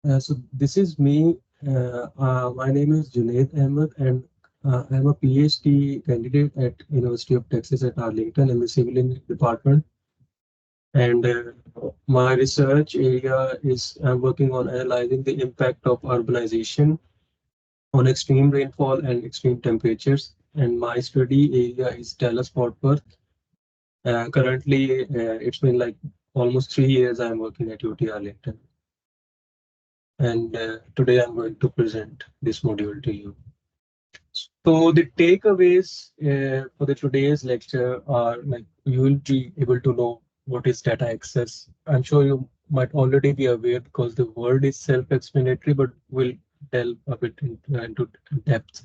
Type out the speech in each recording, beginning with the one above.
So this is me. My name is Junaid Ahmed, and I'm a PhD candidate at University of Texas at Arlington in the civil engineering department. And my research area is I'm working on analyzing the impact of urbanization on extreme rainfall and extreme temperatures. And my study area is Dallas Fort Worth. Currently, it's been like almost 3 years I'm working at UT Arlington. And today I'm going to present this module to you. So the takeaways for the today's lecture are like you will be able to know what is data access. I'm sure you might already be aware because the word is self-explanatory, but we'll delve a bit into depth.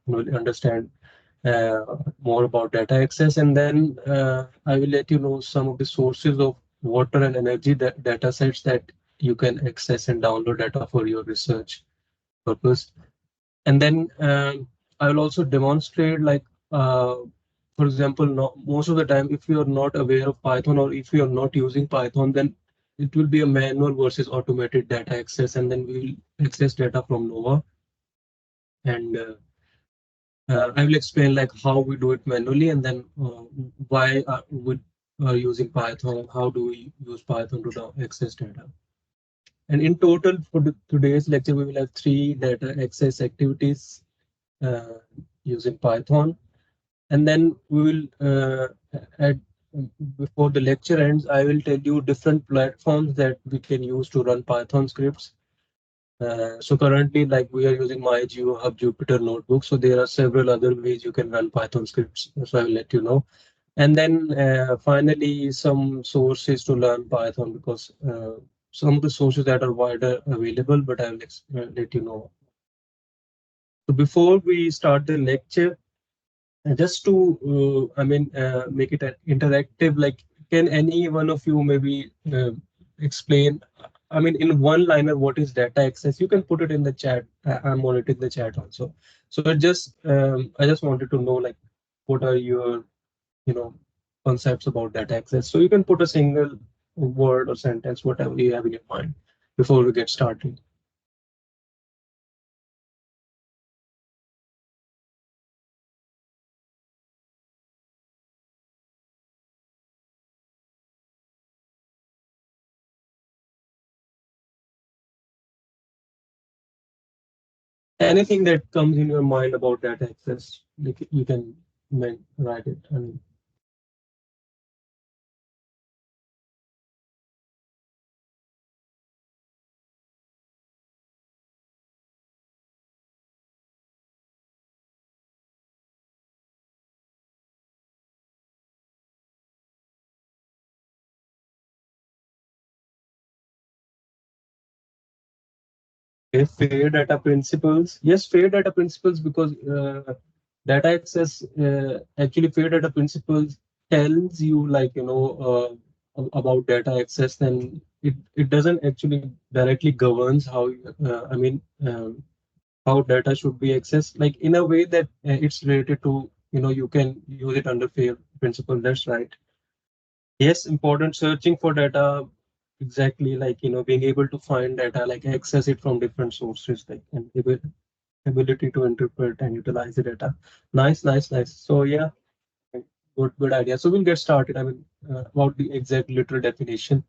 We'll understand more about data access, and then I will let you know some of the sources of water and energy that data sets that you can access and download data for your research purpose. And then I will also demonstrate like for example, most of the time if you are not aware of Python or if you are not using Python, then it will be a manual versus automated data access, and then we will access data from Nova. And I will explain like how we do it manually, and then why we are using Python, how do we use Python to access data. And in total for today's lecture, we will have 3 data access activities uh, using Python. And then we will, at, before the lecture ends, I will tell you different platforms that we can use to run Python scripts. So currently, like we are using MyGeo, Hub, Jupyter Notebook. So there are several other ways you can run Python scripts. So I will let you know. And then finally, some sources to learn Python because some of the sources that are wider available, but I will let you know. So before we start the lecture, just to make it interactive, like can any one of you maybe explain, I mean, in one liner, what is data access? You can put it in the chat. I'm monitoring the chat also. So I just wanted to know like what are your you know concepts about data access. So you can put a single word or sentence, whatever you have in your mind, before we get started. Anything that comes in your mind about data access, like, you can write it. I mean, fair data principles. Yes, fair data principles because data access, actually fair data principles tells you like about data access. Then it doesn't actually directly governs how how data should be accessed, like in a way that it's related to you can use it under fair principle. That's right. Yes, important searching for data. Exactly, like being able to find data, like access it from different sources, like and ability to interpret and utilize the data. Nice, nice, nice. So yeah, good idea. So we'll get started. I mean, about the exact literal definition.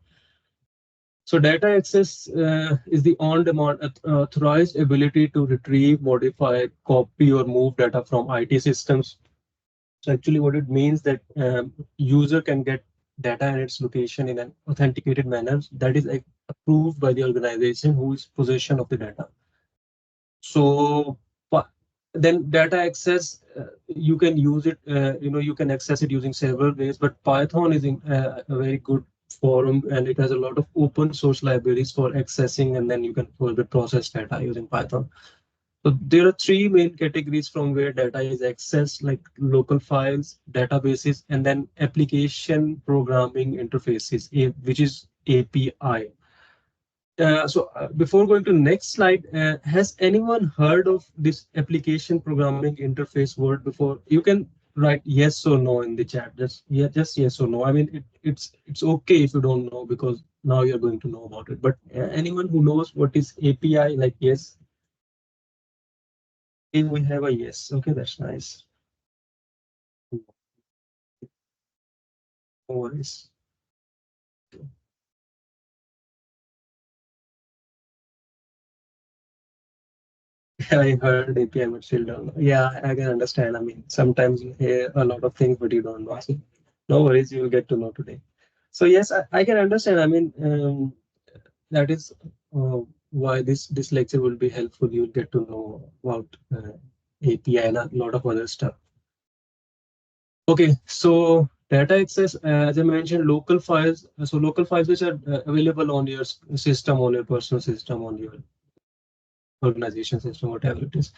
So data access is the on-demand authorized ability to retrieve, modify, copy, or move data from IT systems. So actually, what it means that user can get data and its location in an authenticated manner that is approved by the organization who is possession of the data. So then data access, you can use it, you can access it using several ways, but Python is a very good forum and it has a lot of open source libraries for accessing, and then you can further process data using Python. So there are 3 main categories from where data is accessed, like local files, databases, and then application programming interfaces, which is API. Before going to next slide, has anyone heard of this application programming interface word before? You can write yes or no in the chat. Just yeah, just yes or no. I mean, it's okay if you don't know because now you're going to know about it. But anyone who knows what is API, like yes, if we have a yes. Okay, that's nice. No worries. I heard API, but still don't know. Yeah, I can understand. I mean, sometimes you hear a lot of things, but you don't know. So no worries, you will get to know today. So yes, I can understand. I mean, that is why this lecture will be helpful. You'll get to know about API and a lot of other stuff. Okay, so data access, as I mentioned, local files. So local files which are available on your system, on your personal system, on your organization system, whatever it is.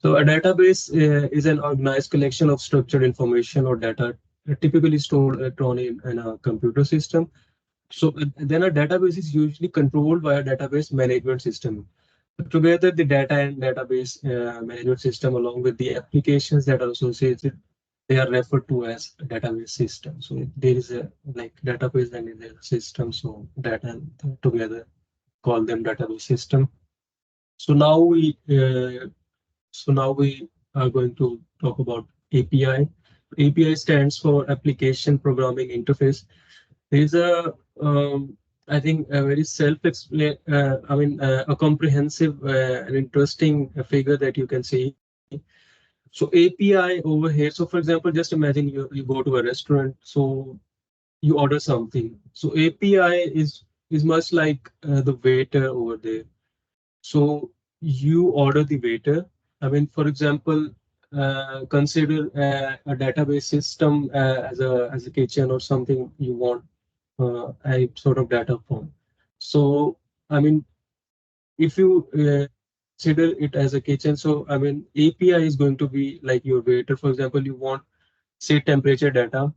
So a database is an organized collection of structured information or data typically stored electronically in a computer system. So then a database is usually controlled by a database management system. Together, the data and database management system, along with the applications that are associated, they are referred to as database system. So there is a like database and there is a system. So data and together call them database system. So now we are going to talk about API. API stands for Application Programming Interface. There is I think, a very self-explain, a comprehensive and interesting figure that you can see. So API over here. So for example, just imagine you go to a restaurant. So you order something. So API is much like the waiter over there. So you order the waiter. I mean, for example, consider a database system as a kitchen or something you want a sort of data from. So I mean, if you consider it as a kitchen, so I mean, API is going to be like your waiter. For example, you want say temperature data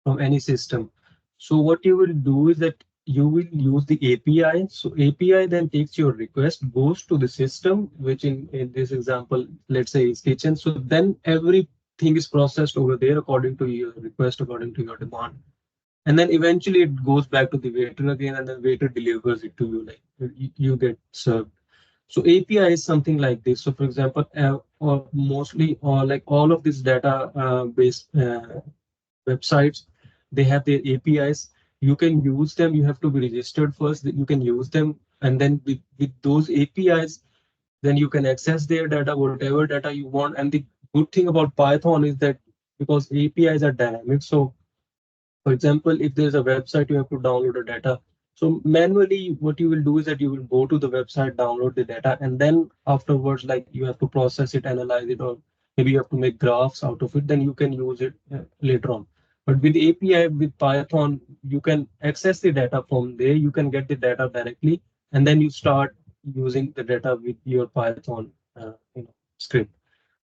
from any system. So what you will do is that you will use the API. So API then takes your request, goes to the system, which in this example, let's say is kitchen. So then everything is processed over there according to your request, according to your demand. And then eventually it goes back to the waiter again, and the waiter delivers it to you, like you get served. So API is something like this. So for example, or mostly or like all of this data based websites, they have their APIs. You can use them. You have to be registered first. That you can use them, and then with those APIs, then you can access their data, whatever data you want. And the good thing about Python is that because APIs are dynamic, so for example, if there's a website, you have to download the data. So manually, what you will do is that you will go to the website, download the data, and then afterwards, like you have to process it, analyze it, or maybe you have to make graphs out of it. Then you can use it later on. But with API, with Python, you can access the data from there. You can get the data directly, and then you start using the data with your Python script.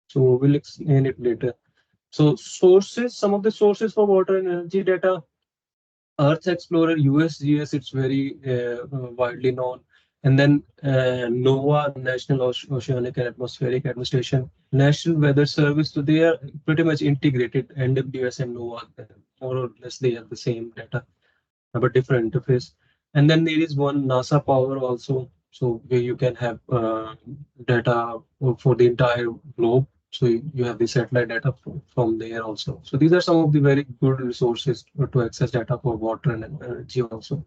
So we'll explain it later. So sources, some of the sources for water and energy data, Earth Explorer, USGS, it's very widely known. And then NOAA, National Oceanic and Atmospheric Administration, National Weather Service. So they are pretty much integrated. NWS and NOAA, more or less, they have the same data, but different interface. And then there is one NASA Power also, so where you can have data for the entire globe. So you have the satellite data from there also. So these are some of the very good resources to access data for water and energy also.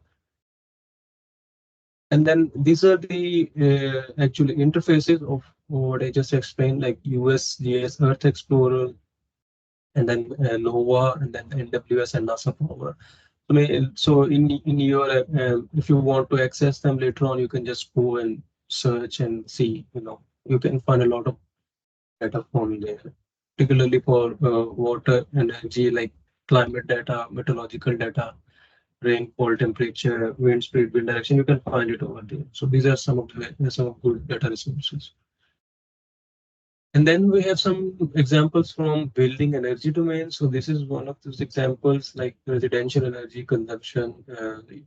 And then these are the actually interfaces of what I just explained, like USGS, Earth Explorer, and then NOAA, and then NWS and NASA Power. So in your if you want to access them later on, you can just go and search and see. You can find a lot of data from there, particularly for water, energy, like climate data, meteorological data, rainfall, temperature, wind speed, wind direction. You can find it over there. So these are some of good data resources. And then we have some examples from building energy domain. So this is one of those examples, like residential energy consumption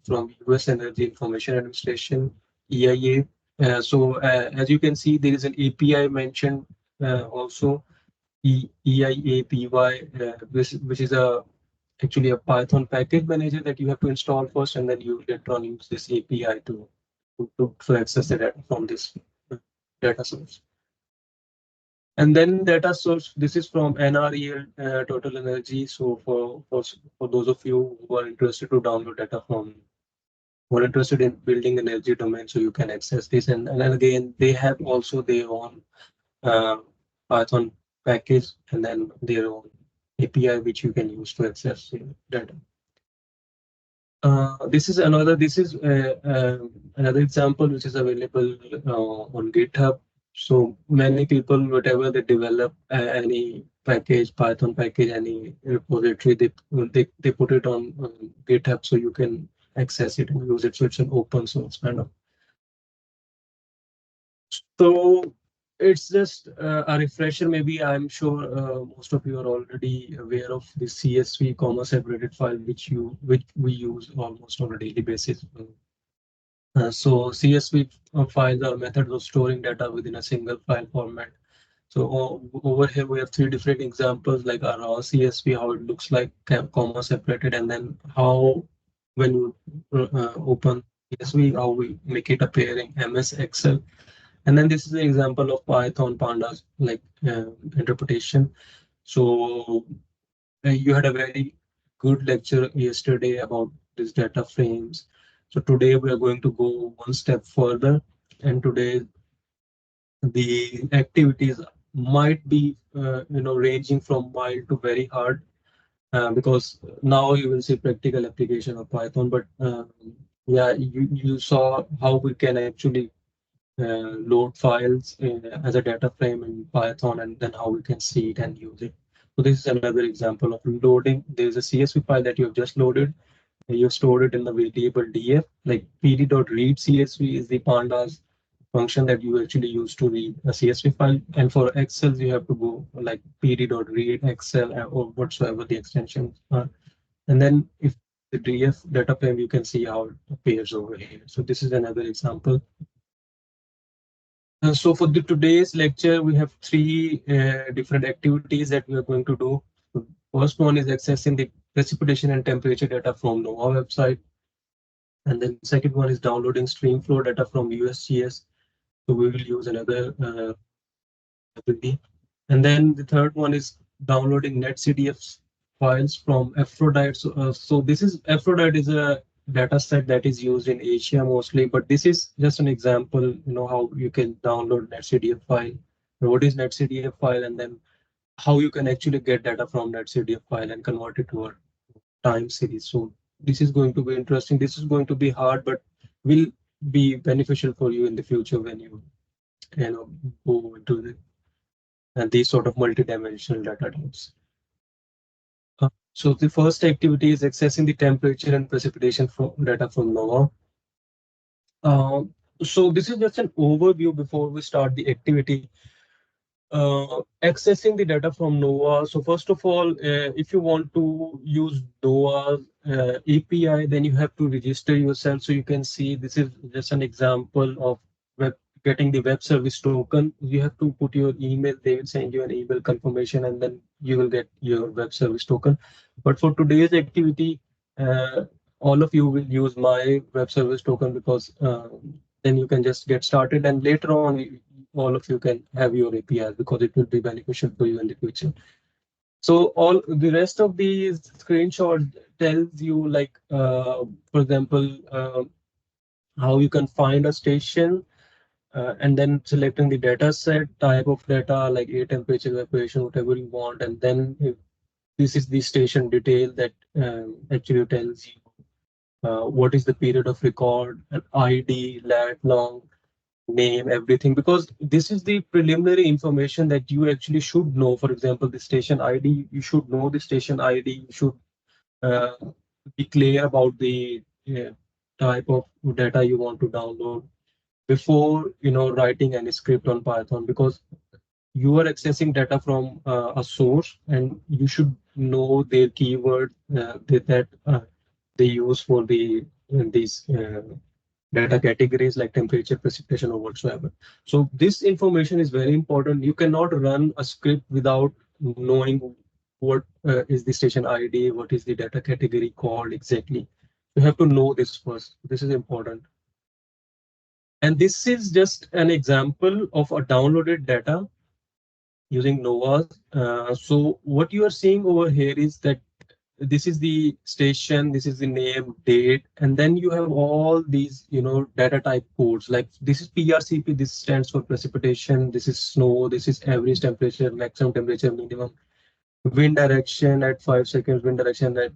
from US Energy Information Administration, EIA. As you can see, there is an API mentioned also, EIAPY, which is a actually a Python package manager that you have to install first, and then you later on use this API to access the data from this data source. And then data source, this is from NREL Total Energy. So for those of you who are interested to download data from, who are interested in building energy domain, so you can access this. And then again, they have also their own uh, Python package and then their own API which you can use to access data. This is another example which is available on GitHub. So many people, whatever they develop any package, Python package, any repository, they put it on GitHub so you can access it and use it. So it's an open source kind of. So it's just a refresher. Maybe I'm sure most of you are already aware of the CSV comma separated file, which we use almost on a daily basis. So CSV files are methods of storing data within a single file format. So over here we have three different examples, like our raw CSV, how it looks like, comma separated, and then how when you open CSV, how we make it appear in MS Excel. And then this is an example of Python pandas like interpretation. So you had a very good lecture yesterday about these data frames. So today we are going to go one step further, and today the activities might be ranging from mild to very hard, because now you will see practical application of Python. But yeah, you saw how we can actually load files as a data frame in Python, and then how we can see it and use it. So this is another example of loading. There's a CSV file that you have just loaded. You stored it in the variable df, like pd.read CSV is the pandas function that you actually use to read a CSV file. And for Excel, you have to go like pd.read Excel or whatsoever the extensions are. And then if the df data frame, you can see how it appears over here. So this is another example. So for the today's lecture, we have three different activities that we are going to do. The first one is accessing the precipitation and temperature data from NOAA website. And then second one is downloading stream flow data from USGS. So we will use another ability. And then the third one is downloading netcdf files from Aphrodite. So this is Aphrodite is a data set that is used in Asia mostly, but this is just an example, how you can download netcdf file. What is netcdf file, and then how you can actually get data from netcdf file and convert it to a time series. So this is going to be interesting. This is going to be hard, but will be beneficial for you in the future when you go into these sort of multi-dimensional data types. So the first activity is accessing the temperature and precipitation from data from NOAA. Uh, so this is just an overview before we start the activity. Accessing the data from NOAA. So first of all, if you want to use NOAA's API, then you have to register yourself. So you can see this is just an example of web, getting the web service token. You have to put your email. They will send you an email confirmation, and then you will get your web service token. But for today's activity, uh, all of you will use my web service token, because then you can just get started, and later on all of you can have your APIs, because it will be beneficial for you in the future. So all the rest of these screenshots tells you, like, for example, how you can find a station, and then selecting the data set, type of data, like air temperature, evaporation, whatever you want. And then if this is the station detail that actually tells you what is the period of record, an ID, lat, long, name, everything, because this is the preliminary information that you actually should know. For example, the station ID, you should know the station ID. You should uh, be clear about the type of data you want to download before writing any script on Python, because you are accessing data from a source, and you should know their keyword that they use for these data categories, like temperature, precipitation, or whatsoever. So this information is very important. You cannot run a script without knowing what is the station ID, what is the data category called exactly. You have to know this first. This is important. And this is just an example of a downloaded data using Novas. So what you are seeing over here is that this is the station, this is the name, date, and then you have all these, data type codes. Like this is PRCP, this stands for precipitation, this is snow, this is average temperature, maximum temperature, minimum wind direction at 5 seconds, wind direction at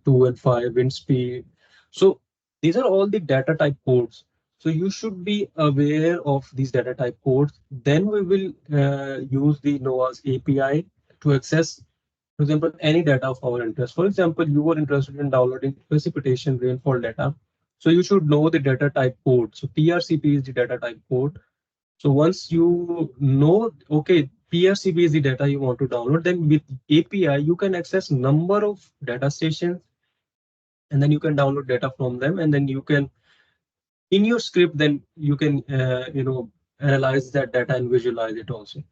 2 and 5, wind speed. So these are all the data type codes. So you should be aware of these data type codes. Then we will use the NOAA's API to access, for example, any data of our interest. For example, you are interested in downloading precipitation rainfall data. So you should know the data type code. So PRCP is the data type code. So once you know, okay, PRCB is the data you want to download, then with API, you can access number of data stations, and then you can download data from them. And then you can, in your script, then you can, analyze that data and visualize it also.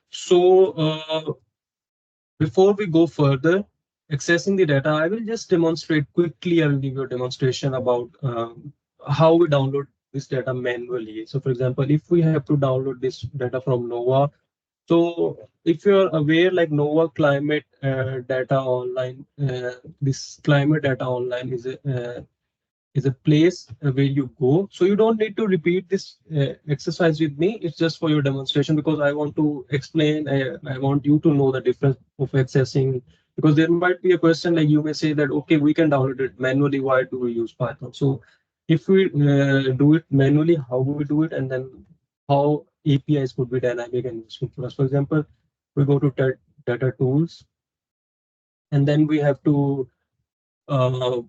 So before we go further, accessing the data, I will just demonstrate quickly. I will give you a demonstration about how we download this data manually. So for example, if we have to download this data from Nova, so if you're aware, like Nova Climate Data Online, this climate data online is a place where you go. So you don't need to repeat this exercise with me. It's just for your demonstration because I want to explain. I want you to know the difference of accessing, because there might be a question like you may say that, okay, we can download it manually. Why do we use Python? So if we do it manually, how we do it, and then how APIs could be dynamic and useful for us. For example, we go to data tools, and then we have to uh,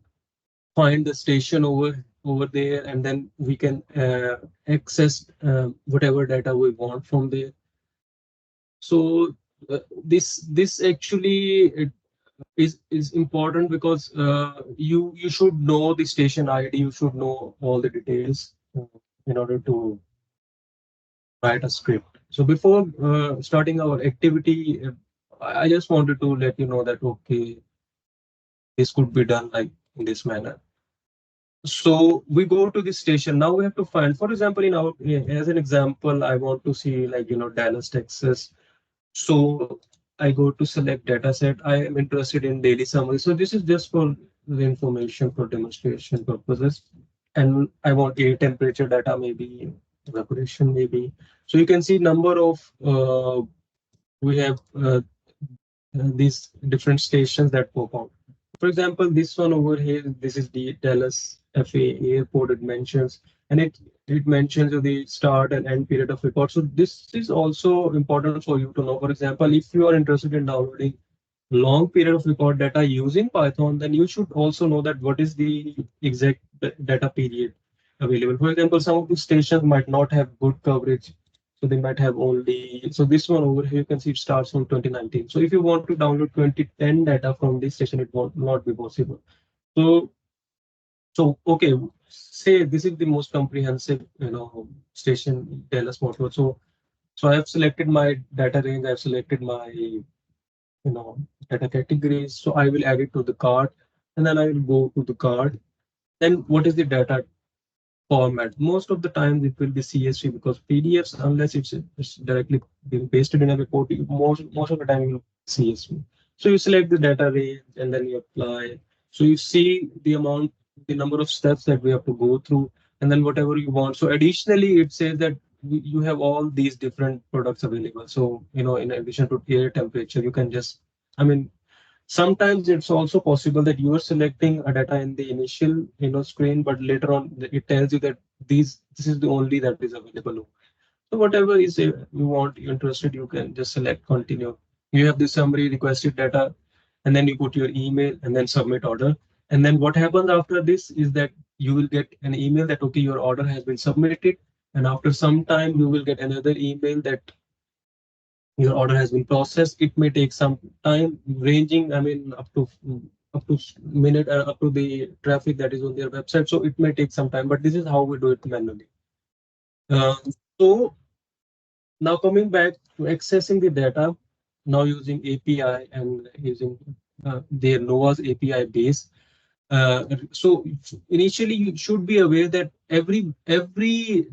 find the station over there, and then we can access whatever data we want from there. So this actually it is important because you should know the station ID, you should know all the details in order to write a script. So before starting our activity, I just wanted to let you know that, okay, this could be done like in this manner. So we go to the station. Now we have to find, for example, as an example, I want to see, like, Dallas, Texas. So I go to select data set. I am interested in daily summary. So this is just for the information for demonstration purposes. And I want air temperature data, maybe evaporation, maybe. So you can see number of, we have these different stations that pop out. For example, this one over here, this is the Dallas FA airport. It mentions, and it mentions the start and end period of record. So this is also important for you to know. For example, if you are interested in downloading long period of record data using Python, then you should also know that what is the exact data period available. For example, some of the stations might not have good coverage. So they might have only, so this one over here, you can see it starts from 2019. So if you want to download 2010 data from this station, it won't not be possible. So, okay, say this is the most comprehensive, station, Dallas Fort Worth. So I have selected my data range, I've selected my, data categories. So I will add it to the cart, and then I will go to the cart. Then what is the data format? Most of the time it will be CSV, because PDFs, unless it's directly being pasted in a report, most of the time you will CSV. So you select the data range and then you apply. So you see the amount, the number of steps that we have to go through, and then whatever you want. So additionally, it says that you have all these different products available. So, in addition to air temperature, you can just, I mean, sometimes it's also possible that you are selecting a data in the initial, screen, but later on it tells you that this is the only that is available. So whatever is you want, you're interested, you can just select continue. You have the summary, requested data, and then you put your email and then submit order. And then what happens after this is that you will get an email that, okay, your order has been submitted. And after some time, you will get another email that your order has been processed. It may take some time, ranging, I mean, up to minute, up to the traffic that is on their website. So it may take some time, but this is how we do it manually. Uh, so now coming back to accessing the data. now using API and using their Nova's API base. So initially, you should be aware that every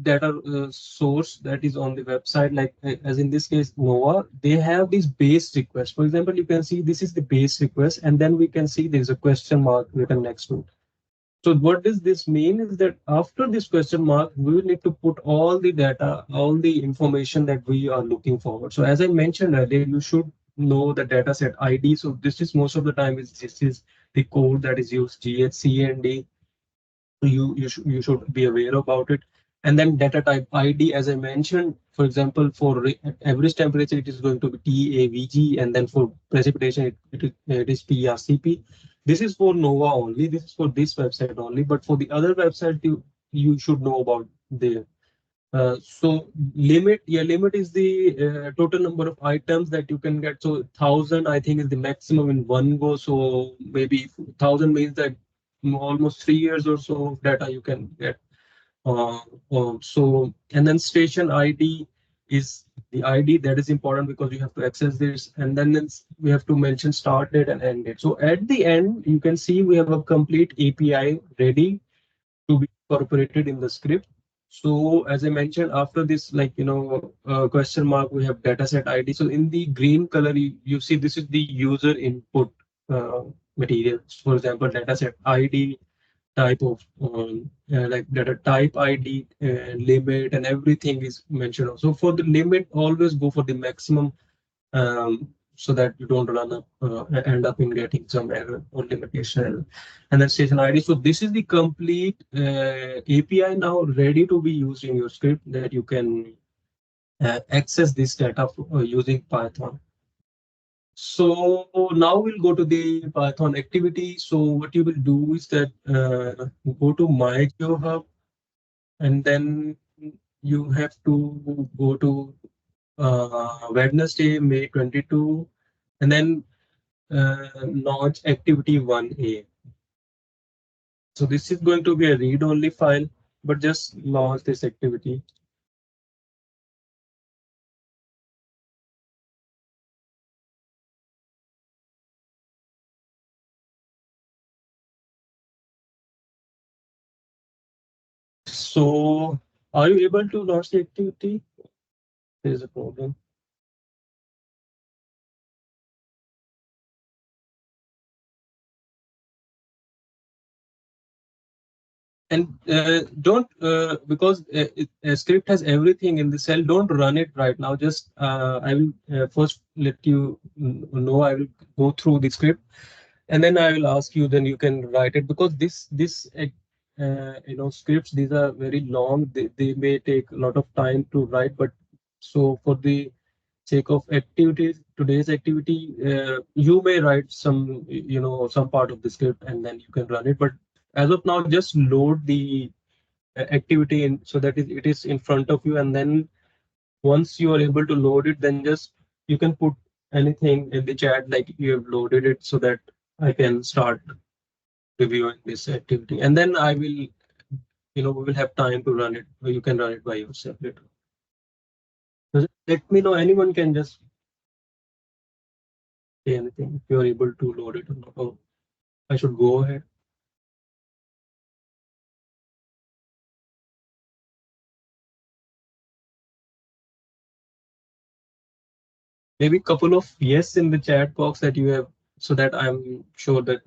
data source that is on the website, like as in this case Nova, they have this base request. For example, you can see this is the base request, and then we can see there is a question mark written next to it. So what does this mean is that after this question mark, we will need to put all the data, all the information that we are looking for. So as I mentioned earlier, you should know the data set ID. So this is most of the time is this is the code that is used, GHCND. So you should be aware about it. And then data type ID, as I mentioned, for example, for average temperature, it is going to be TAVG, and then for precipitation, it is PRCP. This is for Nova only. This is for this website only. But for the other website, you should know about the so limit. Yeah, limit is the total number of items that you can get. So 1,000, I think, is the maximum in one go. So maybe 1,000 means that almost 3 years or so of data you can get. Uh, so and then station ID is the ID that is important because you have to access this, and then we have to mention start date and end date. So at the end, you can see we have a complete API ready to be incorporated in the script. So as I mentioned, after this, like, question mark, we have dataset ID. So in the green color, you see this is the user input materials. For example, dataset ID, type of like data type ID, limit, and everything is mentioned. So for the limit, always go for the maximum, so that you don't run up, end up in getting some error or limitation error. And then station ID. So this is the complete API now ready to be used in your script that you can access this data using Python. So now we'll go to the Python activity. So what you will do is that go to my GeoHub, and then you have to go to Wednesday, May 22, and then launch activity 1A. So this is going to be a read-only file, but just launch this activity. So are you able to launch the activity? There is a problem. And don't because script has everything in the cell. Don't run it right now. Just I will first let you know. I will go through the script, and then I will ask you. Then you can write it, because scripts, these are very long. They may take a lot of time to write. But so for the sake of activities, today's activity, you may write some part of the script, and then you can run it. But as of now, just load the activity in, so that it is in front of you. And then once you are able to load it, then just you can put anything in the chat like you have loaded it, so that I can start reviewing this activity. And then I will, we will have time to run it, or you can run it by yourself later. Just let me know. Anyone can just say anything if you are able to load it or not. Or I should go ahead. Maybe a couple of yes in the chat box that you have, so that I'm sure that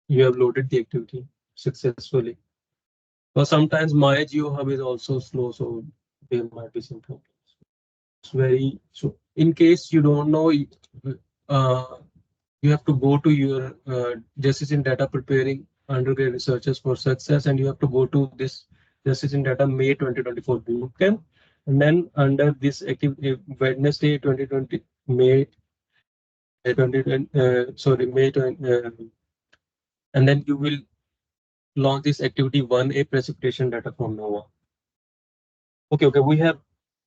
you have loaded the activity successfully. But sometimes my GeoHub is also slow, so there might be some problems. It's very so. In case you don't know, uh, you have to go to your Justice in Data Preparing Undergrad Researchers for Success, and you have to go to this Justice in Data May 2024 Bootcamp, and then under this Wednesday 2020 May 2020 May 20, and then you will launch this activity 1A precipitation data from Nova. Okay, we have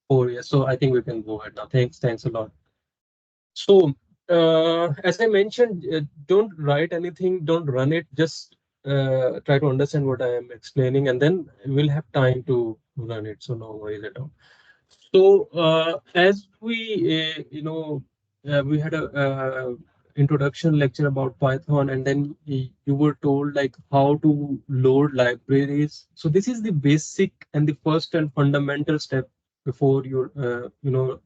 4 years, so I think we can go ahead now. Thanks a lot. So, as I mentioned, don't write anything, don't run it, just try to understand what I am explaining, and then we'll have time to run it. So, no worries at all. So, as we, we had a introduction lecture about Python, and then you were told like how to load libraries. So this is the basic and the first and fundamental step before go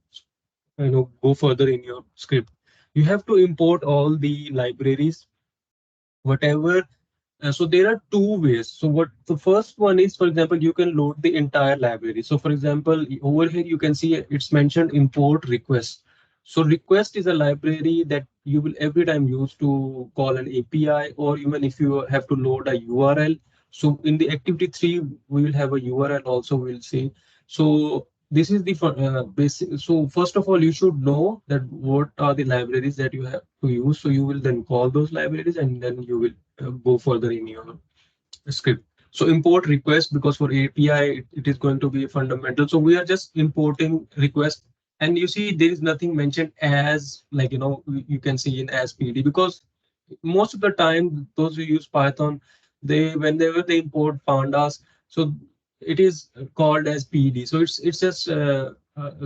further in your script. You have to import all the libraries, whatever. So there are two ways. So what the first one is, for example, you can load the entire library. So for example, over here you can see it's mentioned import request. So request is a library that you will every time use to call an API, or even if you have to load a URL. So in the activity 3, we will have a URL also, we'll see. So this is the basic. So first of all, you should know that what are the libraries that you have to use. So you will then call those libraries, and then you will go further in your script. So import request, because for API it is going to be fundamental. So we are just importing request, and you see there is nothing mentioned as, like, you can see in as PD, because most of the time those who use Python, they whenever they import pandas, so it is called as PD. So it's just a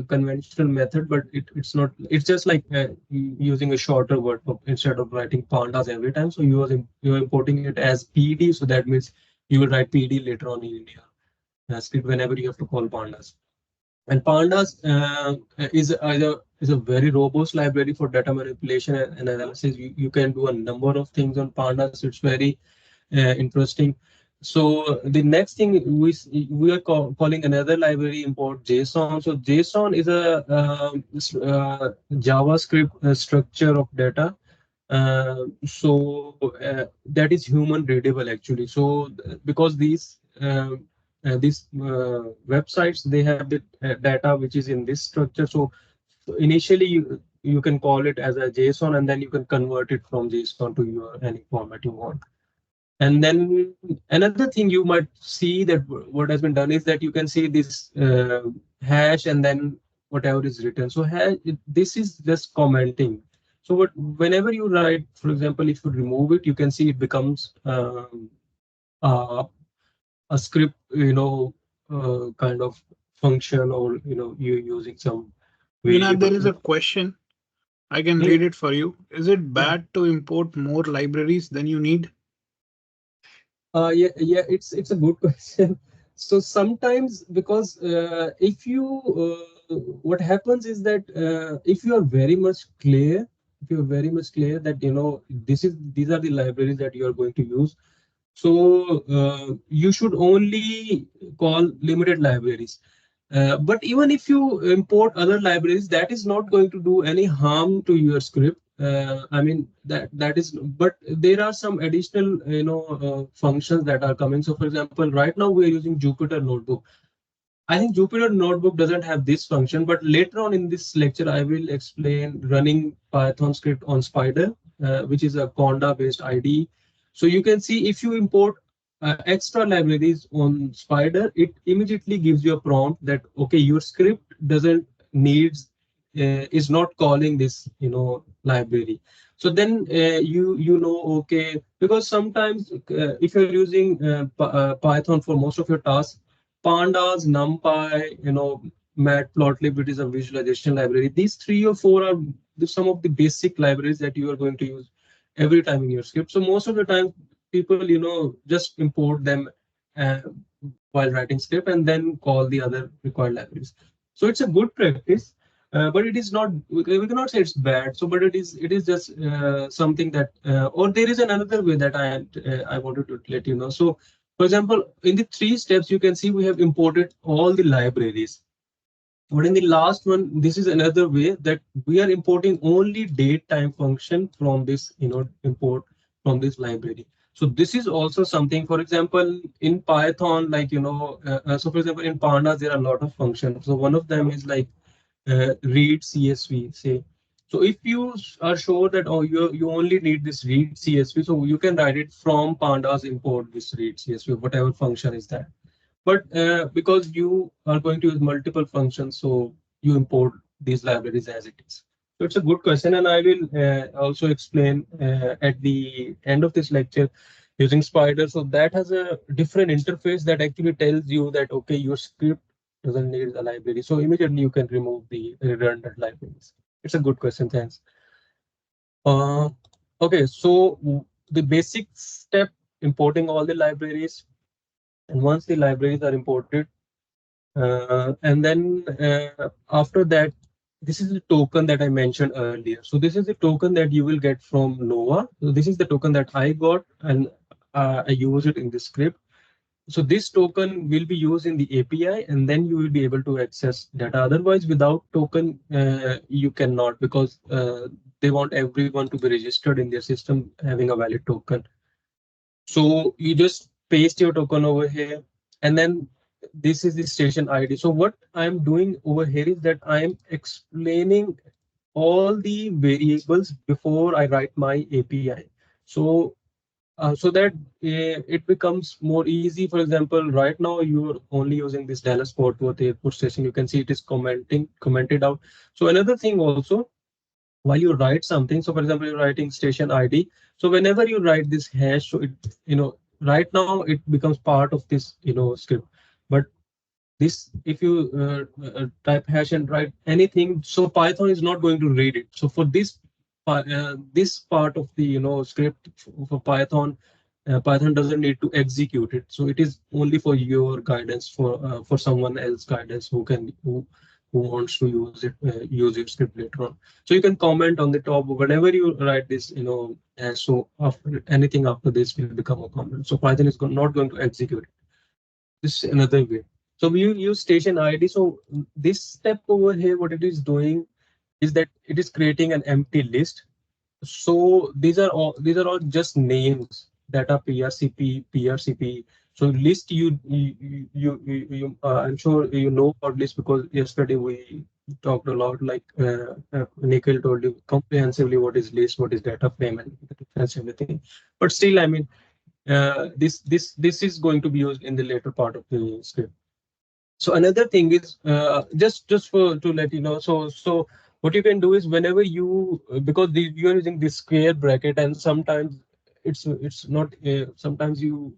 conventional method, but it's not. It's just like using a shorter word instead of writing pandas every time. So you're importing it as PD. So that means you will write PD later on in your script whenever you have to call pandas. And pandas is a very robust library for data manipulation and analysis. You can do a number of things on pandas. It's very interesting. So the next thing we are calling another library import JSON. So JSON is a JavaScript structure of data. That is human readable actually. So because these websites, they have the data which is in this structure. So initially you can call it as a JSON, and then you can convert it from JSON to your any format you want. And then another thing you might see that what has been done is that you can see this hash and then whatever is written. So this is just commenting. So whenever you write, for example, if you remove it, you can see it becomes uh, a script, kind of function, or you using some Junaid, variable. there is a question. I can Yeah, read it for you. Is it yeah. bad to import more libraries than you need? Yeah, it's a good question. So sometimes, because if you what happens is that if you are very much clear, if you are very much clear that these are the libraries that you are going to use. So you should only call limited libraries. But even if you import other libraries, that is not going to do any harm to your script. I mean that is, but there are some additional functions that are coming. So for example, right now we are using Jupyter Notebook. I think Jupyter Notebook doesn't have this function, but later on in this lecture, I will explain running Python script on Spider, which is a Conda-based IDE. So you can see if you import extra libraries on Spider, it immediately gives you a prompt that, okay, your script doesn't needs is not calling this library. So then okay, because sometimes if you're using Python for most of your tasks, Pandas, NumPy, Matplotlib, it is a visualization library. These three or four are some of the basic libraries that you are going to use every time in your script. So most of the time, people, just import them uh, while writing script and then call the other required libraries. So it's a good practice, but it is not. We cannot say it's bad. So, but it is just something that, or there is another way that I wanted to let you know. So for example, in the three steps, you can see we have imported all the libraries. But in the last one, this is another way that we are importing only date time function from this, import from this library. So this is also something, for example, in Python, like, so for example, in Pandas, there are a lot of functions. So one of them is like read CSV, say. So if you are sure that you only need this read CSV, so you can write it from pandas import this read CSV, whatever function is that. But because you are going to use multiple functions, so you import these libraries as it is. So it's a good question, and I will also explain at the end of this lecture using Spider. So that has a different interface that actually tells you that, okay, your script doesn't need a library. So immediately you can remove the redundant libraries. It's a good question. Thanks. Uh, okay, so the basic step, importing all the libraries, and once the libraries are imported, and then after that, this is the token that I mentioned earlier. So this is the token that you will get from Nova. So this is the token that I got, and I use it in the script. So this token will be used in the API, and then you will be able to access data. Otherwise, without token, you cannot, because they want everyone to be registered in their system having a valid token. So you just paste your token over here, and then this is the station ID. So what I'm doing over here is that I'm explaining all the variables before I write my API. So so that it becomes more easy. For example, right now you're only using this Dallas Fort Worth airport station. You can see it is commented out. So another thing also, while you write something, so for example, you're writing station ID. So whenever you write this hash, so it, right now it becomes part of this, script. But this, if you type hash and write anything, so Python is not going to read it. So for this part of the script for Python, Python doesn't need to execute it. So it is only for your guidance, for someone else guidance who wants to use your script later on. So you can comment on the top whenever you write this, so after anything after this will become a comment. So Python is not going to execute it. This is another way. So we use station ID. So this step over here, what it is doing is that it is creating an empty list. So these are all just names that are PRCP. So list, I'm sure you know about list, because yesterday we talked a lot, like Nikhil told you comprehensively what is list, what is data frame, and the difference, everything. But still, I mean, this is going to be used in the later part of the script. So another thing is, just for to let you know. So what you can do is, whenever you, because you are using this square bracket, and sometimes it's not. Sometimes you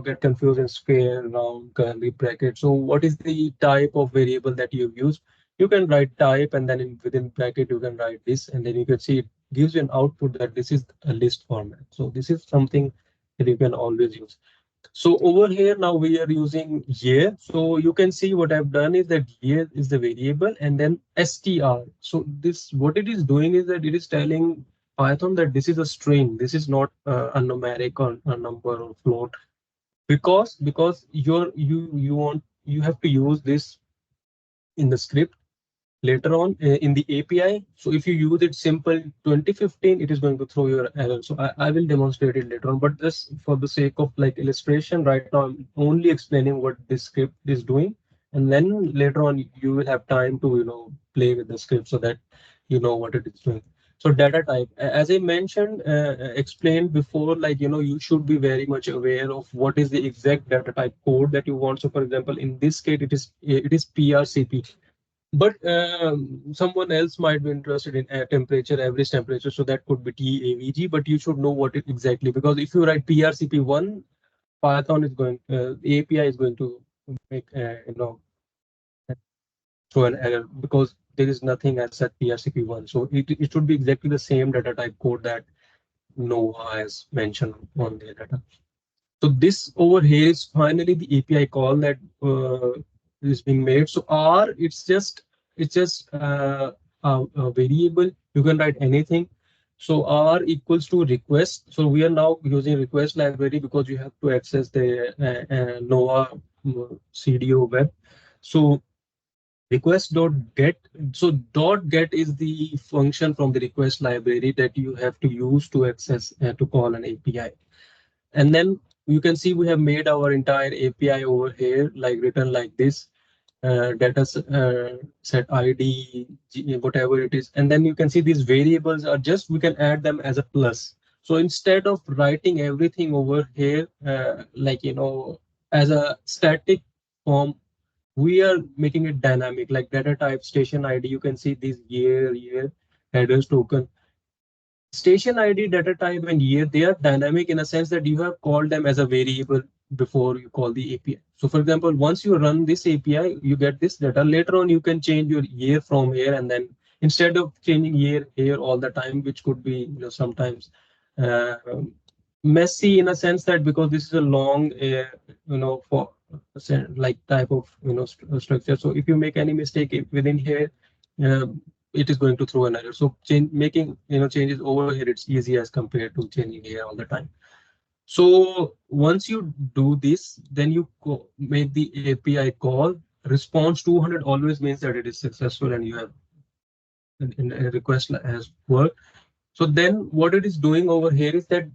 get confused in square, round, curly bracket. So what is the type of variable that you've used? You can write type, and then within bracket you can write this, and then you can see it gives you an output that this is a list format. So this is something that you can always use. So over here now we are using year. So you can see what I've done is that year is the variable, and then str. So this, what it is doing is that it is telling Python that this is a string. This is not a numeric or a number or float, because you have to use this in the script later on in the API. So if you use it simple 2015, it is going to throw your error. So I will demonstrate it later on, but just for the sake of like illustration, right now I'm only explaining what this script is doing. And then later on, you will have time to, play with the script so that you know what it is doing. So data type, as I mentioned, explained before, like, you should be very much aware of what is the exact data type code that you want. So for example, in this case, it is PRCP, but someone else might be interested in temperature, average temperature. So that could be TAVG, but you should know what it exactly, because if you write PRCP1, Python is going, the API is going to make, throw an error, because there is nothing as such PRCP1. So it should be exactly the same data type code that Nova has mentioned on their data. So this over here is finally the API call that is being made. So R, it's just a variable. You can write anything. So R equals to request. So we are now using request library because you have to access the Nova CDO web. So request dot get. So dot get is the function from the request library that you have to use to access to call an API. And then you can see we have made our entire API over here, like written like this, data set ID, whatever it is. And then you can see these variables are just, we can add them as a plus. So instead of writing everything over here, like, as a static form, we are making it dynamic, like data type, station ID. You can see these year, headers, token. Station ID, data type, and year, they are dynamic in a sense that you have called them as a variable before you call the API. So for example, once you run this API, you get this data. Later on, you can change your year from here, and then instead of changing here all the time, which could be sometimes uh, messy in a sense that because this is a long for like type of structure. So if you make any mistake within here, uh, it is going to throw an error. So making changes over here, it's easy as compared to changing here all the time. So once you do this, then you make the API call. Response 200 always means that it is successful and you have a request has worked. So then what it is doing over here is that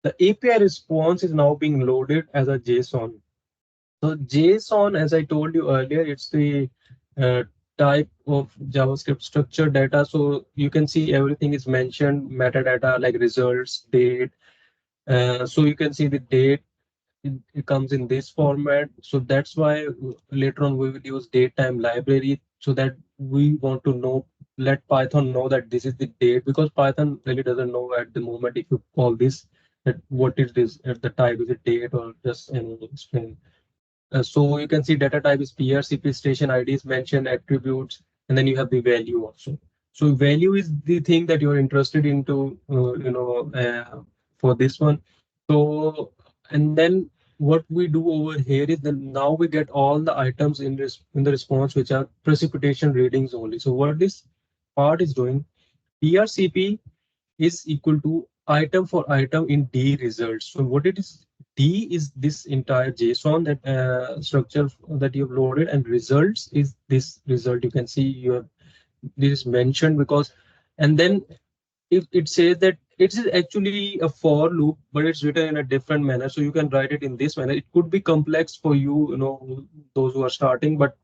the API response is now being loaded as a JSON. So JSON, as I told you earlier, it's the uh, type of JavaScript structured data. So you can see everything is mentioned, metadata like results, date. So you can see the date it comes in this format. So that's why later on we will use datetime library so that we want to know, let Python know that this is the date, because Python really doesn't know at the moment if you call this that what is this at the type, is it date or just string. So you can see data type is PRCP, station ID is mentioned, attributes, and then you have the value also. So value is the thing that you're interested into, for this one. So, and then what we do over here is that now we get all the items in the response, which are precipitation readings only. So what this part is doing, PRCP is equal to item for item in D results. So what it is, D is this entire JSON that structure that you've loaded, and results is this result. You can see you have this is mentioned because, and then if it says that it is actually a for loop, but it's written in a different manner. So you can write it in this manner. It could be complex for you, those who are starting, but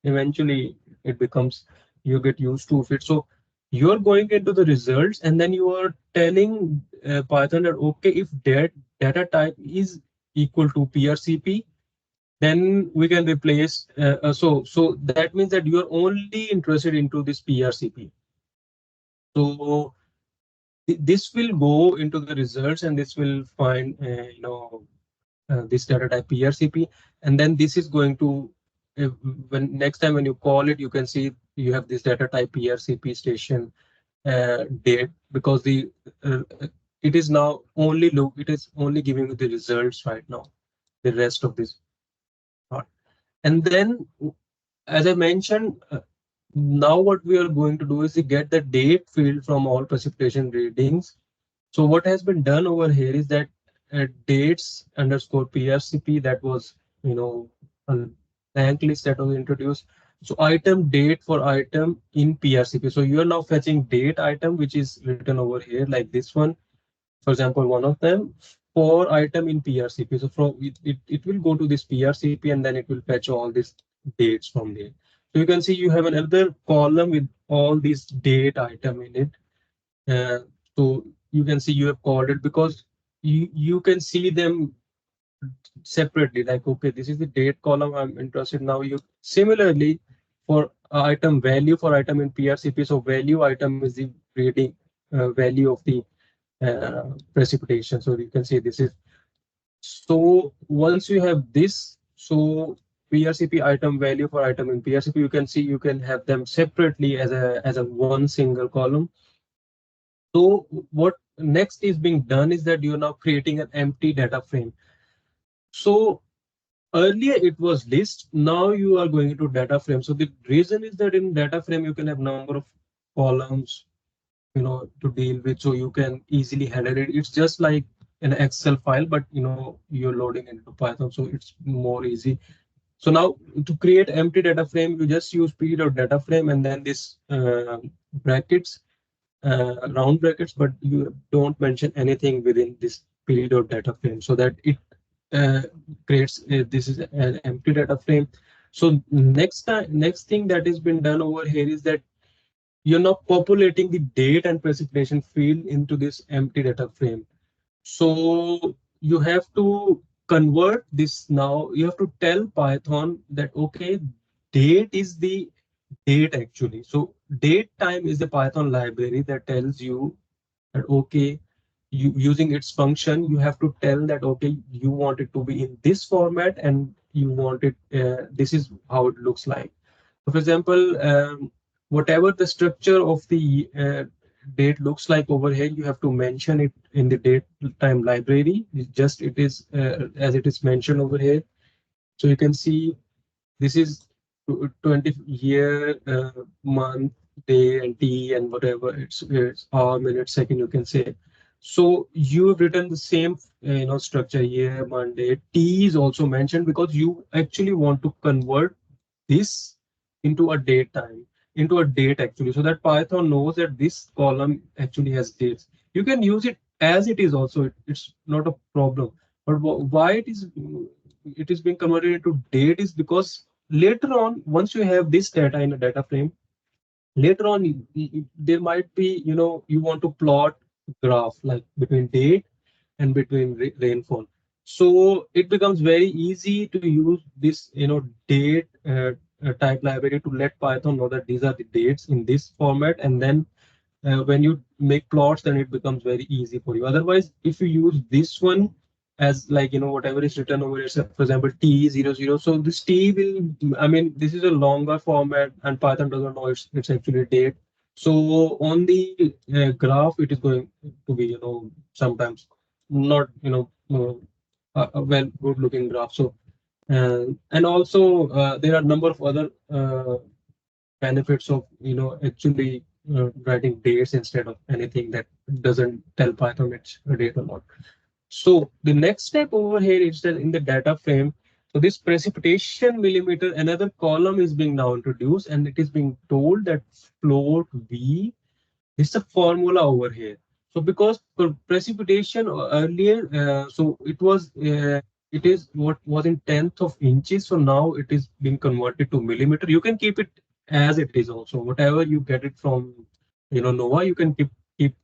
eventually it becomes, you get used to it. So you're going into the results, and then you are telling Python that okay, if that data type is equal to PRCP, then we can replace. So that means that you are only interested into this PRCP. So this will go into the results and this will find this data type PRCP, and then this is going to when next time when you call it, you can see you have this data type PRCP station date, because the it is now only look, it is only giving you the results right now, the rest of this part. And then as I mentioned, now what we are going to do is to get the date field from all precipitation readings. So what has been done over here is that dates underscore PRCP, that was, a blank list that was introduced. So item date for item in PRCP. So you are now fetching date item, which is written over here like this one. For example, one of them for item in PRCP. So from it will go to this PRCP and then it will fetch all these dates from there. So you can see you have another column with all these date item in it. Uh, so you can see you have called it because you can see them separately. Like, okay, this is the date column I'm interested now. You similarly for item value for item in PRCP. So value item is the reading value of the precipitation. So you can see this is, so once you have this, so PRCP item value for item in PRCP, you can see you can have them separately as a one single column. So what next is being done is that you're now creating an empty data frame. So earlier it was list, now you are going into data frame. So the reason is that in data frame you can have number of columns, to deal with, so you can easily handle it. It's just like an Excel file, but you're loading into Python, so it's more easy. So now to create empty data frame, you just use p.data frame and then this brackets, round brackets, but you don't mention anything within this p.data frame, so that it uh, creates this is an empty data frame. So next thing that has been done over here is that you're now populating the date and precipitation field into this empty data frame. So you have to convert this now. You have to tell Python that, okay, date is the date actually. So date time is the Python library that tells you that, okay, you using its function, you have to tell that, okay, you want it to be in this format and you want it, this is how it looks like. So for example, whatever the structure of the date looks like over here, you have to mention it in the date time library. It's just it is as it is mentioned over here. So you can see this is 20 year, month, day, and t, and whatever it's hour, minute, second. You can say. So you have written the same, structure year, Monday. T is also mentioned because you actually want to convert this into a date time, into a date actually, so that Python knows that this column actually has dates. You can use it as it is also. It's not a problem. But why it is being converted into date is because later on, once you have this data in a data frame, later on there might be, you want to plot graph like between date and between rainfall. So it becomes very easy to use this, date type library to let Python know that these are the dates in this format, and then when you make plots, then it becomes very easy for you. Otherwise, if you use this one as like, whatever is written over here, for example, T00, so this T will, I mean, this is a longer format and Python doesn't know it's actually date. So on the graph, it is going to be, sometimes not, a well good looking graph. So and also there are a number of other benefits of, actually writing dates instead of anything that doesn't tell Python it's a date or not. So the next step over here is that in the data frame, so this precipitation millimeter, another column is being now introduced, and it is being told that float V, this is a formula over here. So because for precipitation earlier, so it is what was in tenth of inches. So now it is being converted to millimeter. You can keep it as it is also. Whatever you get it from, Nova, you can keep it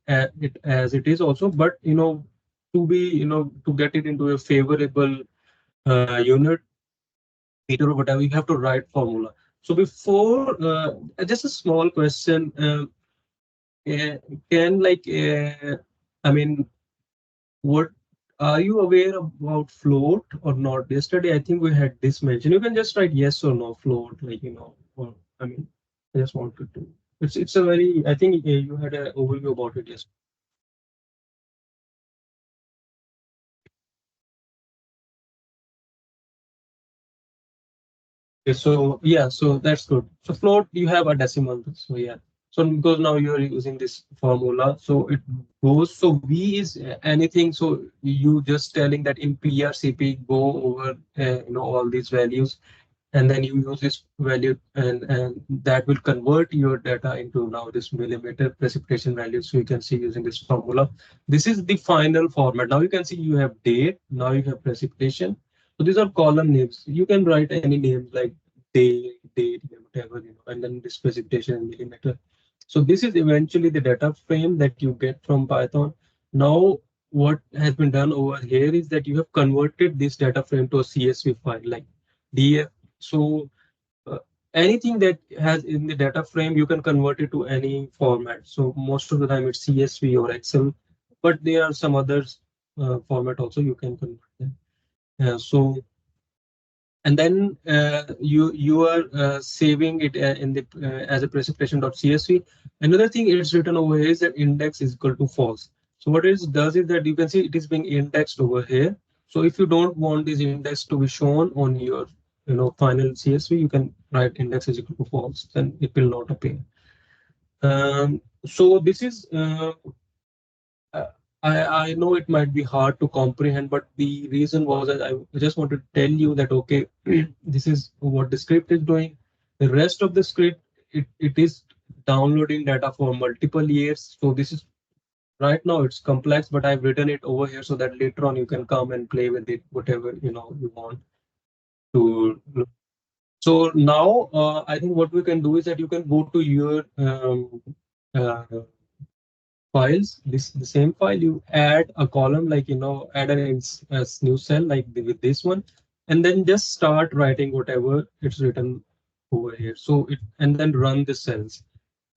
as it is also. But to be, to get it into a favorable unit, meter or whatever, you have to write formula. So before, just a small question. Uh, can like I mean, what are you aware about float or not? Yesterday, I think we had this mentioned. You can just write yes or no float, like or I mean, I just wanted to. It's a very. I think you had an overview about it. Yes. Okay, so yeah, so that's good. So float, you have a decimal. So yeah. So because now you're using this formula, so it goes. So V is anything. So you just telling that in PRCP go over all these values, and then you use this value, and that will convert your data into now this millimeter precipitation value. So you can see using this formula. This is the final format. Now you can see you have date. Now you have precipitation. So these are column names. You can write any names like day, date, whatever, and then this precipitation in millimeter. So this is eventually the data frame that you get from Python. Now, what has been done over here is that you have converted this data frame to a CSV file like DF. So anything that has in the data frame, you can convert it to any format. So most of the time it's CSV or Excel, but there are some others format also you can convert them. So and then you are saving it in the as a precipitation.csv. Another thing it's written over here is that index is equal to false. So what it does is that you can see it is being indexed over here. So if you don't want this index to be shown on your final CSV, you can write index is equal to false, then it will not appear. So this is uh, I know it might be hard to comprehend, but the reason was that I just want to tell you that okay, this is what the script is doing. The rest of the script, it is downloading data for multiple years. So this is right now it's complex, but I've written it over here so that later on you can come and play with it, whatever you want to. So now I think what we can do is that you can go to your uh, files, this the same file, you add a column like add a new cell like with this one, and then just start writing whatever it's written over here. So it and then run the cells.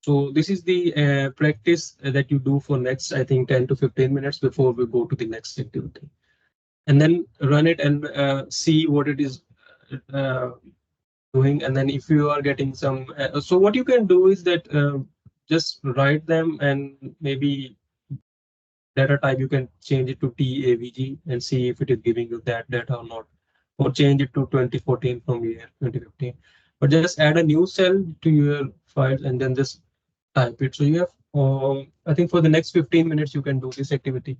So this is the practice that you do for next, I think, 10 to 15 minutes before we go to the next activity, and then run it and see what it is uh, doing. And then if you are getting some, so what you can do is that just write them, and maybe data type you can change it to TAVG and see if it is giving you that data or not, or change it to 2014 from year 2015. But just add a new cell to your files and then just type it. So you have, I think for the next 15 minutes you can do this activity,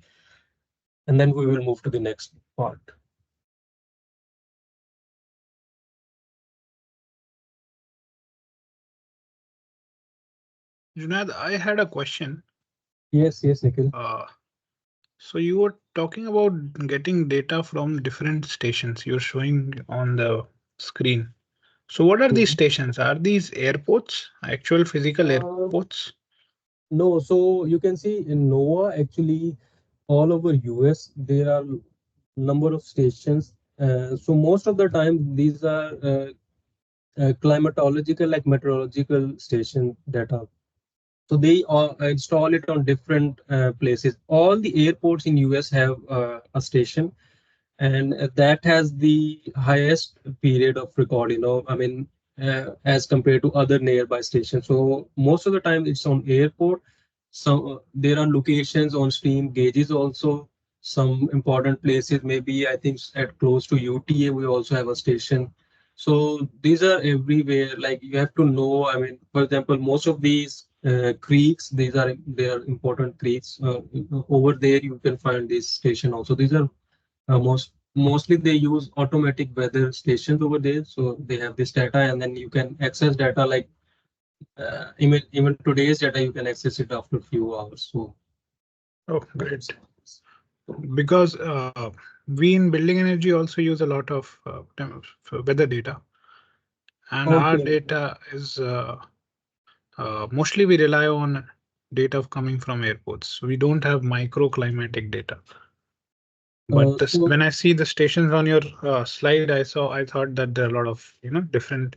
and then we will move to the next part. Junaid, I had a question. Yes, yes, Nikhil. Uh, so you were talking about getting data from different stations you're showing on the screen. So what are these Mhm. stations? Are these airports, actual physical Uh, airports? no, so you can see in NOAA actually all over US there are number of stations. So most of the time these are climatological, like meteorological station data. So they install it on different places. All the airports in US have a station, and that has the highest period of record. I mean, as compared to other nearby stations. So most of the time it's on airport. So there are locations on steam gauges also. Some important places, maybe I think at close to UTA, we also have a station. So these are everywhere. Like you have to know. I mean, for example, most of these creeks, they are important creeks. Over there, you can find this station also. These are mostly they use automatic weather stations over there. So they have this data, and then you can access data like even today's data you can access it after a few hours. So Oh, that's great. so, Because we in building energy also use a lot of weather data, and our okay. data is mostly we rely on data coming from airports. So we don't have microclimatic data. But this, So when I see the stations on your slide, I thought that there are a lot of different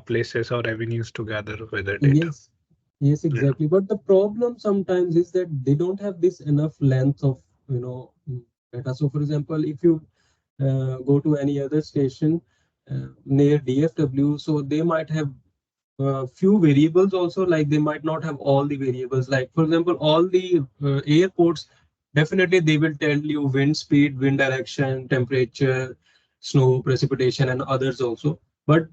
places or avenues to gather weather data. yes, yes, Yeah. exactly. But the problem sometimes is that they don't have this enough length of data. So for example, if you go to any other station near DFW, so they might have few variables also, like they might not have all the variables. Like for example, all the airports, definitely they will tell you wind speed, wind direction, temperature, snow, precipitation, and others also. But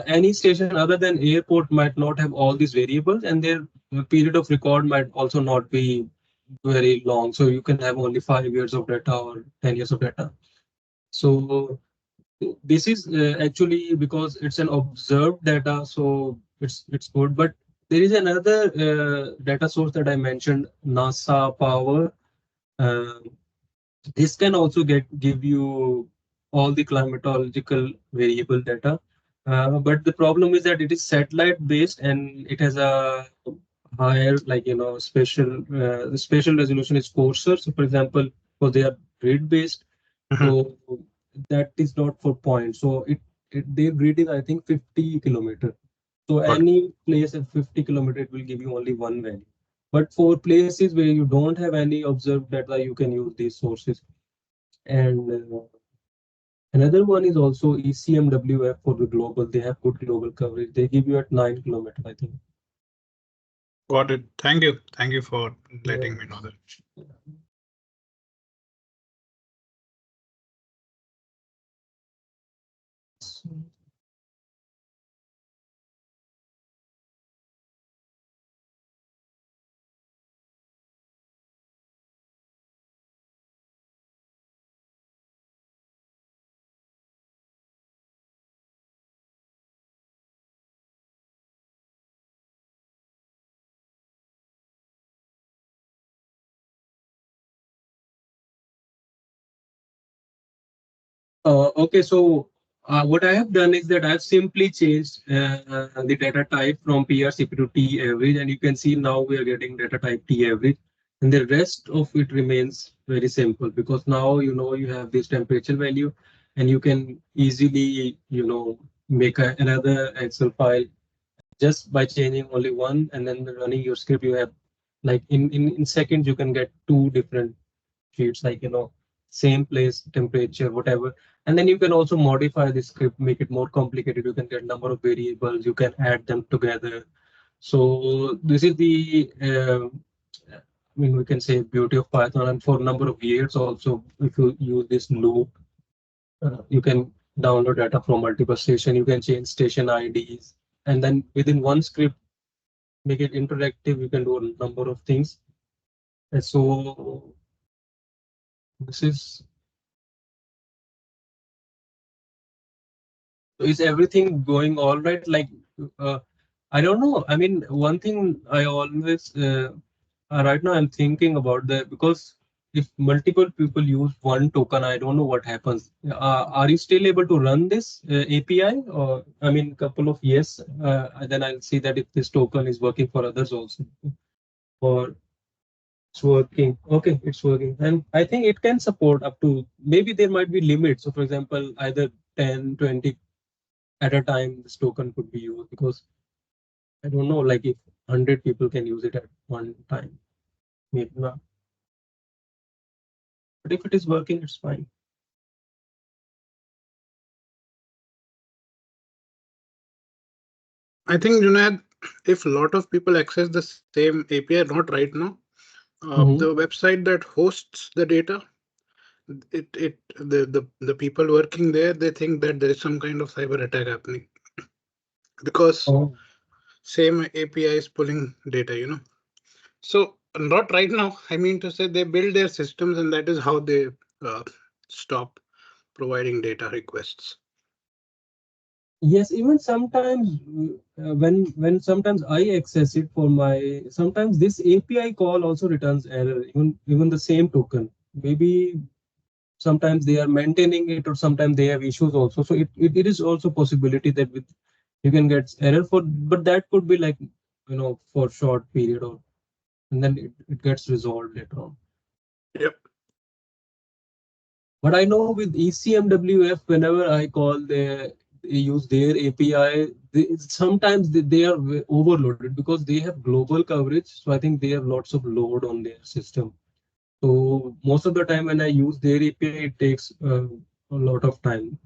any station other than airport might not have all these variables, and their period of record might also not be very long. So you can have only 5 years of data or 10 years of data. So this is actually because it's an observed data, so it's good. But there is another data source that I mentioned, NASA Power. Uh, this can also give you all the climatological variable data. But the problem is that it is satellite based, and it has a higher, like special the spatial resolution is coarser. So for example, because they are grid based, Mhm. so that is not for point. So their grid is, I think, 50 kilometer. So Got it. any place at 50 kilometer, it will give you only one value. But for places where you don't have any observed data, you can use these sources. And another one is also ECMWF for the global. They have good global coverage. They give you at 9 kilometer, I think. Got it. Thank you. Thank you for Yeah. letting me know that. Okay, so what I have done is that I've simply changed the data type from PRCP to T average, and you can see now we are getting data type T average, and the rest of it remains very simple because now you have this temperature value, and you can easily make another Excel file just by changing only one, and then running your script. You have, like, in seconds you can get two different sheets, like same place, temperature, whatever. And then you can also modify the script, make it more complicated. You can get number of variables, you can add them together. So this is the I mean, we can say beauty of Python. And for a number of years also, if you use this loop, you can download data from multiple station. You can change station IDs, and then within one script, make it interactive. You can do a number of things. And so this is everything going all right? Like, uh, I don't know. I mean, one thing I always right now I'm thinking about that, because if multiple people use one token, I don't know what happens. Are you still able to run this API? Or I mean, couple of years, then I'll see that if this token is working for others also. Or it's working. Okay, it's working. And I think it can support up to, maybe there might be limits. So for example, either 10, 20 at a time, this token could be used, because I don't know, like if 100 people can use it at one time, maybe not. But if it is working, it's fine. I think, Junaid, if a lot of people access the same API, not right now, the Mhm. website that hosts the data, the people working there, they think that there is some kind of cyber attack happening because Oh, same API is pulling data. So not right now. I mean to say they build their systems and that is how they uh, stop providing data requests. yes, even sometimes when sometimes I access it for my, sometimes this API call also returns error, even the same token. Maybe sometimes they are maintaining it, or sometimes they have issues also. So it is also possibility that with you can get error for, but that could be like, for short period, or and then it gets resolved later on. Yep. But I know with ECMWF, whenever I call they use their API, sometimes they are overloaded because they have global coverage. So I think they have lots of load on their system. So most of the time when I use their API, it takes a lot of time.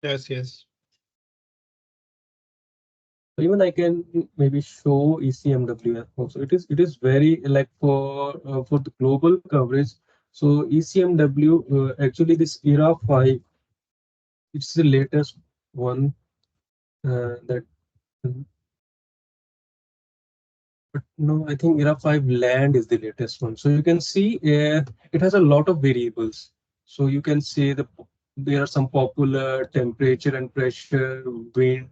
Yes, yes. So even I can maybe show ECMWF also. It is very like for the global coverage. So ECMW, actually this era 5, it's the latest one that. But no, I think era 5 land is the latest one. So you can see it has a lot of variables. So you can see there are some popular temperature and pressure, wind,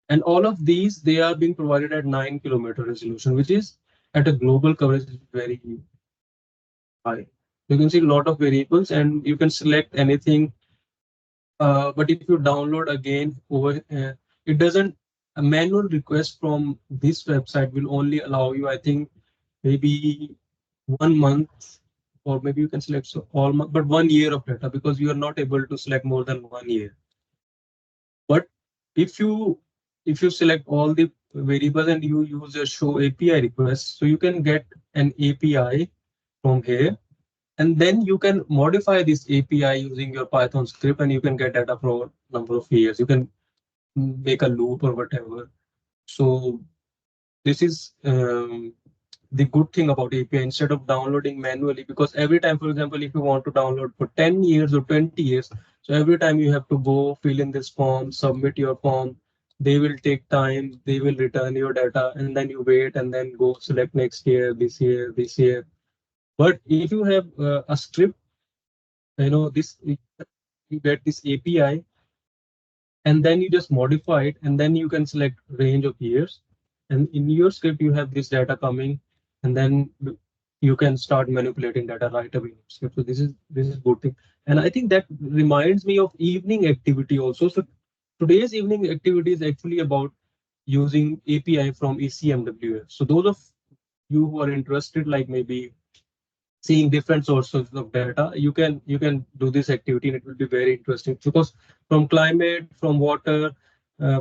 and all of these, they are being provided at 9 kilometer resolution, which is at a global coverage is very high. You can see a lot of variables and you can select anything. But if you download again over, it doesn't, a manual request from this website will only allow you, I think, maybe 1 month, or maybe you can select so all month, but 1 year of data, because you are not able to select more than 1 year. But if you select all the variables and you use a show API request, so you can get an API from here, and then you can modify this API using your Python script, and you can get data for a number of years. You can make a loop or whatever. So this is the good thing about API, instead of downloading manually, because every time, for example, if you want to download for 10 years or 20 years, so every time you have to go fill in this form, submit your form, they will take time, they will return your data, and then you wait and then go select next year, this year, this year. But if you have a script, this, you get this API, and then you just modify it, and then you can select range of years, and in your script you have this data coming, and then you can start manipulating data right away in your script. So this is good thing. And I think that reminds me of evening activity also. So today's evening activity is actually about using API from ECMWF. So those of you who are interested, like maybe seeing different sources of data, you can do this activity, and it will be very interesting, because from climate, from water,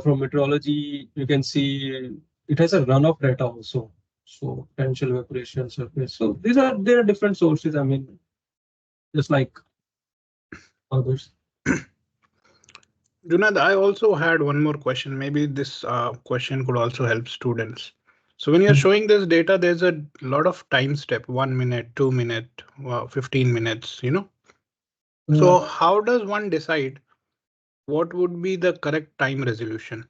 from meteorology, you can see it has a runoff data also. So potential evaporation, surface. So there are different sources. I mean, just like others. Junad, I also had one more question. Maybe this question could also help students. So when you're Mm. showing this data, there's a lot of time step, 1 minute, 2 minute, 15 minutes, Uh, So how does one decide what would be the correct time resolution?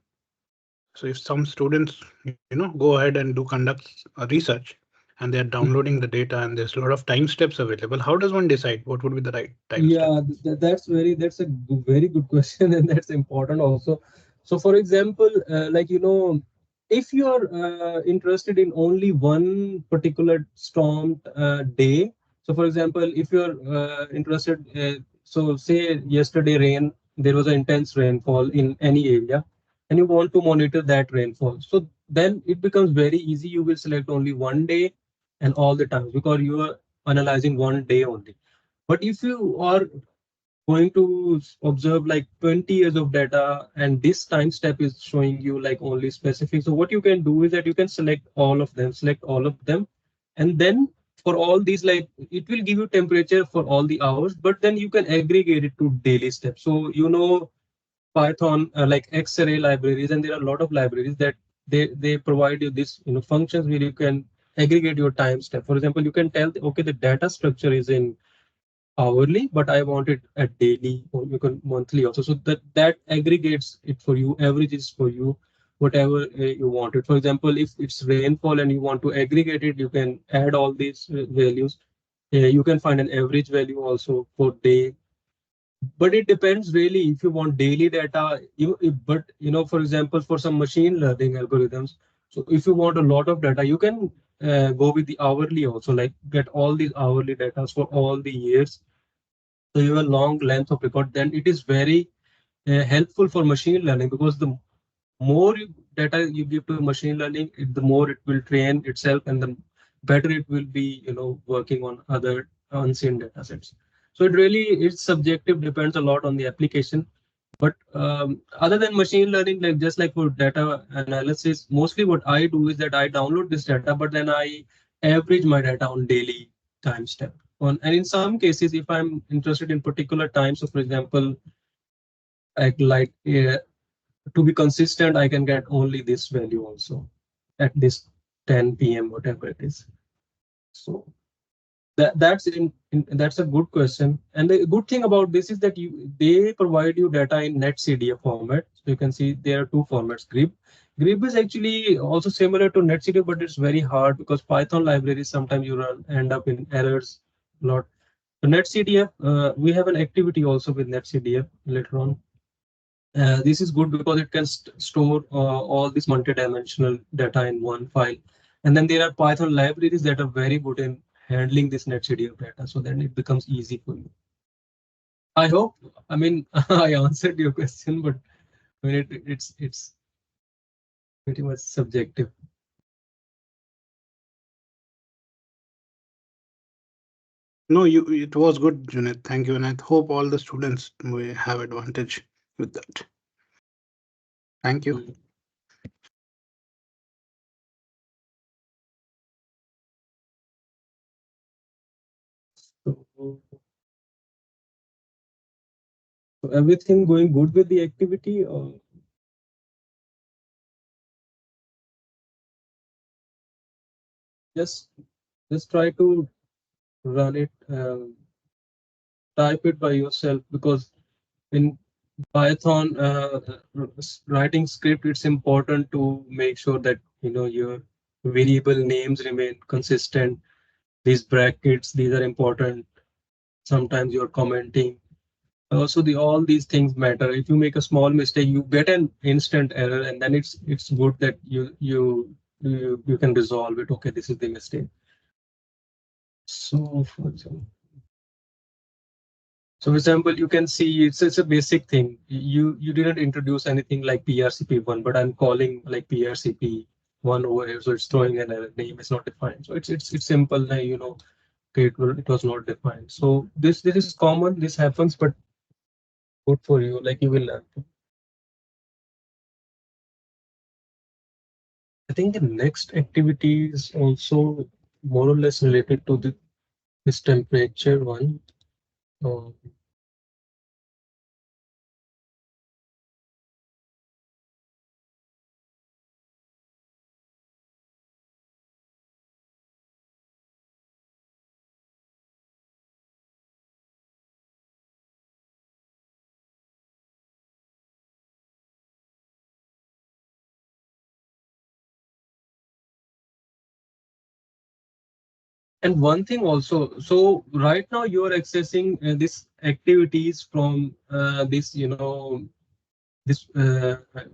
So if some students, go ahead and do conduct research and they're downloading the data and there's a lot of time steps available, how does one decide what would be the right time step? Yeah, that's a very good question, and that's important also. So, for example, like if you are interested in only one particular storm day, so for example, if you are interested, so say yesterday rain, there was an intense rainfall in any area, and you want to monitor that rainfall. So then it becomes very easy. You will select only one day and all the time because you are analyzing one day only. But if you are going to observe like 20 years of data and this time step is showing you like only specific, so what you can do is that you can select all of them, and then for all these, like it will give you temperature for all the hours, but then you can aggregate it to daily steps. So Python, like X-ray libraries, and there are a lot of libraries that they provide you this functions where you can aggregate your time step. For example, you can tell, okay, the data structure is in hourly, but I want it at daily or you can monthly also. So that aggregates it for you, averages for you, whatever you want it. For example, if it's rainfall and you want to aggregate it, you can add all these values. You can find an average value also for day, but it depends really if you want daily data. But for example, for some machine learning algorithms, so if you want a lot of data, you can go with the hourly also, like get all these hourly data for all the years, so you have a long length of record, then it is very helpful for machine learning, because the more data you give to machine learning, the more it will train itself, and the better it will be, working on other unseen data sets. So it really is subjective, depends a lot on the application. But other than machine learning, like just like for data analysis, mostly what I do is that I download this data, but then I average my data on daily time step. And in some cases, if I'm interested in particular times, so for example, like to be consistent, I can get only this value also at this 10 p.m. whatever it is. So that's a good question. And the good thing about this is that they provide you data in netcdf format. So you can see there are two formats. Grib is actually also similar to netcdf, but it's very hard because Python libraries sometimes end up in errors a lot. So netcdf, we have an activity also with netcdf later on. This is good because it can store all this multi-dimensional data in one file. And then there are Python libraries that are very good in handling this netcdf data. So then it becomes easy for you. I hope, I mean, I answered your question, but I mean, it's pretty much subjective. No, it was good, Junaid. Thank you. And I hope all the students will have advantage with that. Thank you. Mm. So, so everything going good with the activity, or just just try to run it, type it by yourself, because in Python, writing script, it's important to make sure that your variable names remain consistent. These brackets, these are important. Sometimes you're commenting. Also, all these things matter. If you make a small mistake, you get an instant error, and then it's good that you can resolve it. Okay, this is the mistake. So, for example. So, for example, you can see it's a basic thing. You didn't introduce anything like PRCP1, but I'm calling like PRCP1 over here, so it's throwing an error. Name is not defined. So it's simple. Okay, it was not defined. So this is common. This happens, but good for you. Like you will learn. I think the next activity is also more or less related to this temperature one. Uh, And one thing also, so right now you are accessing this activities from this, this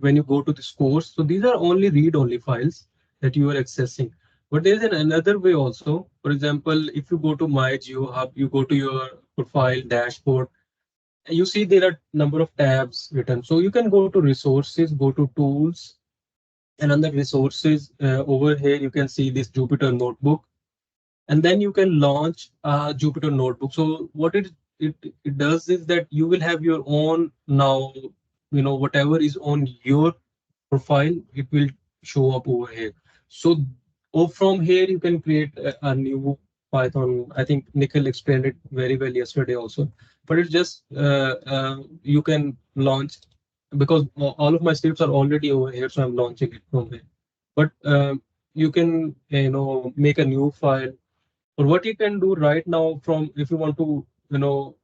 when you go to this course. So these are only read-only files that you are accessing. But there is another way also. For example, if you go to My GeoHub, you go to your profile dashboard, you see there are number of tabs written. So you can go to resources, go to tools, and under resources over here you can see this Jupyter notebook, and then you can launch Jupyter Notebook. So what it does is that you will have your own now, whatever is on your profile, it will show up over here. So from here you can create a new Python. I think Nikhil explained it very well yesterday also, but it's just you can launch because all of my scripts are already over here, so I'm launching it from here. But you can make a new file, or what you can do right now from if you want to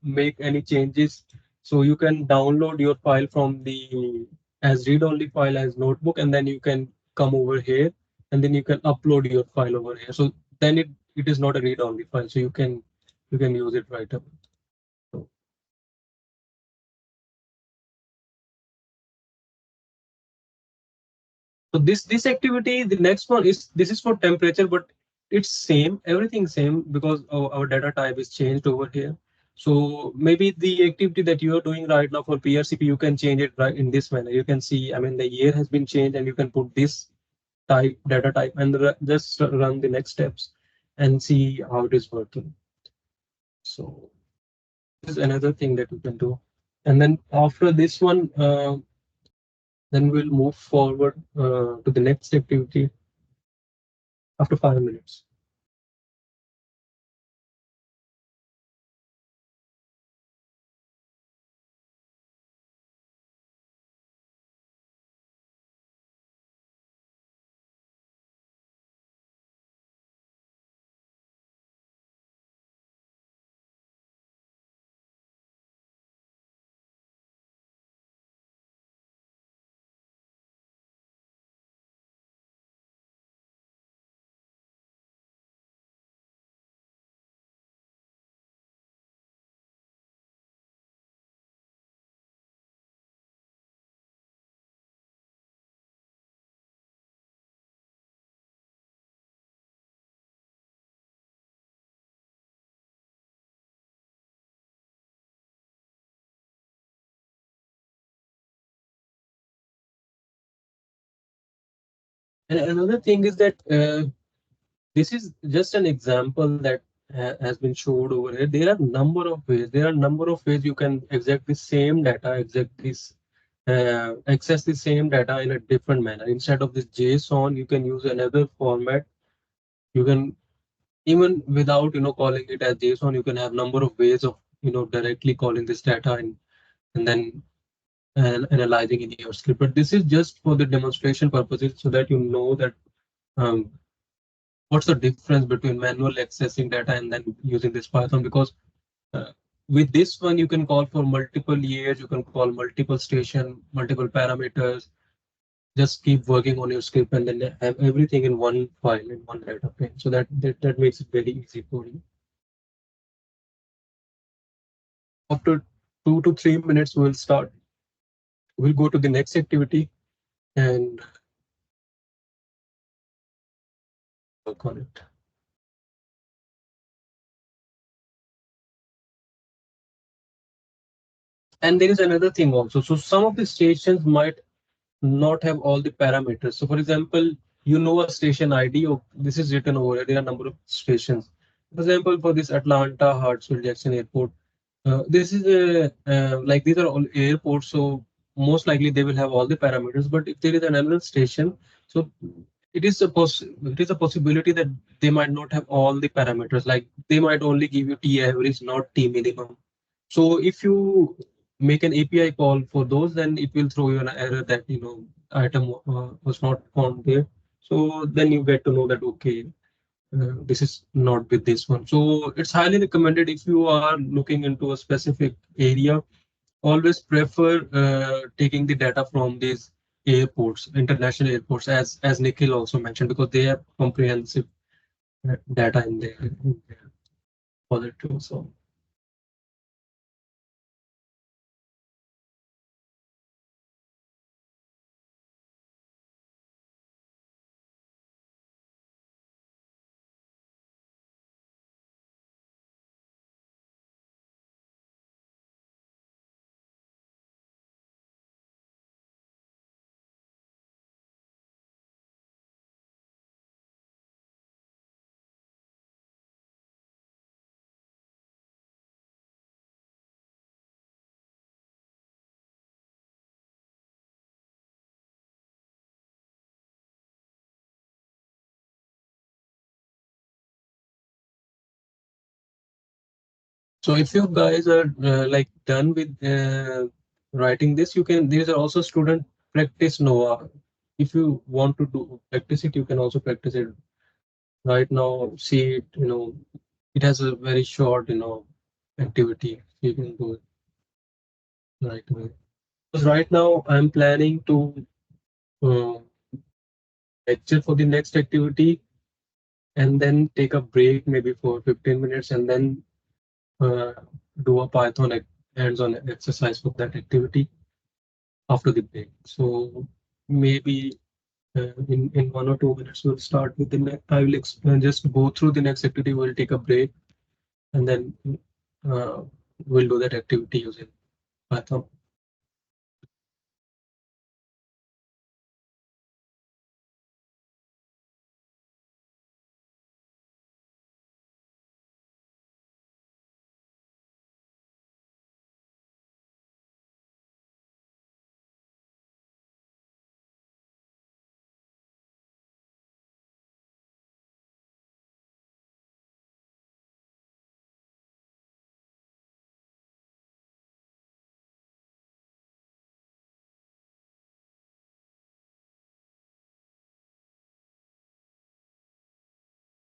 make any changes, so you can download your file from the as read only file as notebook, and then you can come over here and then you can upload your file over here. So then it is not a read only file, so you can use it right away. So So this activity, the next one is this is for temperature, but it's same, everything same because our data type is changed over here. So maybe the activity that you are doing right now for PRCP, you can change it right in this manner. You can see, I mean, the year has been changed, and you can put this type data type and just run the next steps and see how it is working. So this is another thing that you can do. And then after this one, then we'll move forward to the next activity after 5 minutes. And another thing is that this is just an example that has been showed over here. There are number of ways. There are number of ways you can exact the same data, exact this access the same data in a different manner. Instead of this JSON, you can use another format. You can even without calling it as JSON, you can have number of ways of directly calling this data and then analyzing in your script. But this is just for the demonstration purposes, so that you know that um, what's the difference between manual accessing data and then using this Python. Because uh, with this one, you can call for multiple years, you can call multiple station, multiple parameters, just keep working on your script and then have everything in one file, in one data frame. So that makes it very easy for you. After 2 to 3 minutes, we'll start. We'll go to the next activity and work on it. And there is another thing also. So some of the stations might not have all the parameters. So for example, a station ID, or this is written over here, there are a number of stations. For example, for this Atlanta Hartsfield Jackson Airport, this is a like these are all airports, so most likely they will have all the parameters. But if there is another station, so it is a possibility that they might not have all the parameters. Like they might only give you T average, not T minimum. So if you make an API call for those, then it will throw you an error that item was not found there. So then you get to know that okay, this is not with this one. So it's highly recommended if you are looking into a specific area, always prefer taking the data from these airports, international airports, as Nikhil also mentioned, because they have comprehensive. data in their repository. So so if you guys are like done with writing this, you can. These are also student practice Nova. If you want to do practice it, you can also practice it right now. See it. It has a very short activity. You can do it right away. Because right now I'm planning to uh, lecture for the next activity and then take a break maybe for 15 minutes and then uh, do a Python hands-on exercise for that activity after the break. So maybe in 1 or 2 minutes we'll start with the next. I will just go through the next activity. We'll take a break and then uh, we'll do that activity using Python.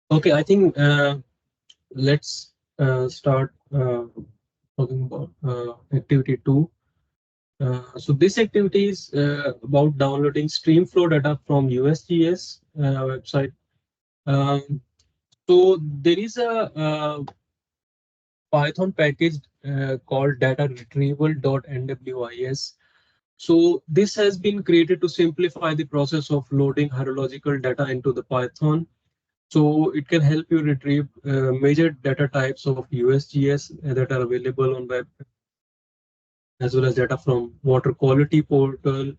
Okay, I think let's start talking about activity two. So this activity is about downloading streamflow data from USGS website. Um, so there is a Python package called data retrieval.nwis. So this has been created to simplify the process of loading hierarchical data into the Python. So it can help you retrieve major data types of USGS that are available on web, as well as data from water quality portal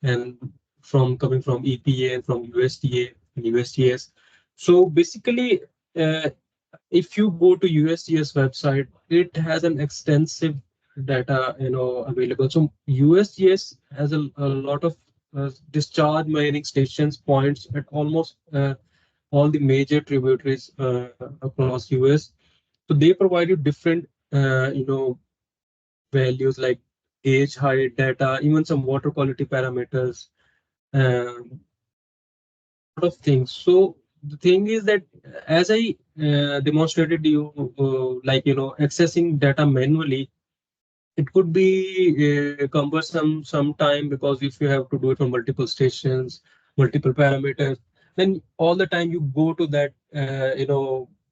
and from coming from EPA and from USDA and USGS. So basically, uh, if you go to USGS website, it has an extensive data available. So USGS has a lot of discharge mining stations points at almost all the major tributaries across US. So they provide you different values like gauge height data, even some water quality parameters, um, lot of things. So the thing is that as I demonstrated you, accessing data manually, it could be cumbersome sometime because if you have to do it from multiple stations, multiple parameters, then all the time you go to that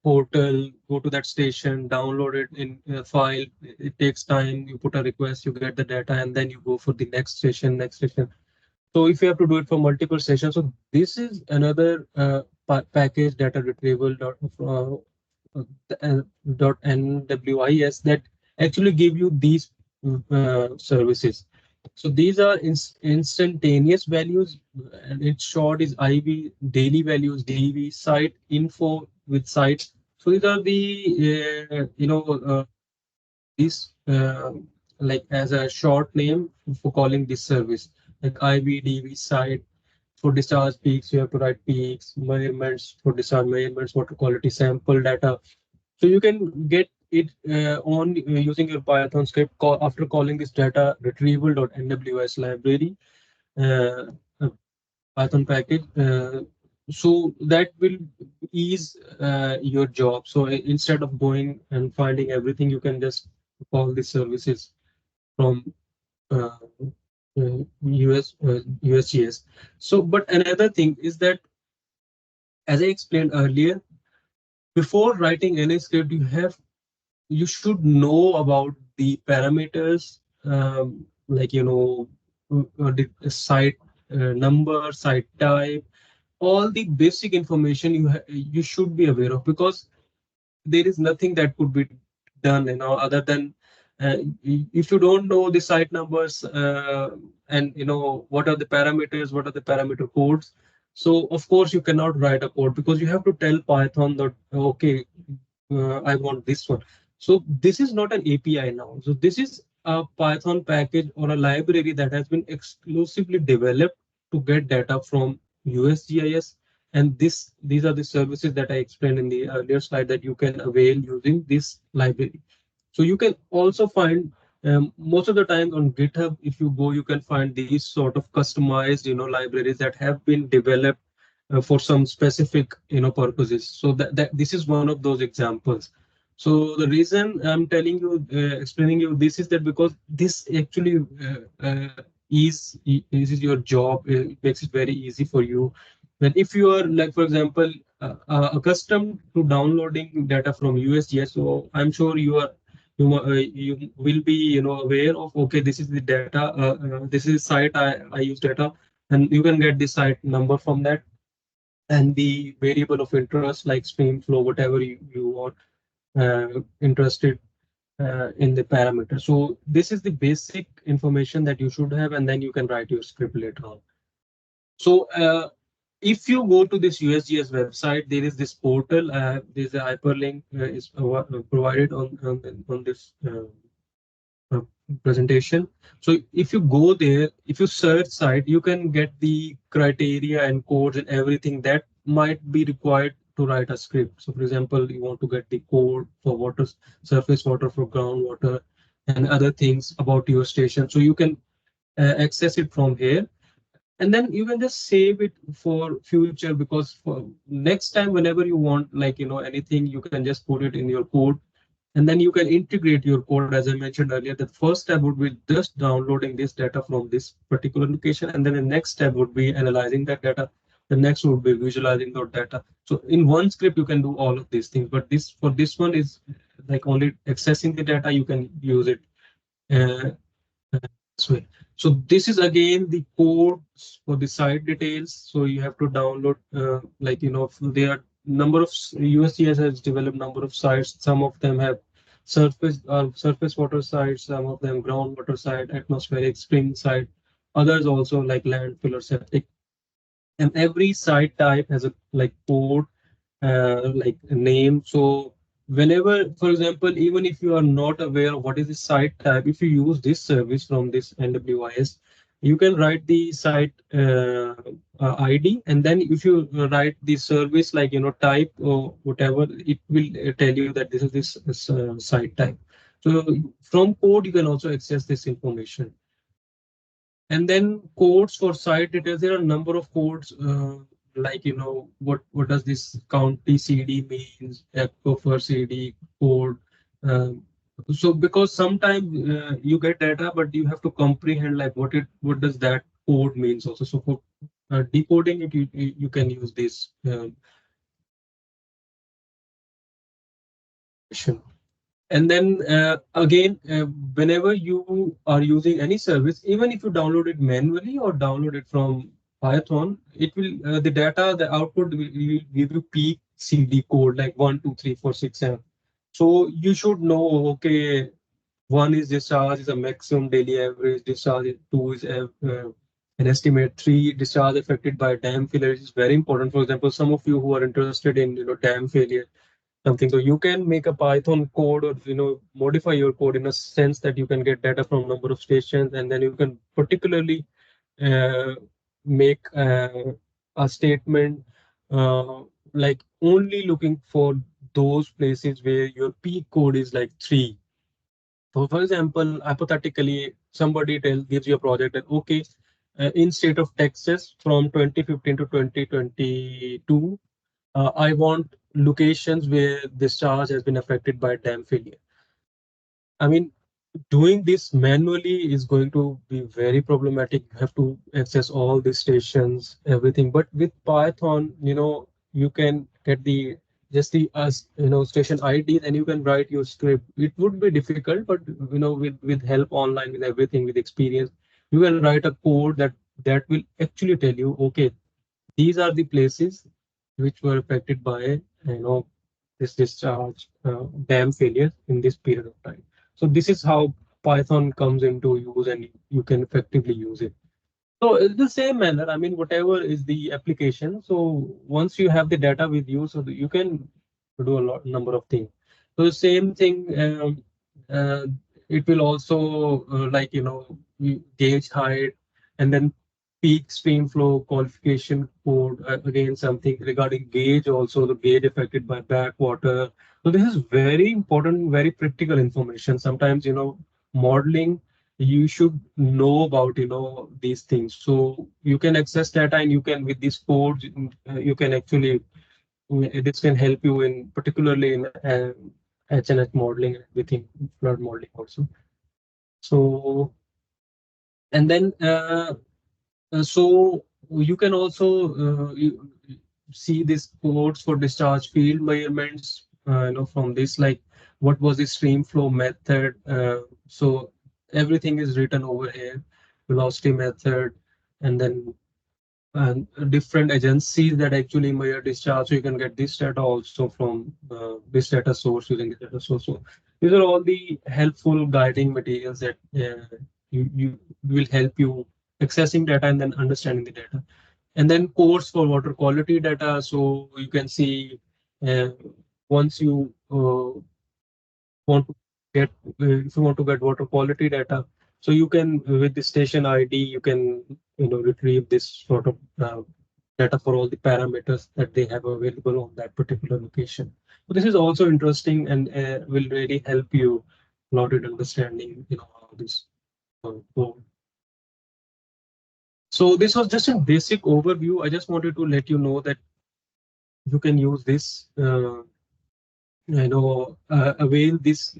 portal, go to that station, download it in a file. It takes time. You put a request, you get the data, and then you go for the next station, next station. So if you have to do it for multiple sessions, so this is another package data retrieval dot nwis that actually give you these services. So these are instantaneous values, and its short is IV, daily values, DV, site info with sites. So these are the this like as a short name for calling this service, like IVDV site. For discharge peaks, you have to write peaks, measurements for discharge measurements, water quality sample data. So you can get it on using your Python script after calling this data retrieval.nws library uh, uh, Python package. So that will ease your job. So instead of going and finding everything, you can just call these services from uh, USGS. So, but another thing is that, as I explained earlier, before writing any script, you should know about the parameters, like the site number, site type, all the basic information you should be aware of, because there is nothing that could be done, other than if you don't know the site numbers, and what are the parameters, what are the parameter codes. So of course you cannot write a code, because you have to tell Python that okay, I want this one. So this is not an API now. So this is a Python package or a library that has been exclusively developed to get data from USGIS. And these are the services that I explained in the earlier slide that you can avail using this library. So you can also find, most of the time on GitHub, if you go, you can find these sort of customized, libraries that have been developed for some specific, purposes. So that this is one of those examples. So the reason I'm telling you, explaining you this is that because this actually is your job. It makes it very easy for you. And if you are like, for example, accustomed to downloading data from USGS, so I'm sure you will be aware of, okay, this is the data, this is site I use data, and you can get the site number from that, and the variable of interest like stream flow, whatever you are interested in the parameter. So this is the basic information that you should have, and then you can write your script later on. So if you go to this USGS website, there is this portal. There's a hyperlink is provided on this uh, presentation. So if you go there, if you search site, you can get the criteria and codes and everything that might be required to write a script. So for example, you want to get the code for water, surface water for groundwater, and other things about your station. So you can access it from here, and then you can just save it for future, because for next time whenever you want, like anything, you can just put it in your code, and then you can integrate your code. As I mentioned earlier, the first step would be just downloading this data from this particular location, and then the next step would be analyzing that data. The next would be visualizing that data. So in one script, you can do all of these things, but this for this one is like only accessing the data. You can use it uh, this way. So this is again the codes for the site details. So you have to download, there are number of USGS has developed number of sites. Some of them have surface water sites, some of them groundwater site, atmospheric spring site, others also like landfill or septic. And every site type has a like code, like a name. So whenever, for example, even if you are not aware of what is the site type, if you use this service from this NWIS, you can write the site ID, and then if you write the service like type or whatever, it will tell you that this site type. So from code, you can also access this information. And then codes for site details, there are a number of codes, like what does this county CD means, aquifer CD code. Um, so because sometimes you get data, but you have to comprehend like what does that code means also. So for decoding it, you can use this information. And then again, whenever you are using any service, even if you download it manually or download it from Python, it will the data, the output will give you peak CD code like 1, 2, 3, 4, 6, 7. So you should know, okay, one is discharge is a maximum daily average discharge, two is an estimate, three discharge affected by dam failure. Is very important. For example, some of you who are interested in dam failure something. So you can make a Python code or modify your code in a sense that you can get data from number of stations, and then you can particularly uh, make a statement uh, like only looking for those places where your peak code is like 3. So for example, hypothetically, somebody gives you a project that okay, in state of Texas from 2015 to 2022, I want locations where this charge has been affected by dam failure. I mean, doing this manually is going to be very problematic. You have to access all the stations, everything. But with Python, you can get the just the station ID, and you can write your script. It would be difficult, but with help online, with everything, with experience, you can write a code that will actually tell you, okay, these are the places which were affected by this discharge dam failure in this period of time. So this is how Python comes into use, and you can effectively use it. So it's the same manner. I mean, whatever is the application. So once you have the data with you, so that you can do a lot number of things. So the same thing. Uh, it will also gauge height, and then peak stream flow qualification code. Again, something regarding gauge. Also, the gauge affected by backwater. So this is very important, very critical information. Sometimes modeling, you should know about these things, so you can access data, and you can, with these codes, you can actually, this can help you in particularly in HNS modeling and everything, flood modeling also. So, and then so you can also see these codes for discharge field measurements, from this, like what was the stream flow method. So everything is written over here, velocity method, and then different agencies that actually measure discharge. So you can get this data also from this data source, using the data source. So these are all the helpful guiding materials that you will help you accessing data and then understanding the data. And then codes for water quality data. So you can see, uh, once you want to get if you want to get water quality data, so you can, with the station ID, you can retrieve this sort of data for all the parameters that they have available on that particular location. So this is also interesting, and will really help you a lot in understanding how this go. So this was just a basic overview. I just wanted to let you know that you can use this, avail this,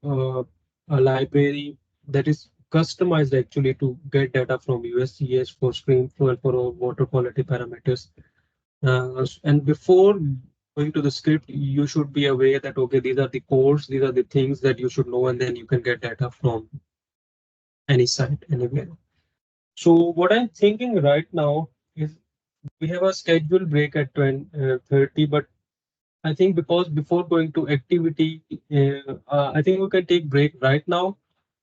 a library that is customized actually to get data from USGS for stream flow and for all water quality parameters. And before going to the script, you should be aware that, okay, these are the codes, these are the things that you should know, and then you can get data from any site, anywhere. So what I'm thinking right now is, we have a scheduled break at 20:30, but I think because before going to activity, I think we can take break right now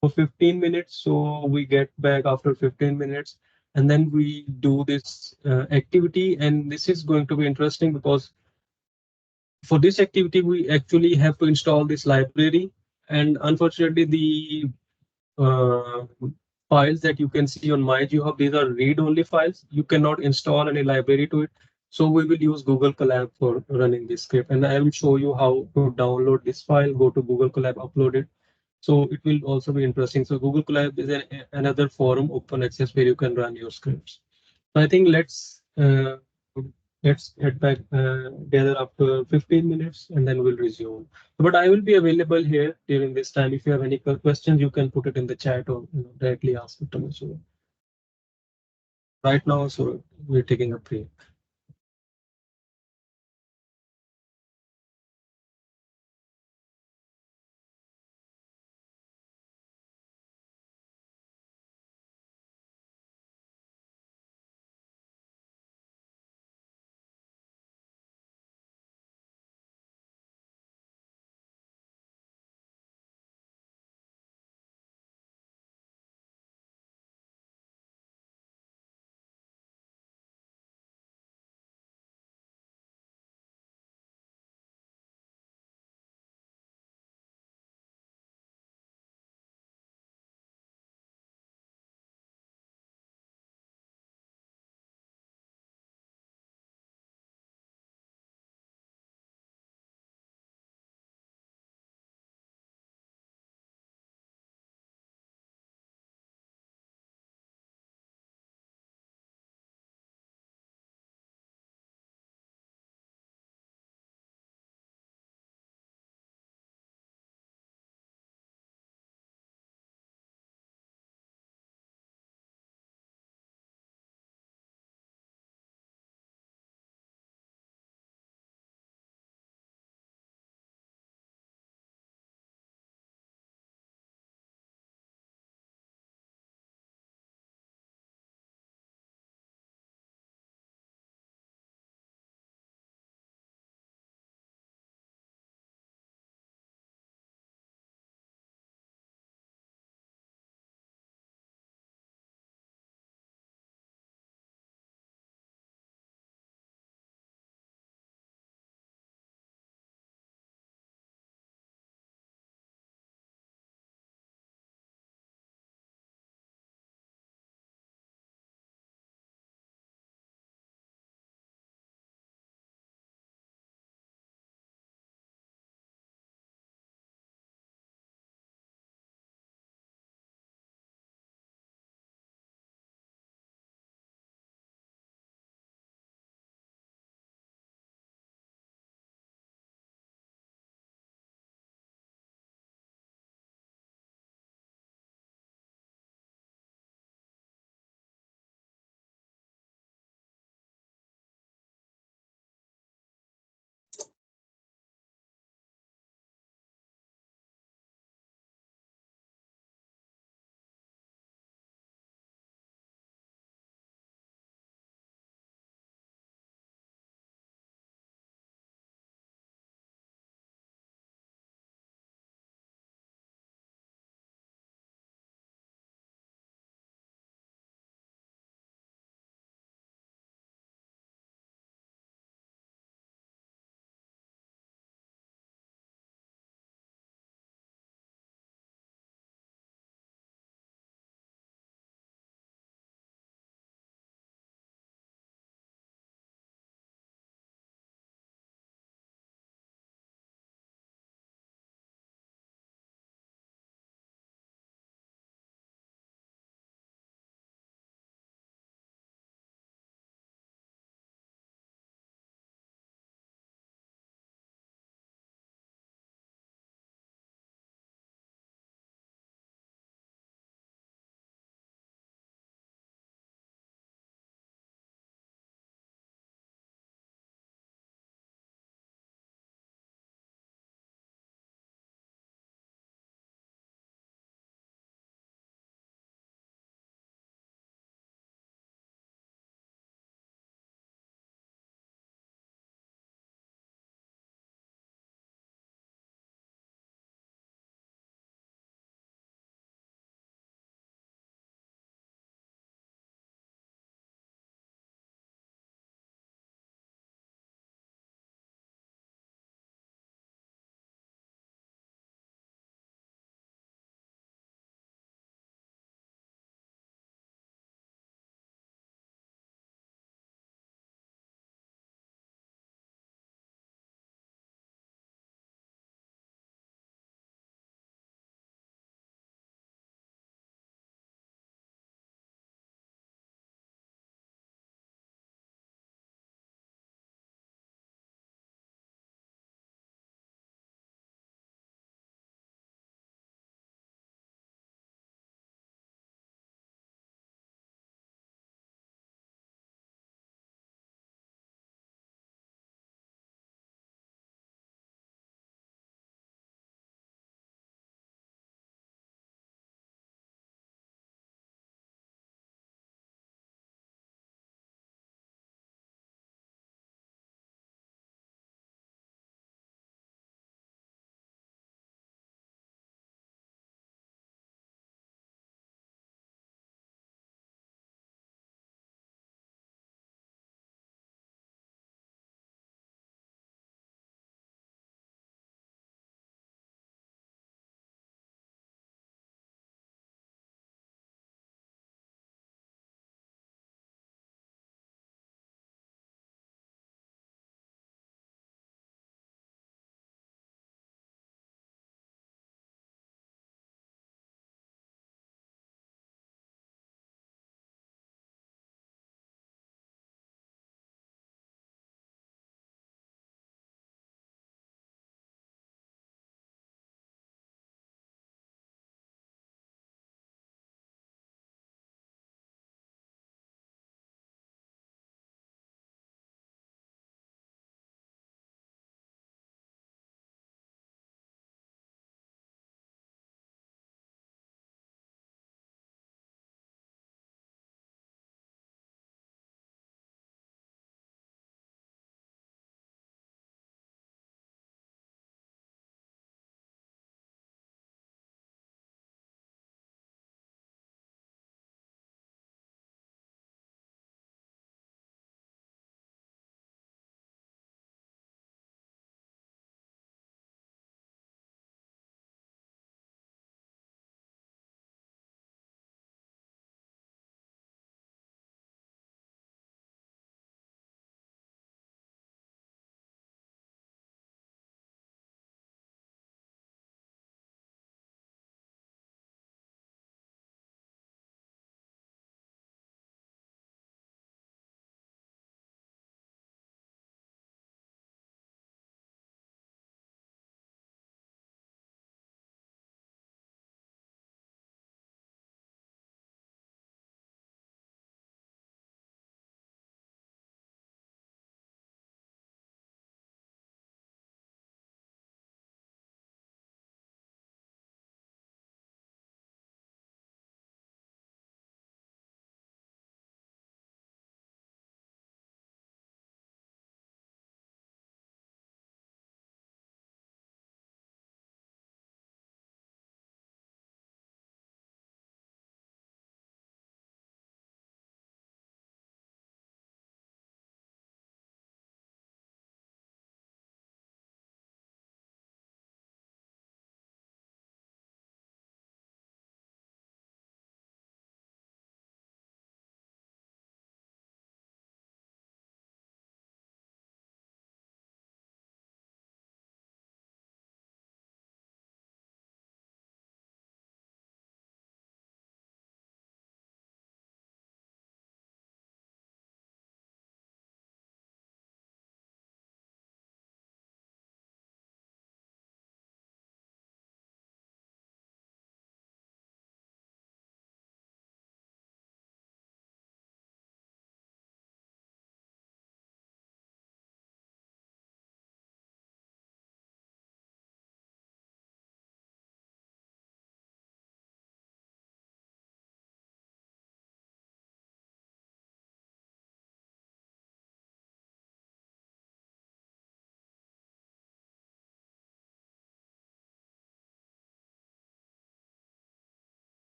for 15 minutes. So we get back after 15 minutes, and then we do this activity. And this is going to be interesting because for this activity, we actually have to install this library. And unfortunately, the uh, files that you can see on MyGeoHub, these are read-only files. You cannot install any library to it. So we will use Google Colab for running this script. And I will show you how to download this file, go to Google Colab, upload it. So it will also be interesting. So Google Colab is another forum, open access, where you can run your scripts. So I think let's head back together after 15 minutes, and then we'll resume. But I will be available here during this time. If you have any questions, you can put it in the chat, or directly ask it to me. So right now, so we're taking a break.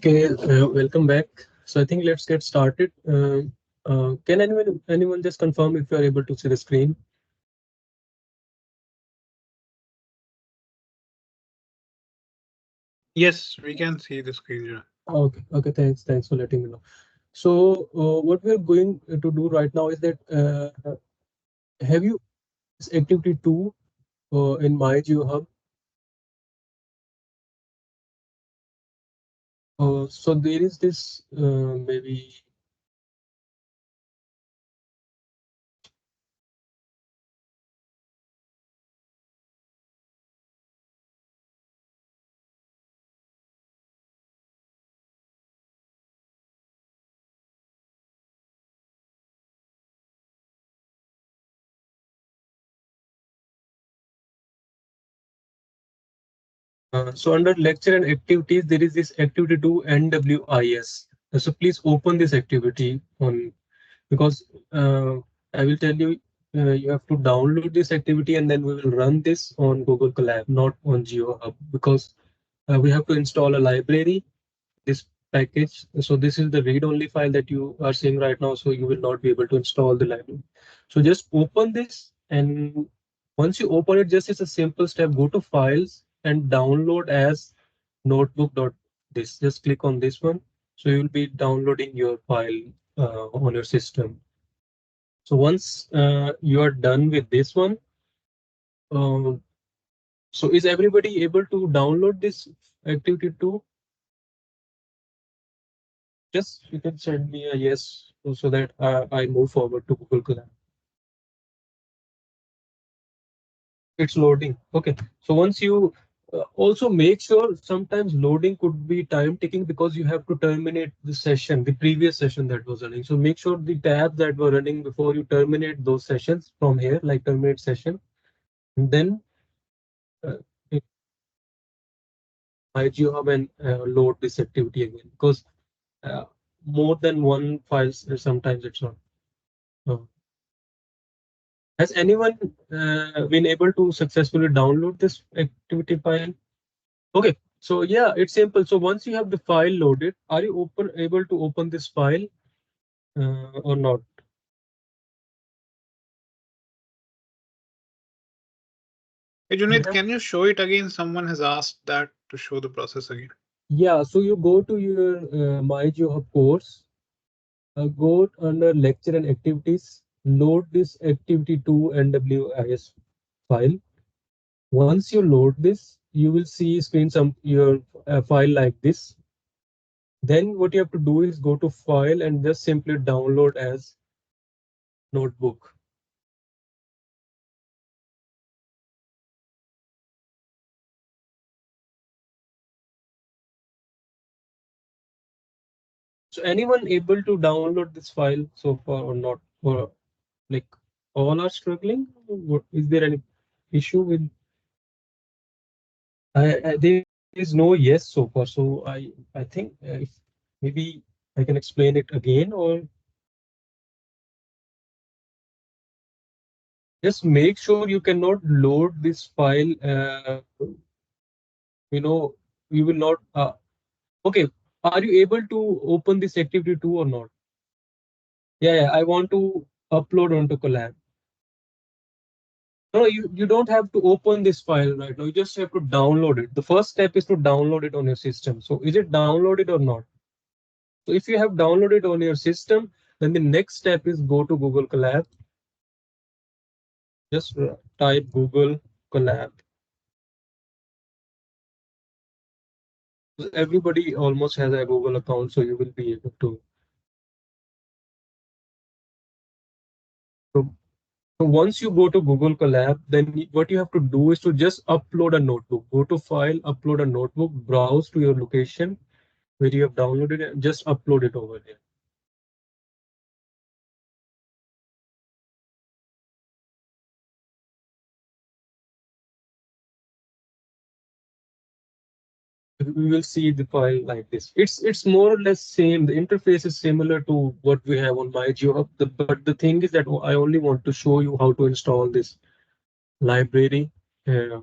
Okay, welcome back. So I think let's get started. Can anyone just confirm if you are able to see the screen? Yes, we can see the screen. Yeah. Okay, thanks for letting me know. So what we are going to do right now is that have you this activity two in my GeoHub? So there is this maybe so under lecture and activities there is this activity two NWIS. So please open this activity on because I will tell you you have to download this activity and then we will run this on Google Colab, not on GeoHub, because we have to install a library, this package. So this is the read-only file that you are seeing right now. So you will not be able to install the library. So just open this, and once you open it, just it's a simple step. Go to Files and download as notebook.this. Just click on this one. So you will be downloading your file on your system. So once you are done with this one, uh, so is everybody able to download this activity too? Just you can send me a yes so that I move forward to Google Class. It's loading. Okay. So once you also make sure sometimes loading could be time taking because you have to terminate the session, the previous session that was running. So make sure the tabs that were running before you terminate those sessions from here, like terminate session, and then uh, IGeoHub and load this activity again because uh, more than one files sometimes it's not. Uh, has anyone been able to successfully download this activity file? Okay, so yeah, it's simple. So once you have the file loaded, are you able to open this file or not? Hey, You Junaid, have can you show it again? Someone has asked that to show the process again. yeah. So you go to your MyGeoHub course, go under lecture and activities, load this activity to NWIS file. Once you load this, you will see screen some your file like this. Then what you have to do is go to file and just simply download as notebook. So anyone able to download this file so far or not? Or like all are struggling? What, is there any issue with? There is no yes so far. So I think if maybe I can explain it again or just make sure you cannot load this file. You know you will not. Okay, are you able to open this activity too or not? Yeah, I want to upload onto Collab. No, you don't have to open this file right now. You just have to download it. The first step is to download it on your system. So is it downloaded or not? So if you have downloaded on your system, then the next step is go to Google Collab. Just type Google Collab. Everybody almost has a Google account, so you will be able to. So, so once you go to Google Collab, then what you have to do is to just upload a notebook. Go to File, upload a notebook, browse to your location where you have downloaded it, and just upload it over there. We will see the file like this. It's more or less same. The interface is similar to what we have on MyGeoHub. But the thing is that I only want to show you how to install this library uh,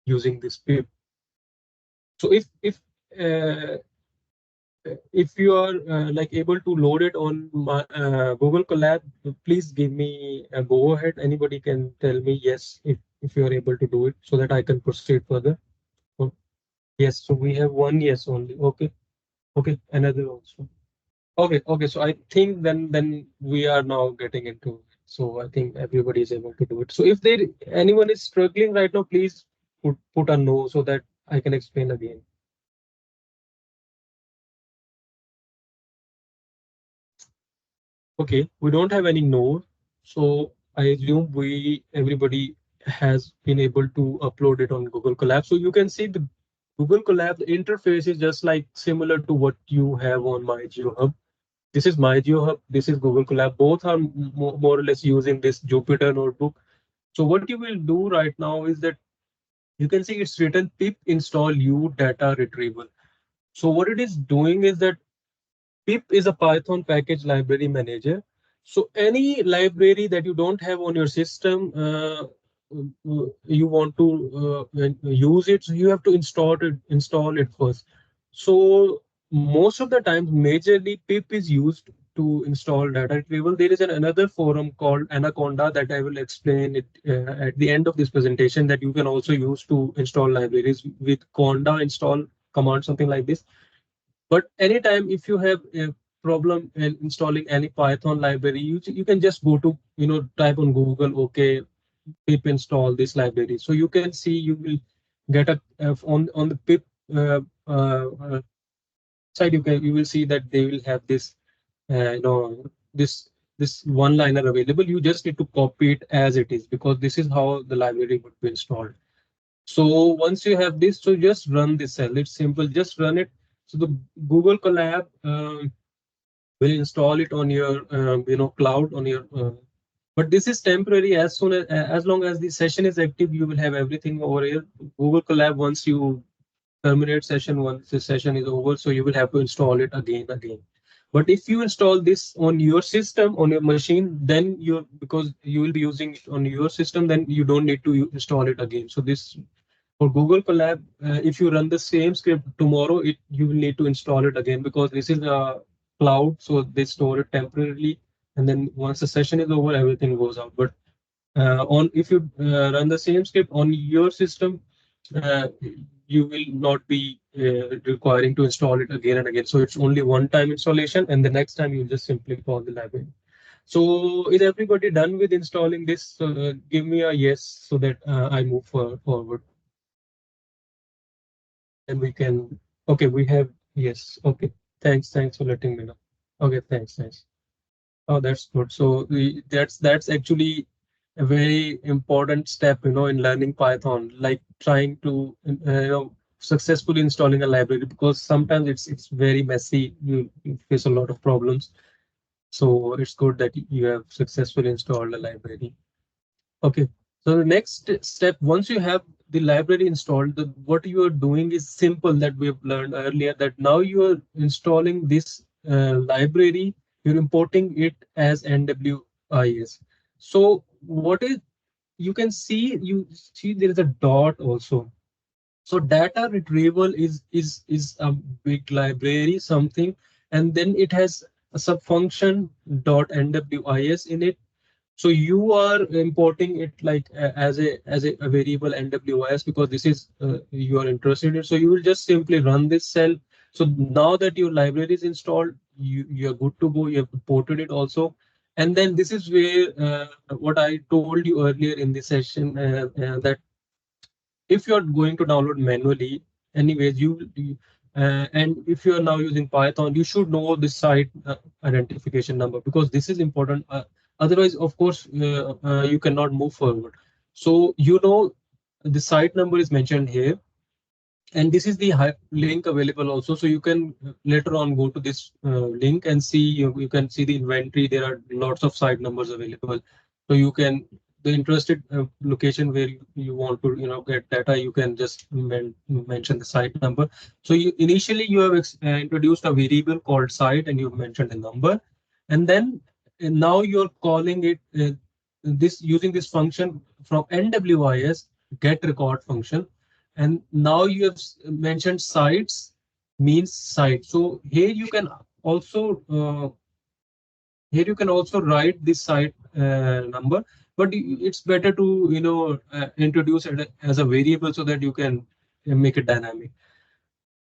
using this pip. So if if you are like able to load it on my Google Colab, please give me a go ahead. Anybody can tell me yes if you are able to do it so that I can proceed further. Oh, yes, so we have one yes only. Okay, okay, another also. Okay, okay. So I think then we are now getting into it. So I think everybody is able to do it. So if there anyone is struggling right now, please put a no so that I can explain again. Okay, we don't have any node, so I assume we everybody has been able to upload it on Google Colab. So you can see the Google Colab, the interface is just like similar to what you have on my GeoHub. This is my GeoHub, this is Google Colab. Both are more or less using this Jupyter notebook. So what you will do right now is that you can see it's written pip install u data retrieval. So what it is doing is that pip is a Python package library manager. So any library that you don't have on your system, you want to use it, so you have to install it first. So most of the time, majorly pip is used to install data retrieval. There is another forum called Anaconda that I will explain it at the end of this presentation that you can also use to install libraries with conda install command, something like this. But anytime if you have a problem in installing any Python library, you can just go to, type on Google, okay, pip install this library. So you can see you will get a on the pip uh, uh, uh, side, you will see that they will have this this one liner available. You just need to copy it as it is because this is how the library would be installed. So once you have this, so just run this cell. It's simple, just run it. So the Google Colab will install it on your cloud on your. But this is temporary. As long as the session is active, you will have everything over here. Google Colab, once you terminate session, once the session is over, so you will have to install it again. But if you install this on your system, on your machine, then you because you will be using it on your system, then you don't need to install it again. So this for Google Colab, if you run the same script tomorrow, you will need to install it again because this is a cloud, so they store it temporarily, and then once the session is over, everything goes out. But on if you run the same script on your system, uh, you will not be requiring to install it again and again. So it's only one-time installation, and the next time you just simply call the library. So is everybody done with installing this? Give me a yes so that I move forward. Then we can. Okay, we have yes. Okay, thanks for letting me know. Okay, thanks. Oh, that's good. So that's actually a very important step, in learning Python, like trying to successfully installing a library because sometimes it's very messy. You face a lot of problems. So it's good that you have successfully installed a library. Okay. So the next step, once you have the library installed, what you are doing is simple that we have learned earlier that now you are installing this library, you're importing it as NWIS. So what is, you see there is a dot also. So data retrieval is a big library, something, and then it has a subfunction dot NWIS in it. So you are importing it like as a variable NWIS because this is you are interested in. So you will just simply run this cell. So now that your library is installed, you are good to go. You have imported it also, and then this is where what I told you earlier in the session that if you're going to download manually, anyways, and if you are now using Python, you should know the site identification number because this is important. Otherwise, of course, you cannot move forward. So the site number is mentioned here, and this is the link available also, so you can later on go to this link and see you can see the inventory. There are lots of site numbers available, so you can the interested location where you want to get data, you can just mention the site number. So initially you have introduced a variable called site and you've mentioned a number, and then now you're calling it this using this function from NWIS get record function, and now you have mentioned sites, means site. So also here you can also write this site number, but it's better to introduce it as a variable so that you can make it dynamic.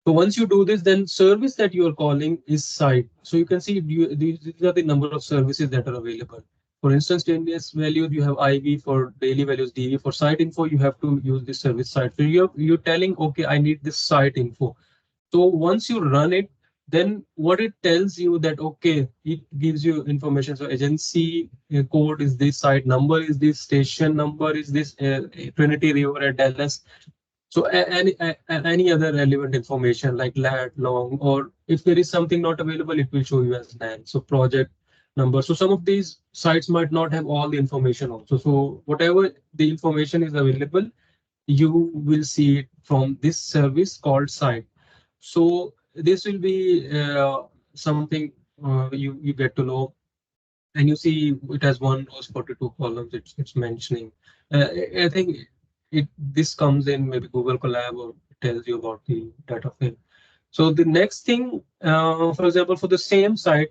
So once you do this, then service that you are calling is site. So you can see these are the number of services that are available. For instantaneous values, you have IV. For daily values, DV. For site info, you have to use the service site. So you're telling, okay, I need this site info. So once you run it, then what it tells you that, okay, it gives you information. So agency code is this, site number is this, station number is this, Trinity River at Dallas. So any other relevant information like lat, long, or if there is something not available, it will show you as NaN. So project number. So some of these sites might not have all the information also. So whatever the information is available, you will see it from this service called site. So this will be something you get to know, and you see it has 1 rows 42 columns. It's mentioning. I think this comes in maybe Google Colab, or it tells you about the data frame. So the next thing, for example, for the same site,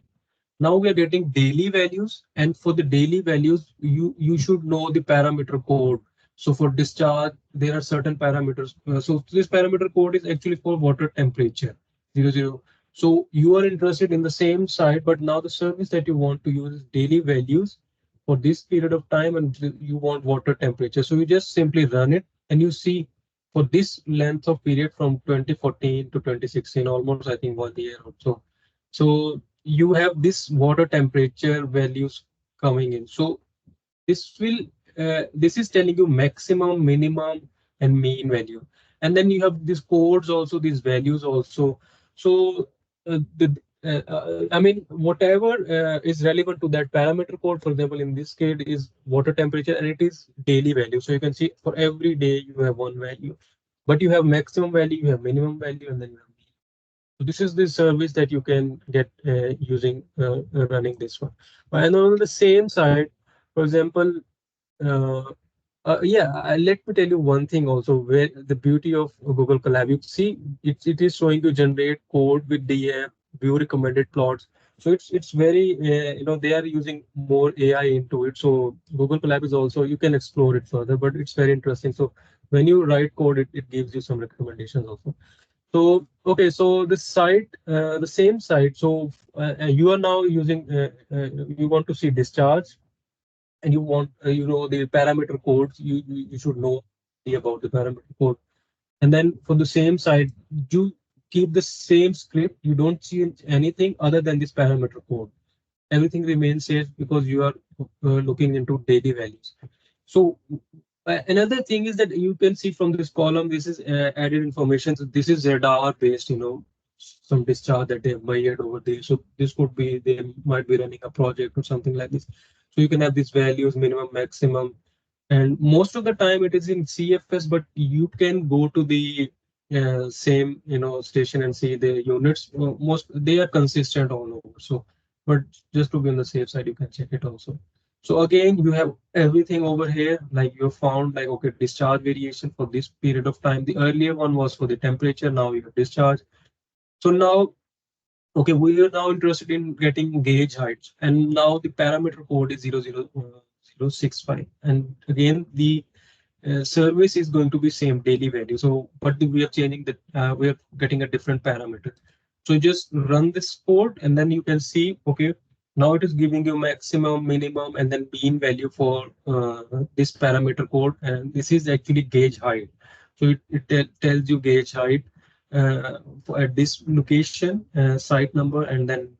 now we are getting daily values, and for the daily values, you should know the parameter code. So for discharge, there are certain parameters. So this parameter code is actually for water temperature, 00. So you are interested in the same site, but now the service that you want to use is daily values for this period of time, and you want water temperature. So you just simply run it, and you see for this length of period from 2014 to 2016, almost I think 1 year or so. So you have this water temperature values coming in. So this is telling you maximum, minimum, and mean value. And then you have these codes also, these values also. So I mean, whatever is relevant to that parameter code, for example, in this case is water temperature, and it is daily value. So you can see for every day you have one value, but you have maximum value, you have minimum value, and then you have. So this is the service that you can get using running this one. And on the same side, for example, uh, yeah, let me tell you one thing also, where the beauty of Google Colab, you see it is showing to generate code with DF, view recommended plots. So it's very, they are using more AI into it. So Google Colab is also, you can explore it further, but it's very interesting. So when you write code, it gives you some recommendations also. So, okay, so the site, the same site. So you are now using, you want to see discharge, and you want, the parameter codes. You should know about the parameter code. And then for the same site, you keep the same script. You don't change anything other than this parameter code. Everything remains safe because you are looking into daily values. So another thing is that you can see from this column, this is added information. So this is radar based, some discharge that they have measured over there. So this could be, they might be running a project or something like this. So you can have these values, minimum, maximum, and most of the time it is in CFS, but you can go to the same, station and see the units. Most they are consistent all over. So, but just to be on the safe side, you can check it also. So again, you have everything over here, like you found like, okay, discharge variation for this period of time. The earlier one was for the temperature. Now you have discharge. So now, okay, we are now interested in getting gauge heights, and now the parameter code is 00065. And again, the service is going to be same daily value. So, but we are changing that, we are getting a different parameter. So just run this code, and then you can see, okay, now it is giving you maximum, minimum, and then mean value for this parameter code. And this is actually gauge height. So it tells you gauge height at this location, site number, and then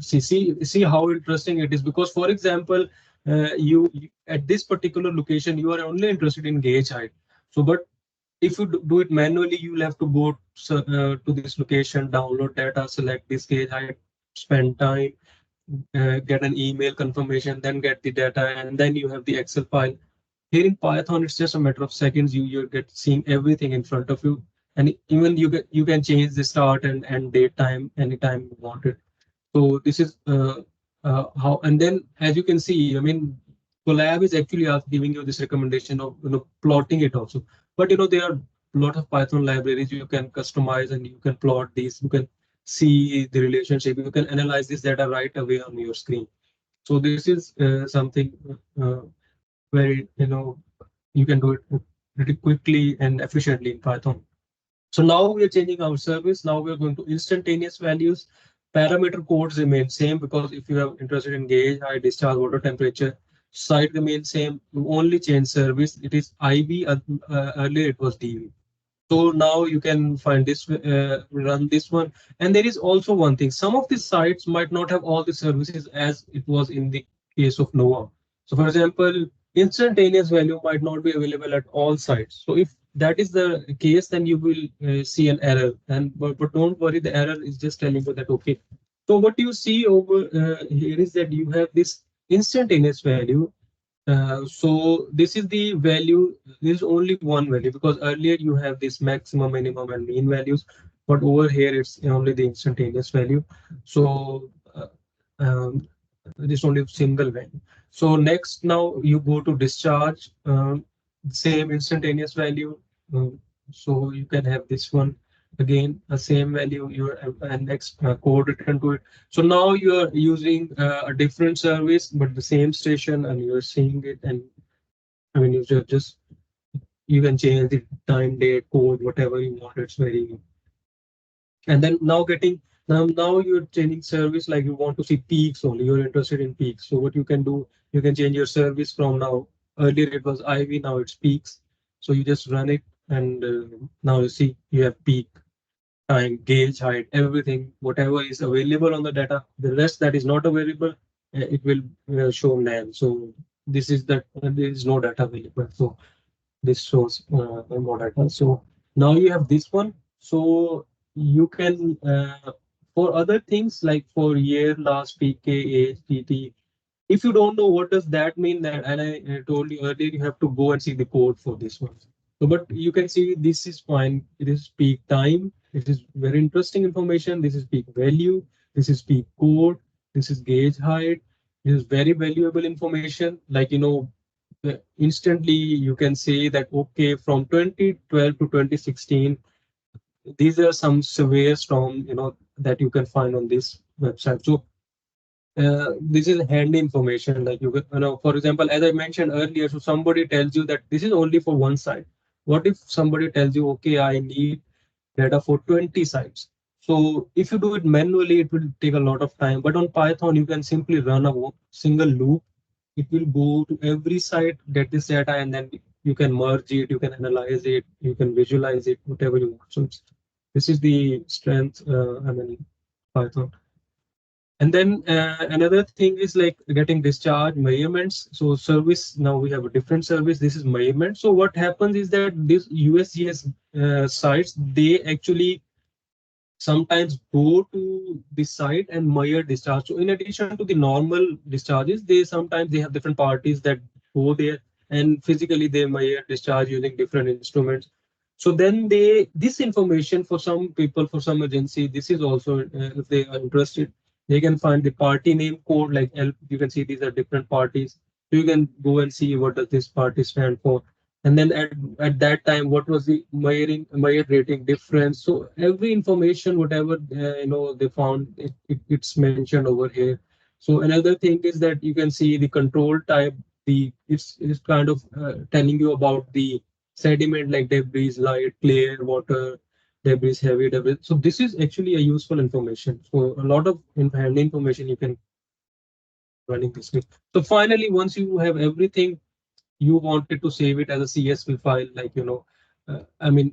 see how interesting it is. Because, for example, at this particular location, you are only interested in gauge height. So, but if you do it manually, you'll have to go to this location, download data, select this gauge height, spend time, get an email confirmation, then get the data, and then you have the Excel file. Here in Python, it's just a matter of seconds. You get seeing everything in front of you, and even you can change the start and end date time anytime you want it. So this is how, and then as you can see, I mean, Collab is actually giving you this recommendation of plotting it also. But there are lot of Python libraries you can customize and you can plot these. You can see the relationship. You can analyze this data right away on your screen. So this is something very, you can do it pretty quickly and efficiently in Python. So now we are changing our service. Now we are going to instantaneous values. Parameter codes remain same because if you are interested in gauge, height, discharge, water temperature, site remain same. You only change service. It is IV. Earlier it was DV. So now you can find this, run this one. And there is also one thing. Some of these sites might not have all the services as it was in the case of Nova. So for example, instantaneous value might not be available at all sites. So if that is the case, then you will see an error. But don't worry, the error is just telling you that, okay. So what you see over here is that you have this instantaneous value. So this is the value. There is only one value because earlier you have this maximum, minimum, and mean values, but over here it's only the instantaneous value. So this only single value. So next, now you go to discharge, same instantaneous value. So you can have this one again, the same value. Your and next code return to it. So now you are using a different service, but the same station, and you're seeing it. And I mean, you just you can change the time, date, code, whatever you want. It's very. And then now you're changing service, like you want to see peaks only. You're interested in peaks. So what you can do, you can change your service from now. Earlier it was IV, now it's peaks. So you just run it, and now you see you have peak time, gauge height, everything, whatever is available on the data. The rest that is not available, it will show none. So this is that there is no data available. So this shows more data. So now you have this one. So you can for other things like for year, last, PK, age, TT. If you don't know what does that mean, that and I told you earlier, you have to go and see the code for this one. So, but you can see this is fine. It is peak time. This is very interesting information. This is peak value. This is peak code. This is gauge height. This is very valuable information. Like instantly you can say that, okay, from 2012 to 2016, these are some severe storm that you can find on this website. So this is handy information. Like for example, as I mentioned earlier, so somebody tells you that this is only for one site. What if somebody tells you, okay, I need data for 20 sites? So if you do it manually, it will take a lot of time. But on Python, you can simply run a single loop. It will go to every site, get this data, and then you can merge it, you can analyze it, you can visualize it, whatever you want. So this is the strength, Python. And then another thing is like getting discharge measurements. So service, now we have a different service. This is measurement. So what happens is that these USGS sites, they actually sometimes go to the site and measure discharge. So in addition to the normal discharges, they have different parties that go there and physically they measure discharge using different instruments. So then this information for some people, for some agency, this is also if they are interested, they can find the party name code like L. You can see these are different parties. So you can go and see what does this party stand for, and then at that time what was the merit rating difference. So every information whatever they found, it's mentioned over here. So another thing is that you can see the control type. It's kind of telling you about the sediment like debris, light, clear, water, debris, heavy debris. So this is actually a useful information. So a lot of handy information you can running this way. So finally, once you have everything, you wanted to save it as a CSV file, like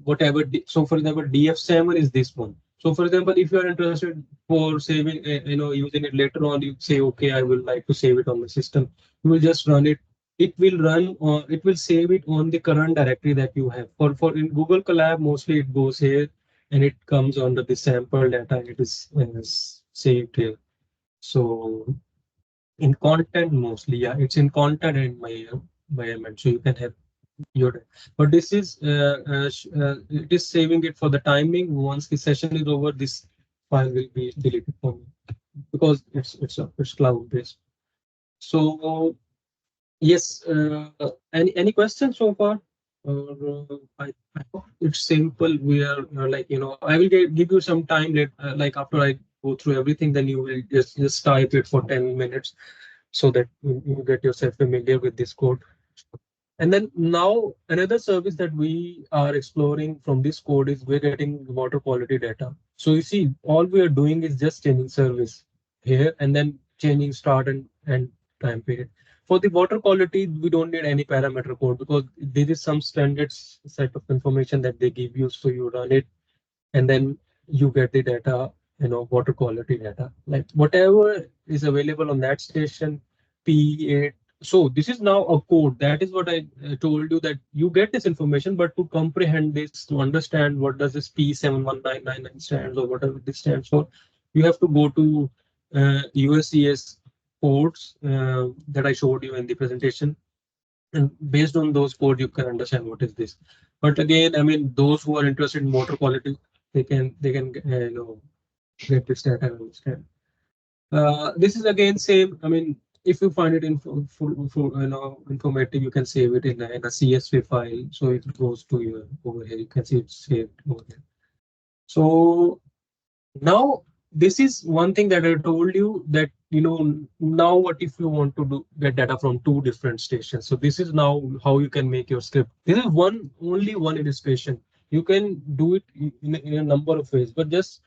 whatever. So for example, DF7 is this one. So for example, if you are interested for saving, using it later on, you say, okay, I will like to save it on the system. You will just run it. It will run, or it will save it on the current directory that you have. For in Google Colab, mostly it goes here, and it comes under the sample data. It is saved here. So in content mostly, yeah, it's in content and environment. So you can have your, but this is it is saving it for the timing. Once the session is over, this file will be deleted for me because it's cloud based. So yes, any questions so far? I hope it's simple. We are like, I will give you some time like after I go through everything, then you will just type it for 10 minutes so that you get yourself familiar with this code. And then now another service that we are exploring from this code is we're getting water quality data. So you see, all we are doing is just changing service here and then changing start and time period. For the water quality, we don't need any parameter code because there is some standard set of information that they give you. So you run it and then you get the data, water quality data, like whatever is available on that station, P8. So this is now a code. That is what I told you, that you get this information, but to comprehend this, to understand what does this P71999 stands or whatever this stands for, you have to go to USCS codes that I showed you in the presentation, and based on those code you can understand what is this. But again, I mean, those who are interested in water quality, they can get this data and understand. This is again same. I mean, if you find it informative, you can save it in a CSV file, so it goes to your over here. You can see it's saved over here. So now, this is one thing that I told you, that now what if you want to get data from two different stations? So this is now how you can make your script. This is only one illustration. You can do it in a number of ways, but just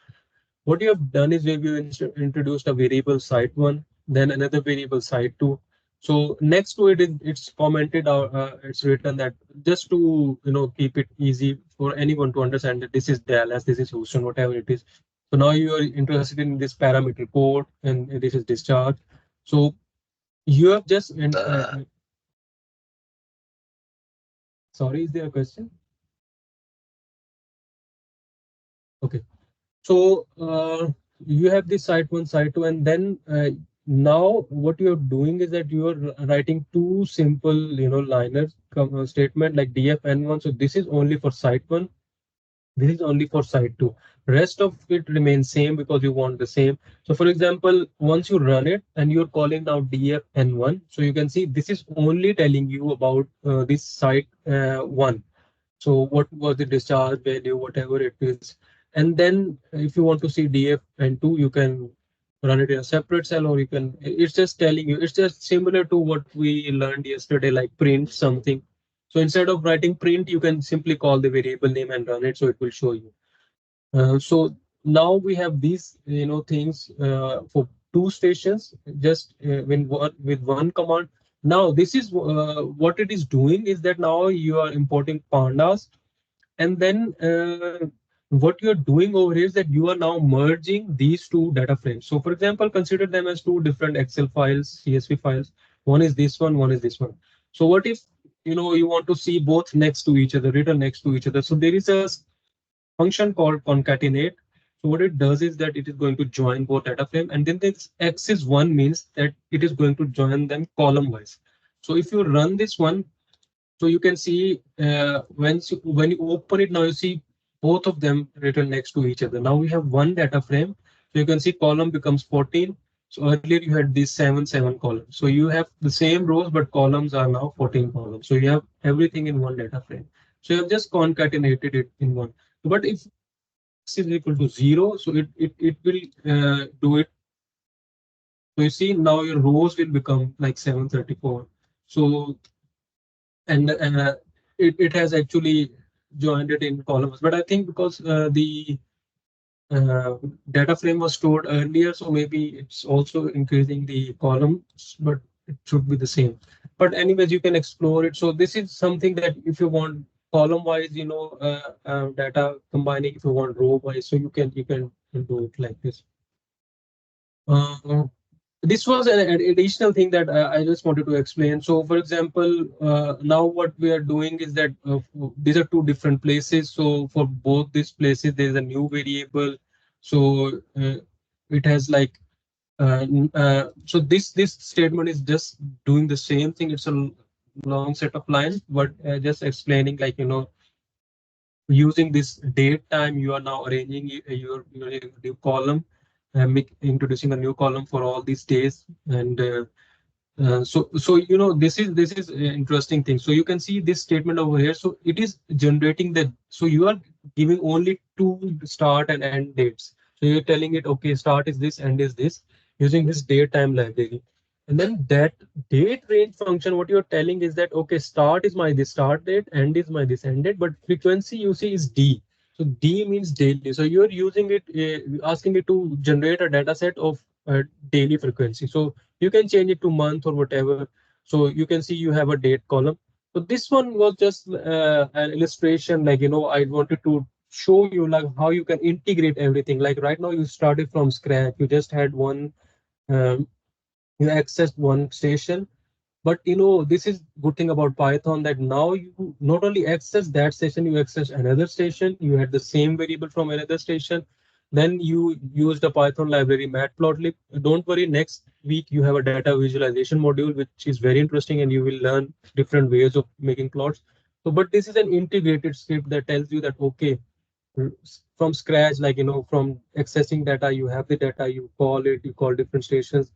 what you have done is where you introduced a variable site1, then another variable site2. So next to it, it's commented or it's written that just to keep it easy for anyone to understand that this is Dallas, this is Houston, whatever it is. So now you are interested in this parameter code and this is discharge. So you have just sorry, is there a question? Okay. So you have this site1, site2, and then now what you're doing is that you are writing two simple, liner statement like dfn1. So this is only for site1. This is only for site2. Rest of it remains same because you want the same. So for example, once you run it and you're calling now dfn1, so you can see this is only telling you about this site one. So what was the discharge value, whatever it is. And then if you want to see DF and 2, you can run it in a separate cell, or you can, it's just telling you, it's just similar to what we learned yesterday, like print something. So instead of writing print, you can simply call the variable name and run it, so it will show you. So now we have these, things for two stations, just with one command. Now this is what it is doing is that now you are importing pandas, and then what you're doing over here is that you are now merging these two data frames. So for example, consider them as two different Excel files, CSV files. One is this one is this one. So what if you want to see both next to each other, written next to each other? So there is a function called concatenate. So what it does is that it is going to join both data frame, and then this X is one means that it is going to join them column wise. So if you run this one, so you can see when you open it now, you see both of them written next to each other. Now we have one data frame, so you can see column becomes 14. So earlier you had these 7 columns. So you have the same rows, but columns are now 14 columns. So you have everything in one data frame. So you have just concatenated it in one. But if x is equal to 0, so it will do it. So you see now your rows will become like 734. So and it has actually joined it in columns. But I think because the data frame was stored earlier, so maybe it's also increasing the columns, but it should be the same. But anyways, you can explore it. So this is something that if you want column wise, data combining, if you want row wise, so you can do it like this. Uh, this was an additional thing that I just wanted to explain. So, for example, now what we are doing is that these are two different places. So, for both these places, there is a new variable. So, it has like so this statement is just doing the same thing. It's a long set of lines, but just explaining like using this date time, you are now arranging your new column, introducing a new column for all these days, and This is interesting thing. So you can see this statement over here. So it is generating the. So you are giving only two start and end dates. So you're telling it, okay, start is this, end is this, using this date time library. And then that date range function, what you're telling is that, okay, start is my this start date, end is my this end date, but frequency you see is D. So D means daily. So you're using it, asking it to generate a data set of daily frequency. So you can change it to month or whatever. So you can see you have a date column. So this one was just an illustration, like, I wanted to show you like how you can integrate everything. Like right now you started from scratch, you just had one, um, you accessed one station. But this is good thing about Python, that now you not only access that station, you access another station, you had the same variable from another station. Then you use the Python library matplotlib. Don't worry, next week you have a data visualization module, which is very interesting, and you will learn different ways of making plots. So, but this is an integrated script that tells you that, okay, from scratch, like, from accessing data, you have the data, you call it, you call different stations.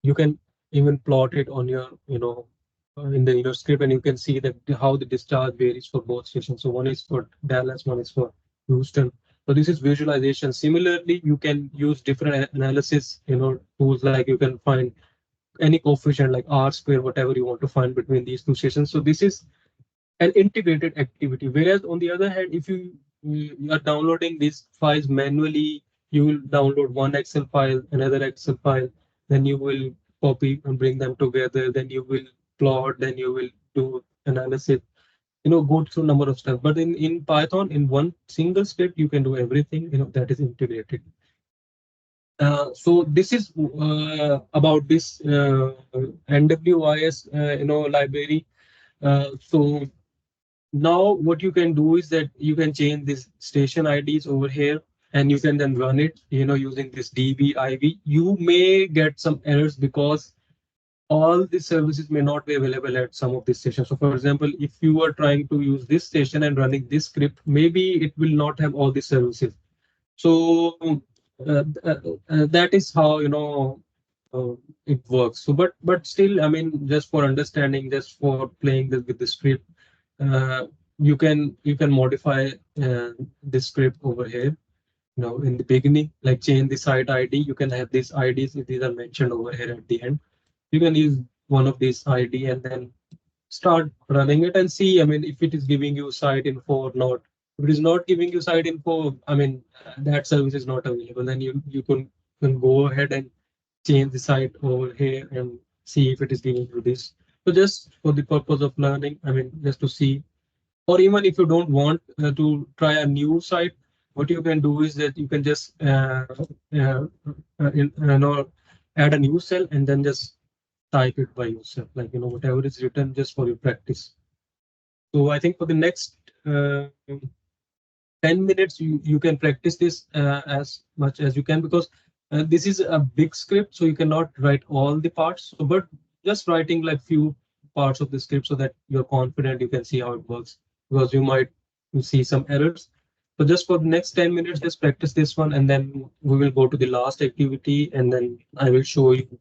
You can even plot it on your, in the your script, and you can see that how the discharge varies for both stations. So one is for Dallas, one is for Houston. So this is visualization. Similarly, you can use different analysis, tools, like you can find any coefficient like R square, whatever you want to find between these two stations. So this is an integrated activity. Whereas on the other hand, if you are downloading these files manually, you will download one Excel file, another Excel file, then you will copy and bring them together, then you will plot, then you will do analysis, go through number of steps. But in Python, in one single script, you can do everything, that is integrated. So this is about this NWIS, library. So now what you can do is that you can change this station IDs over here, and you can then run it, using this dbiv. You may get some errors because all these services may not be available at some of these stations. So for example, if you are trying to use this station and running this script, maybe it will not have all these services. So that is how, uh, it works. So but still, I mean, just for understanding, just for playing this with the script, uh, you can modify this script over here. In the beginning, like change the site ID. You can have these IDs. These are mentioned over here at the end. You can use one of these ID and then start running it and see. I mean, if it is giving you site info or not. If it is not giving you site info, I mean, that service is not available. Then you can go ahead and change the site over here and see if it is giving you this. So just for the purpose of learning, I mean, just to see. Or even if you don't want to try a new site, what you can do is that you can just add a new cell and then just type it by yourself, like, whatever is written, just for your practice. So I think for the next 10 minutes, you can practice this as much as you can, because this is a big script, so you cannot write all the parts. So, but just writing like few parts of the script so that you're confident, you can see how it works, because you might see some errors. So just for the next 10 minutes, just practice this one, and then we will go to the last activity, and then I will show you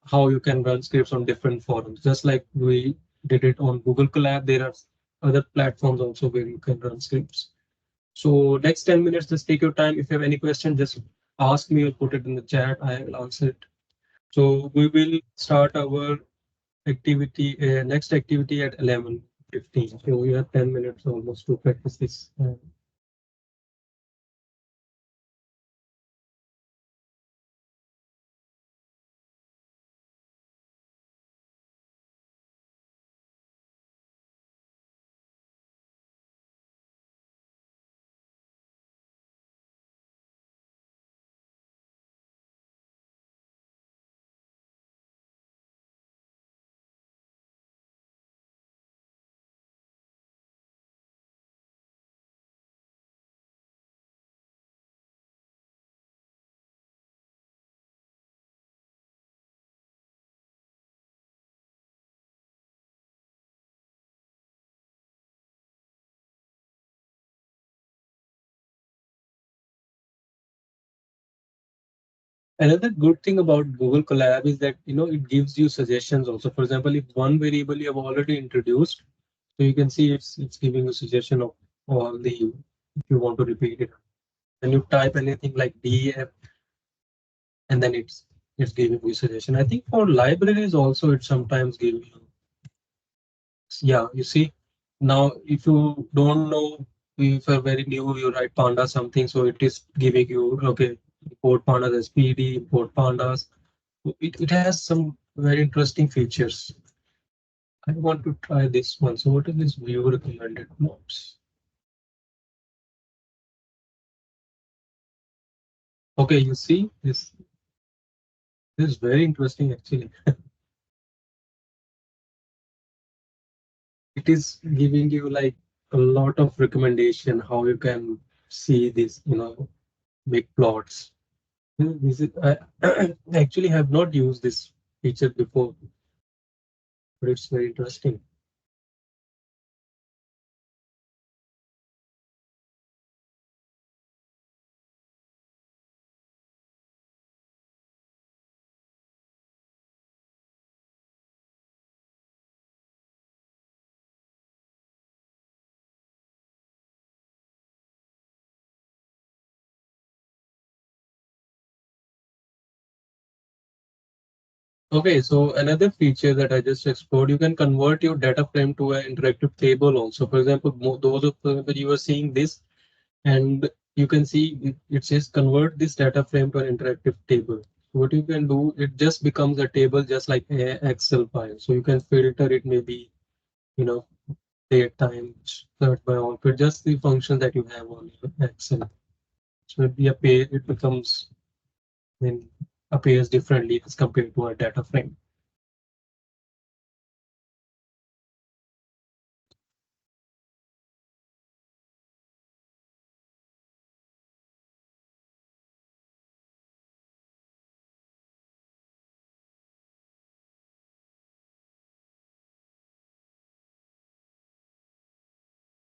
how you can run scripts on different forums. Just like we did it on Google Colab, there are other platforms also where you can run scripts. So next 10 minutes, just take your time. If you have any question, just ask me or put it in the chat. I will answer it. So we will start our activity, next activity at 11:15. So we have 10 minutes almost to practice this. Another good thing about Google Colab is that it gives you suggestions also. For example, if one variable you have already introduced, so you can see it's giving a suggestion of all the if you want to repeat it. And you type anything like def, and then it's giving you suggestion. I think for libraries also it sometimes gives you. Yeah, you see, now if you don't know, if you're very new, you write panda something, so it is giving you, okay, import pandas as PD, import pandas. It has some very interesting features. I want to try this one. So what is this view recommended notes? Okay, you see, this is very interesting actually. It is giving you like a lot of recommendation how you can see this, make plots. This is, I actually have not used this feature before, but it's very interesting. Okay, so another feature that I just explored, you can convert your data frame to an interactive table also. For example, those of you are seeing this, and you can see it says convert this data frame to an interactive table. What you can do, it just becomes a table just like a Excel file. So you can filter it, maybe, you know, date, time, search by author, just the function that you have on your Excel. So it becomes, then appears differently as compared to a data frame.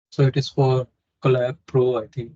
So it is for Collab Pro, I think.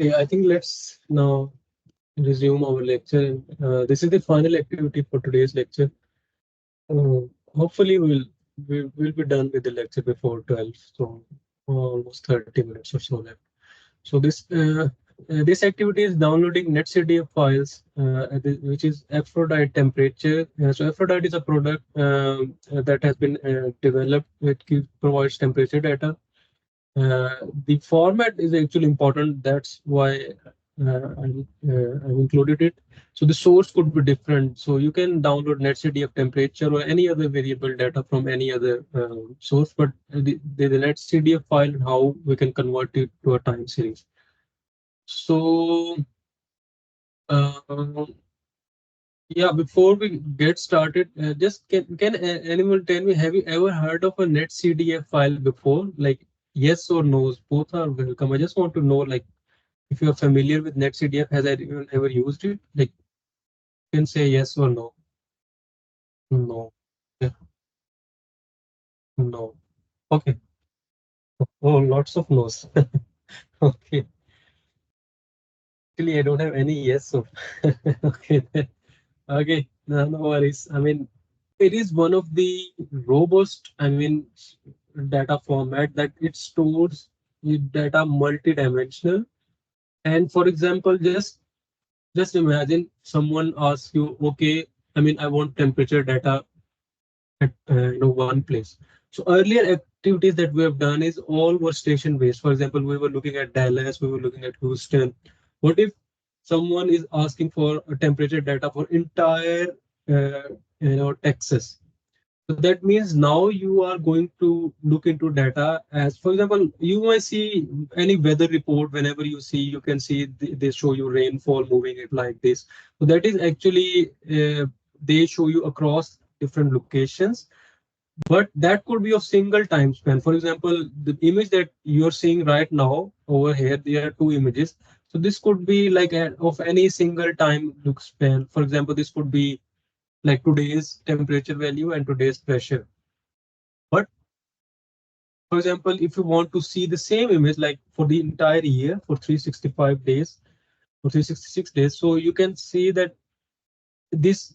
Okay, I think let's now resume our lecture. And this is the final activity for today's lecture. Uh, Hopefully, we'll be done with the lecture before 12. So almost 30 minutes or so left. So this activity is downloading NetCDF files, which is Aphrodite temperature. So Aphrodite is a product that has been developed. Provides temperature data. The format is actually important. That's why I've included it. So the source could be different. So you can download NetCDF temperature or any other variable data from any other source, but the NetCDF file and how we can convert it to a time series. So uh, yeah, before we get started, just can anyone tell me, have you ever heard of a NetCDF file before? Like yes or no's, both are welcome. I just want to know, like, if you are familiar with NetCDF, has anyone ever used it? Like, you can say yes or no. No. Yeah, no. Okay. Oh, lots of no's. Okay. Actually, I don't have any yes. So okay. Okay. No, no worries. I mean, it is one of the robust, I mean, data format that it stores the data multidimensional. And for example, just imagine someone asks you, okay, I mean, I want temperature data at one place. So earlier activities that we have done is all were station based. For example, we were looking at Dallas, we were looking at Houston. What if someone is asking for a temperature data for entire Texas? So that means now you are going to look into data as, for example, you might see any weather report. Whenever you see, you can see they show you rainfall moving it like this. So that is actually they show you across different locations, but that could be of single time span. For example, the image that you're seeing right now over here, there are two images. So this could be like of any single time look span. For example, this could be like today's temperature value and today's pressure. But for example, if you want to see the same image like for the entire year for 365 days or 366 days, so you can see that this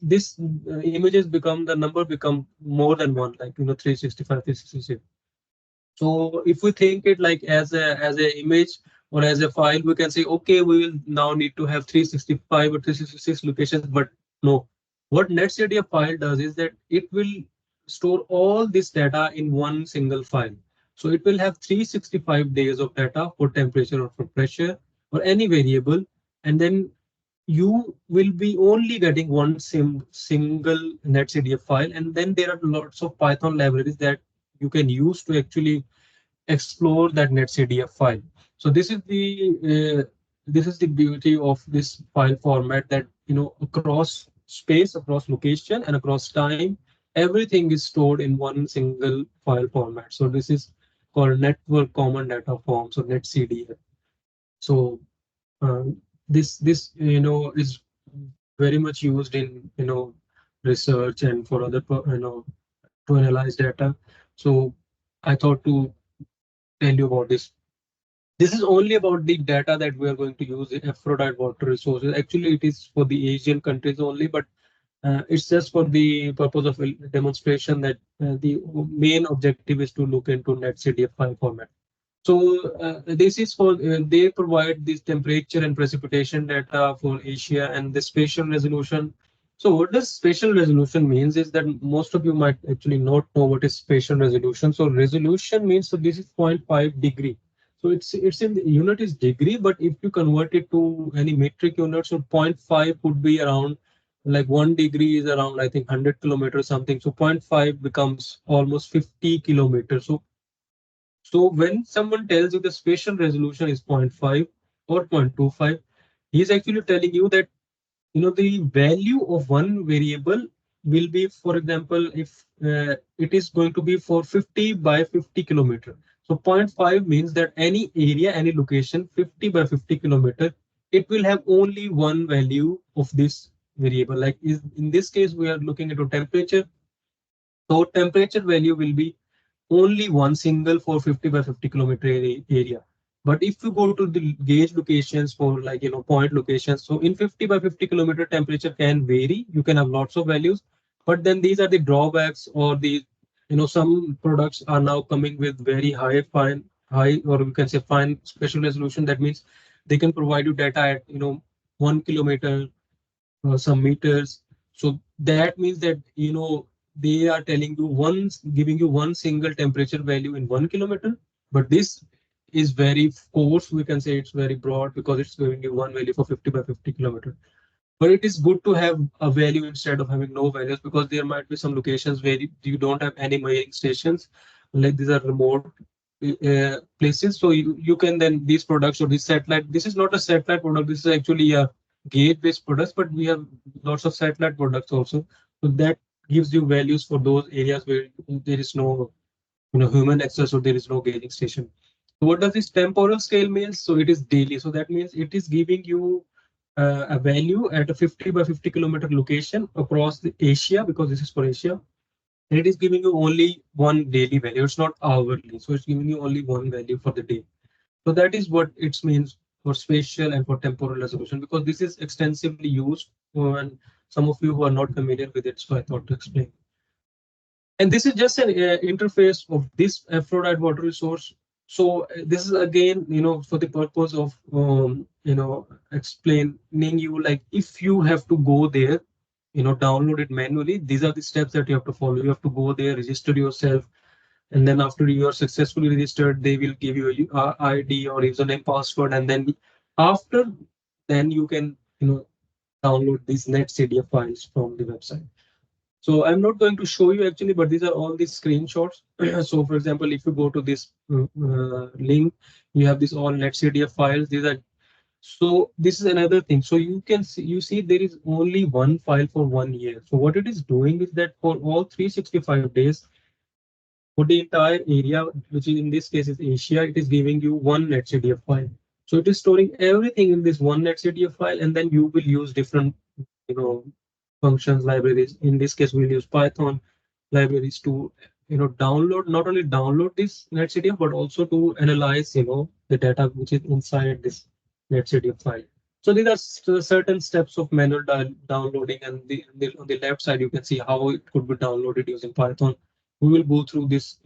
images become the number become more than one, like 365, 366. So if we think it like as a image or as a file, we can say, okay, we will now need to have 365 or 366 locations. But no, what NetCDF file does is that it will store all this data in one single file. So it will have 365 days of data for temperature or for pressure or any variable, and then you will be only getting one single NetCDF file. And then there are lots of Python libraries that you can use to actually explore that netcdf file. So this is the beauty of this file format, that across space, across location, and across time, everything is stored in one single file format. So this is called network common data form, so netcdf. So this is very much used in research and for other to analyze data. So I thought to tell you about this. This is only about the data that we are going to use in Aphrodite water resources. Actually, it is for the Asian countries only, but it's just for the purpose of demonstration that the main objective is to look into NetCDF file format. So this is for they provide this temperature and precipitation data for Asia and the spatial resolution. So what does spatial resolution means is that most of you might actually not know what is spatial resolution. So resolution means, so this is zero point 0.5 degree. So it's in the unit is degree, but if you convert it to any metric unit, so zero point 0.5 would be around, like 1 degree is around, I think, 100 kilometers something. So zero point 0.5 becomes almost 50 kilometers. So when someone tells you the spatial resolution is zero point 0.5 or 0.25, he is actually telling you that the value of one variable will be, for example, if it is going to be for 50 by 50 kilometer. So zero point 0.5 means that any area, any location, 50 by 50 kilometer, it will have only one value of this variable. Like in this case, we are looking into temperature. So temperature value will be only one single for 50 by 50 kilometer area. But if you go to the gauge locations for like, point locations, so in 50 by 50 kilometer temperature can vary. You can have lots of values, but then these are the drawbacks or the, some products are now coming with very high, or you can say fine spatial resolution. That means they can provide you data at, 1 kilometer some meters. So that means that they are telling you giving you one single temperature value in 1 kilometer. But this is very coarse. We can say it's very broad because it's giving you one value for 50 by 50 kilometer. But it is good to have a value instead of having no values, because there might be some locations where you don't have any measuring stations, like these are remote places. So you can then these products or this satellite. This is not a satellite product. This is actually a gate-based products, but we have lots of satellite products also. So that gives you values for those areas where there is no human access or there is no gauging station. So what does this temporal scale means? So it is daily. So that means it is giving you a value at a 50 by 50 kilometer location across the Asia, because this is for Asia. And it is giving you only one daily value. It's not hourly. So it's giving you only one value for the day. So that is what it means for spatial and for temporal resolution, because this is extensively used. And some of you who are not familiar with it, so I thought to explain. And this is just an interface of this Aphrodite water resource. So this is again, for the purpose of explaining you, like if you have to go there, download it manually. These are the steps that you have to follow. You have to go there, register yourself, and then after you are successfully registered, they will give you a ID or username, password, and then after, then you can download these netcdf files from the website. So I'm not going to show you actually, but these are all these screenshots. So for example, if you go to this link, you have this all netcdf files. These are, so this is another thing. So you see there is only one file for 1 year. So what it is doing is that for all 365 days, for the entire area, which is in this case is Asia, it is giving you one netcdf file. So it is storing everything in this one netcdf file, and then you will use different, you know, functions, libraries. In this case, we'll use Python libraries to, download, not only download this netcdf, but also to analyze, the data which is inside this netcdf file. So these are certain steps of manual downloading, and on the left side, you can see how it could be downloaded using Python. We will go through this,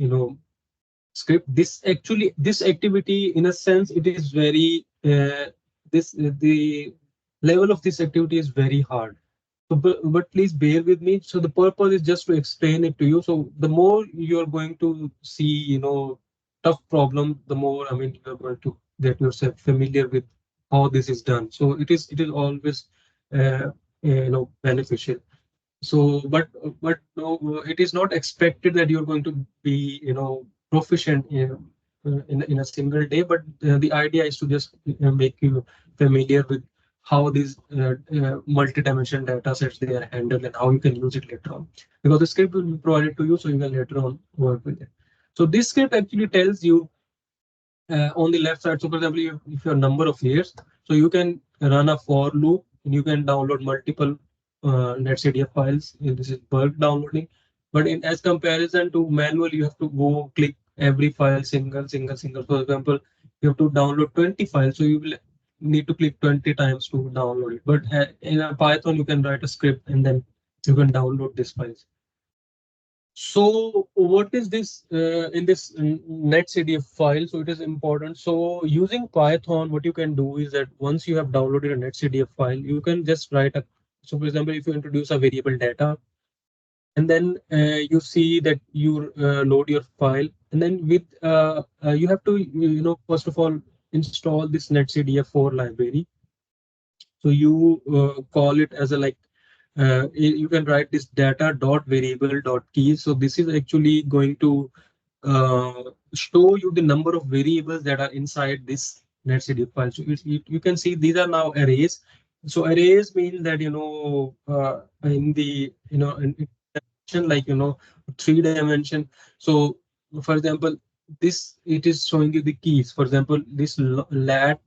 script. This actually, this activity, in a sense, it is very, the level of this activity is very hard. So, but please bear with me. So the purpose is just to explain it to you. So the more you're going to see, tough problem, the more, I mean, you're going to get yourself familiar with how this is done. So it is always, beneficial. So, but no, it is not expected that you're going to be, proficient in a single day. But the idea is to just make you familiar with how these multi-dimensional data sets they are handled and how you can use it later on. Because the script will be provided to you, so you can later on work with it. So this script actually tells you on the left side. So for example, if you have number of years, so you can run a for loop and you can download multiple netcdf files. And this is bulk downloading. But in as comparison to manual, you have to go click every file single. For example, you have to download 20 files, so you will need to click 20 times to download it. But in a Python, you can write a script and then you can download these files. So what is this in this netcdf file? So it is important. So using Python, what you can do is that once you have downloaded a netcdf file, you can just write a. So for example, if you introduce a variable data, and then you see that you load your file, and then with you have to first of all install this netcdf4 library. So you call it as a like you can write this data dot variable dot keys. So this is actually going to show you the number of variables that are inside this netcd file. So you can see these are now arrays. So arrays mean that in the in dimension, like 3 dimension. So for example, this it is showing you the keys. For example, this lat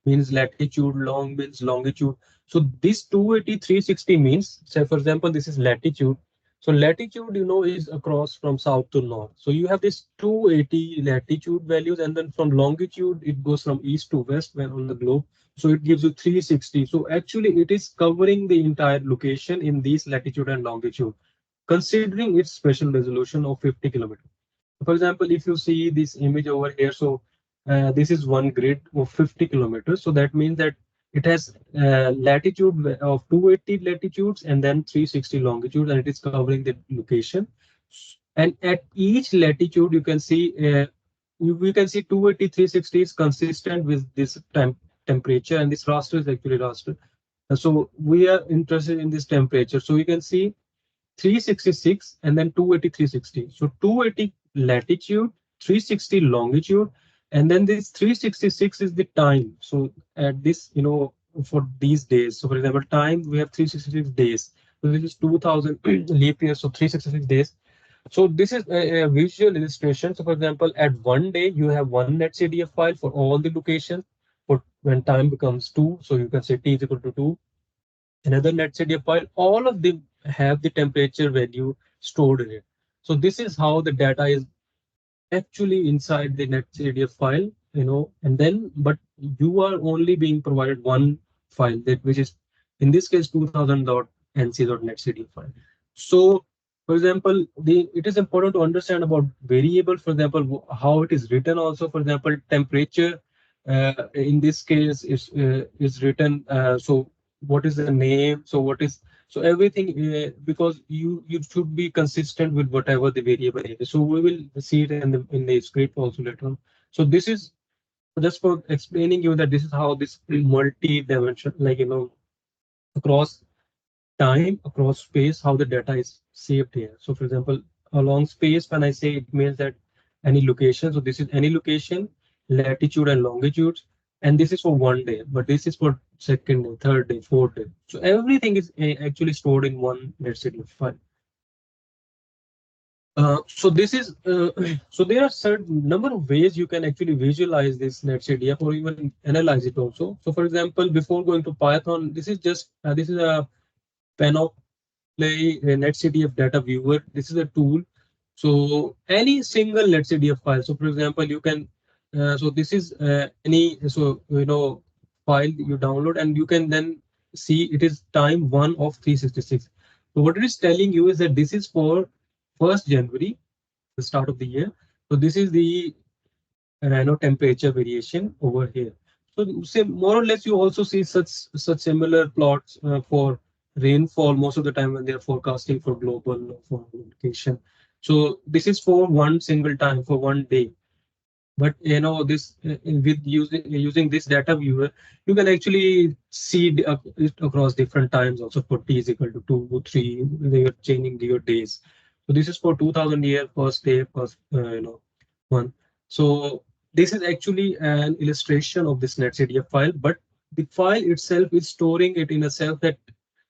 means latitude, long means longitude. So this 280 360 means, say for example, this is latitude. So latitude, is across from south to north. So you have this 280 latitude values, and then from longitude, it goes from east to west when on the globe. So it gives you 360. So actually, it is covering the entire location in these latitude and longitude, considering its spatial resolution of 50 kilometers. For example, if you see this image over here, so this is one grid of 50 kilometers. So that means that it has latitude of 280 latitudes and then 360 longitudes, and it is covering the location. And at each latitude, you can see we can see 280, 360 is consistent with this temperature, and this raster is actually raster. So we are interested in this temperature. So you can see 366 and then 280, 360. So 280 latitude, 360 longitude, and then this 366 is the time. So at this, for these days. So for example, time we have 366 days. So this is 2000 leap years, so 366 days. So this is a visual illustration. So for example, at one day you have one netcdf file for all the locations. For when time becomes two, so you can say t is equal to 2, another netcdf file, all of them have the temperature value stored in it. So this is how the data is actually inside the netcdf file, and then but you are only being provided one file, that which is in this case 2000.nc.netcdf file. So for example, it is important to understand about variable. For example, how it is written also. For example, temperature in this case is written, so what is the name, so what is, so everything, because you should be consistent with whatever the variable is. So we will see it in the script also later on. So this is just for explaining you that this is how this multi-dimension, like across time, across space, how the data is saved here. So for example, along space, when I say, it means that any location. So this is any location, latitude and longitudes, and this is for one day, but this is for second day, third day, fourth day. So everything is actually stored in one netcdf file. So this is so there are certain number of ways you can actually visualize this netcdf or even analyze it also. So for example, before going to Python, this is a panel play a netcdf data viewer. This is a tool. So any single netcdf file. So for example, you can so this is any, so file you download, and you can then see it is time 1 of 366. So what it is telling you is that this is for 1st January, the start of the year. So this is the temperature variation over here. So say more or less you also see such similar plots for rainfall most of the time when they are forecasting for global or for location. So this is for one single time for one day. But this with using this data viewer, you can actually see it across different times also. For t is equal to 2, 3, they are changing your days. So this is for 2000 year, first day, first one. So this is actually an illustration of this netcdf file, but the file itself is storing it in a self that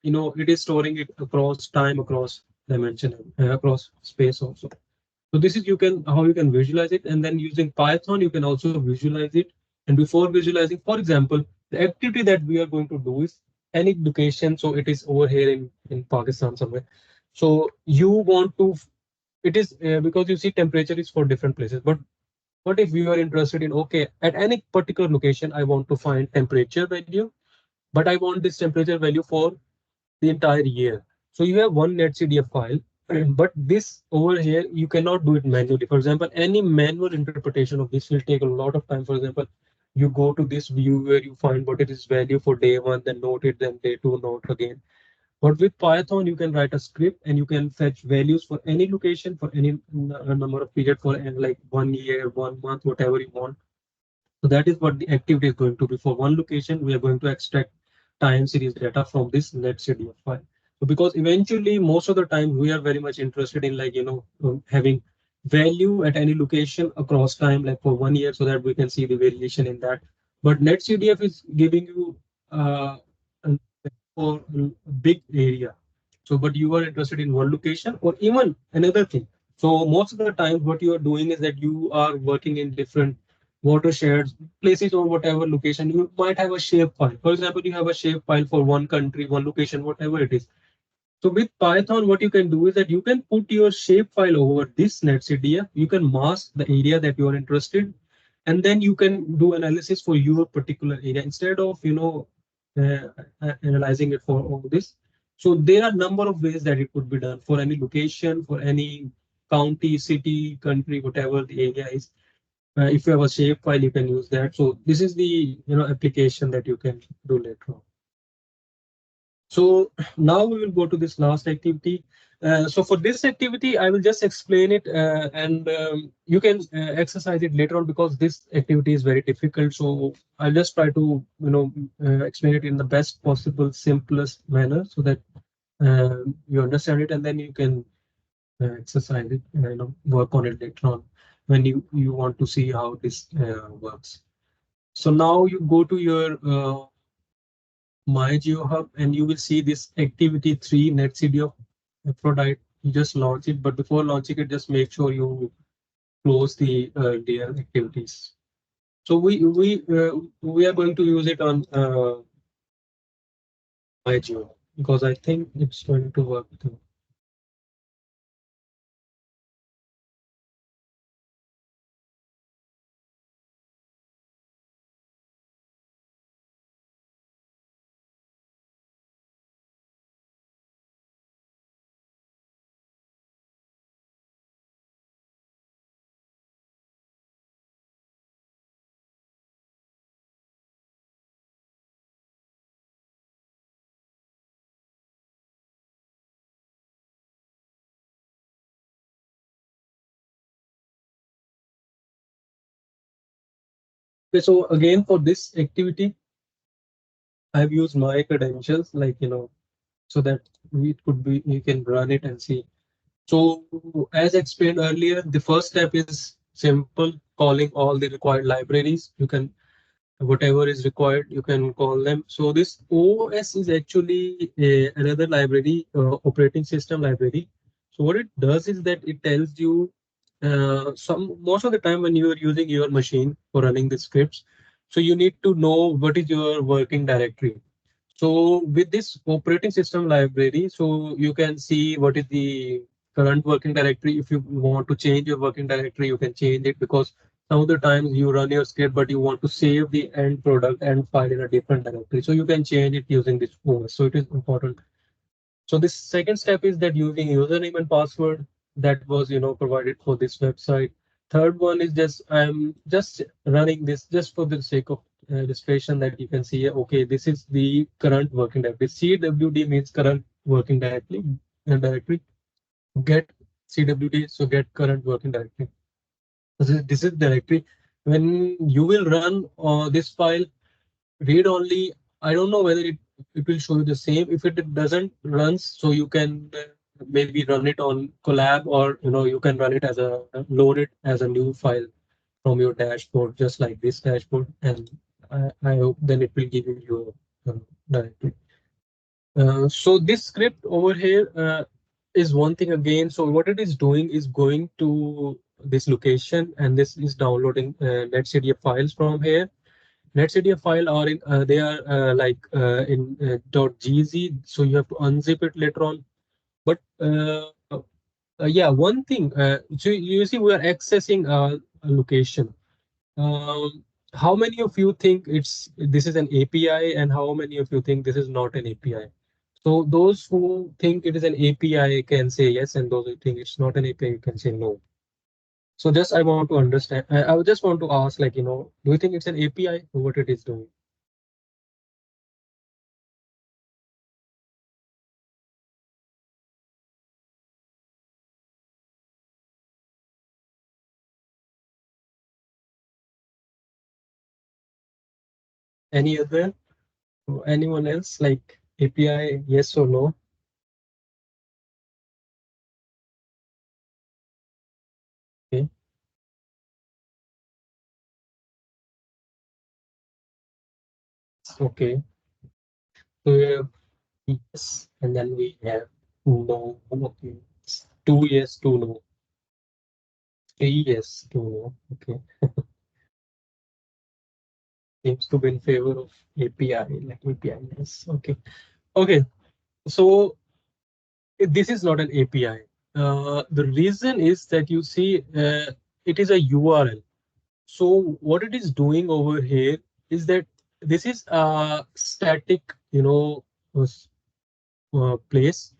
it is storing it across time, across dimension, across space also. So this is you can how you can visualize it, and then using Python you can also visualize it. And before visualizing, for example, the activity that we are going to do is any location. So it is over here in Pakistan somewhere. So you want to, it is because you see temperature is for different places. But what if you are interested in, okay, at any particular location I want to find temperature value, but I want this temperature value for the entire year. So you have one netcdf file, but this over here you cannot do it manually. For example, any manual interpretation of this will take a lot of time. For example, you go to this view where you find what it is value for day one, then note it, then day two, note again. But with Python, you can write a script and you can fetch values for any location for any number of period for like 1 year, 1 month, whatever you want. So that is what the activity is going to be. For one location, we are going to extract time series data from this netcdf file. So because eventually, most of the time, we are very much interested in like, having value at any location across time, like for 1 year, so that we can see the variation in that. But netcdf is giving you an- for a big area. So, but you are interested in one location or even another thing. So most of the time, what you are doing is that you are working in different watersheds, places or whatever location. You might have a shape file. For example, you have a shape file for one country, one location, whatever it is. So with Python, what you can do is that you can put your shape file over this netcdf. You can mask the area that you are interested, and then you can do analysis for your particular area instead of analyzing it for all this. So there are number of ways that it could be done for any location, for any county, city, country, whatever the area is. If you have a shape file, you can use that. So this is the application that you can do later on. So now we will go to this last activity. So for this activity, I will just explain it and you can exercise it later on because this activity is very difficult. So I'll just try to explain it in the best possible, simplest manner so that you understand it, and then you can exercise it, work on it later on when you want to see how this works. So now you go to your my GeoHub, and you will see this activity 3 netcd of Aphrodite. You just launch it, but before launching it, just make sure you close the earlier activities. So we are going to use it on my GeoHub because I think it's going to work too. Okay, so again for this activity, I've used my credentials, like so that it could be you can run it and see. So as explained earlier, the first step is simple, calling all the required libraries. You can whatever is required, you can call them. So this OS is actually another library, operating system library. So what it does is that it tells you some most of the time when you are using your machine for running the scripts, so you need to know what is your working directory. So with this operating system library, so you can see what is the current working directory. If you want to change your working directory, you can change it because some of the times you run your script, but you want to save the end product and file in a different directory. So you can change it using this OS. So it is important. So this second step is that using username and password that was provided for this website. Third one is just I'm just running this just for the sake of illustration that you can see. Okay, this is the current working directory. CWD means current working directory. Get CWD, so get current working directory. This is directory. When you will run this file, read only. I don't know whether it will show you the same. If it doesn't runs, so you can maybe run it on collab, or you can run it as a load it as a new file from your dashboard, just like this dashboard, and I hope then it will give you your directory. So this script over here is one thing again. So what it is doing is going to this location, and this is downloading netcdf files from here. NetCDF file are in they are in .gz, so you have to unzip it later on. But yeah, one thing. So you see, we are accessing a location. Um, how many of you think this is an API, and how many of you think this is not an API? So those who think it is an API can say yes, and those who think it's not an API can say no. So just I want to understand. I would just want to ask, like, do you think it's an API or what it is doing? Any other? Anyone else like API? Yes or no? Okay. Okay. So we have yes, and then we have no. Okay. Two yes, two no. Three yes, two no. Okay. Seems to be in favor of API, like API. Yes. Okay. Okay. So This is not an API. The reason is that you see, it is a URL. So what it is doing over here is that this is a static, place.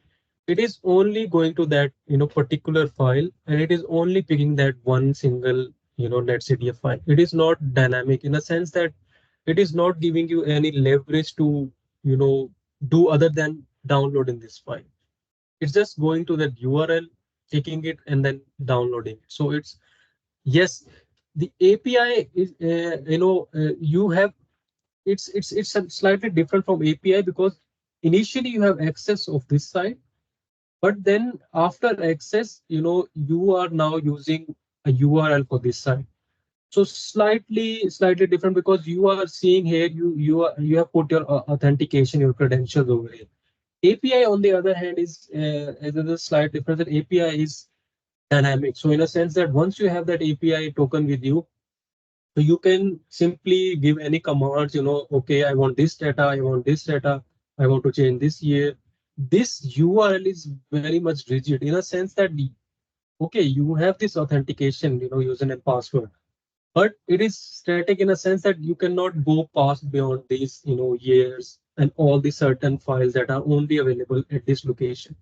It is only going to that, particular file, and it is only picking that one single, netcdf file. It is not dynamic in a sense that it is not giving you any leverage to, do other than downloading this file. It's just going to that URL, taking it, and then downloading it. So it's, yes, the API is, you have, it's slightly different from API because initially you have access of this site, but then after access, you are now using a URL for this site. So slightly different because you are seeing here, you have put your authentication, your credentials over here. API, on the other hand, is a slight difference. That API is dynamic. So in a sense that once you have that API token with you, so you can simply give any commands, okay, I want this data, I want this data, I want to change this year. This URL is very much rigid in a sense that, okay, you have this authentication, username, password, but it is static in a sense that you cannot go past beyond these, years and all the certain files that are only available at this location.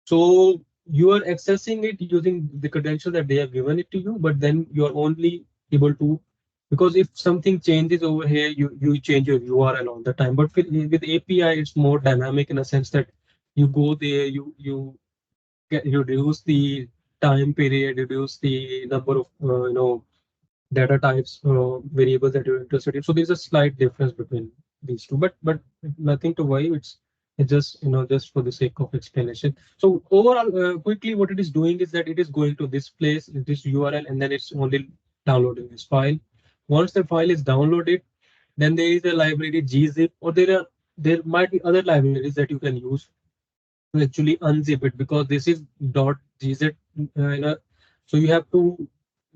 So you are accessing it using the credential that they have given it to you, but then you are only able to, because if something changes over here, you change your URL all the time. But with API, it's more dynamic in a sense that you go there, you reduce the time period, reduce the number of data types, variables that you're interested in. So there's a slight difference between these two, but nothing to worry. It's just, just for the sake of explanation. So overall, quickly, what it is doing is that it is going to this place, this URL, and then it's only downloading this file. Once the file is downloaded, then there is a library gzip, or there might be other libraries that you can use to actually unzip it, because this is .gz, so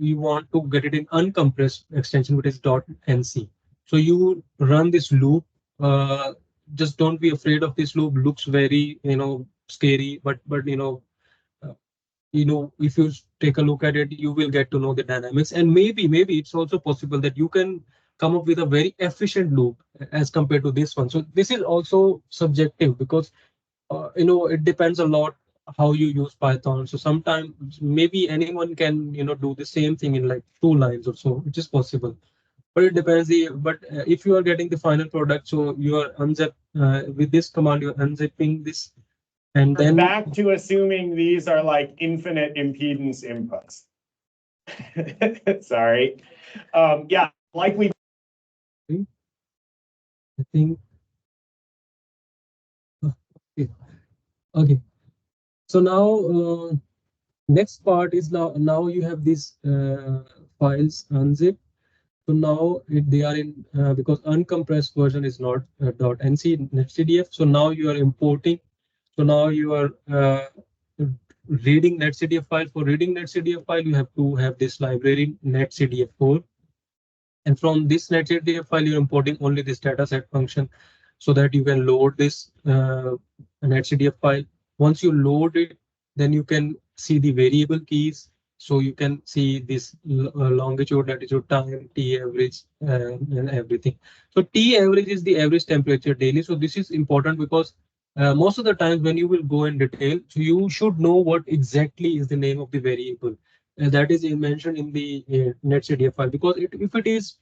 you want to get it in uncompressed extension, which is .nc. So you run this loop. Uh, just don't be afraid of this loop. Looks very, scary, but uh, if you take a look at it, you will get to know the dynamics, and maybe it's also possible that you can come up with a very efficient loop as compared to this one. So this is also subjective because it depends a lot how you use Python. So sometimes maybe anyone can, do the same thing in like 2 lines or so, which is possible. But it depends. If you are getting the final product, so you are unzip with this command, you're unzipping this, and We're then back to assuming these are like infinite impedance inputs. Sorry. Yeah, like we. I think okay. Okay. So now next part is now you have these files unzipped. So now they are in, because uncompressed version is not .nc netcdf. So now you are importing. So now you are reading netcdf file. For reading netcdf file, you have to have this library netcdf4. And from this netcdf file, you're importing only this dataset function so that you can load this netcdf file. Once you load it, then you can see the variable keys. So you can see this longitude, latitude, time, T average, and everything. So T average is the average temperature daily. So this is important because most of the times when you will go in detail, so you should know what exactly is the name of the variable that is mentioned in the netcdf file, because if it is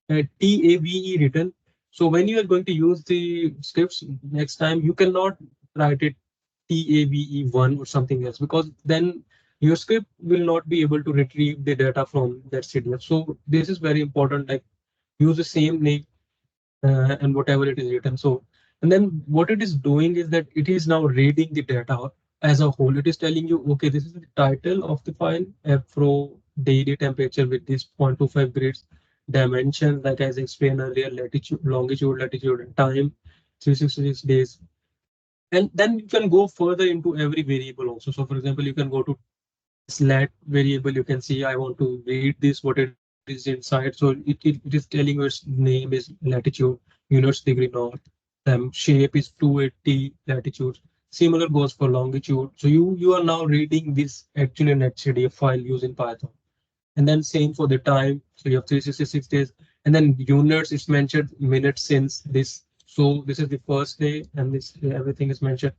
TAVE written, so when you are going to use the scripts next time, you cannot write it TAVE1 or something else, because then your script will not be able to retrieve the data from that CDF. So this is very important, like use the same name and whatever it is written. So, and then what it is doing is that it is now reading the data as a whole. It is telling you, okay, this is the title of the file, Afro daily temperature with this 0.25 grids, dimension, like as I explained earlier, latitude, longitude, latitude, and time, 366 days. And then you can go further into every variable also. So for example, you can go to slat variable, you can see I want to read this, what it is inside. So it is telling you its name is latitude, units degree north, shape is 280 latitude, Similar goes for longitude. So you are now reading this actually an HCDF file using Python. And then same for the time. So you have 366 days. And then units is mentioned minutes since this. So this is the first day, and this everything is mentioned.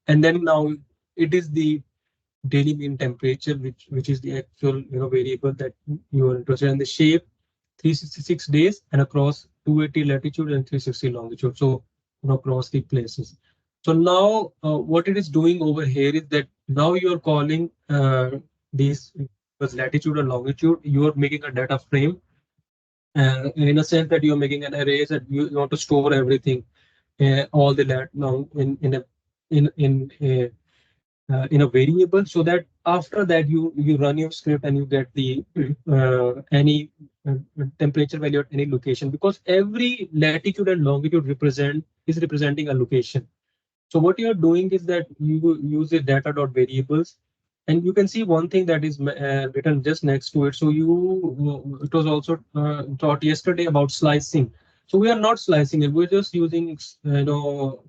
And then now it is the daily mean temperature, which is the actual variable that you are interested in. The shape 366 days and across 280 latitude and 360 longitude. So across the places. So now what it is doing over here is that now you are calling these was latitude and longitude. You are making a data frame in a sense that you are making an array that you want to store everything, all the lat long in a variable, so that after that you run your script and you get the any uh, temperature value at any location, because every latitude and longitude representing a location. So what you are doing is that you use the data dot variables, and you can see one thing that is written just next to it. So it was also taught yesterday about slicing. So we are not slicing it. We're just using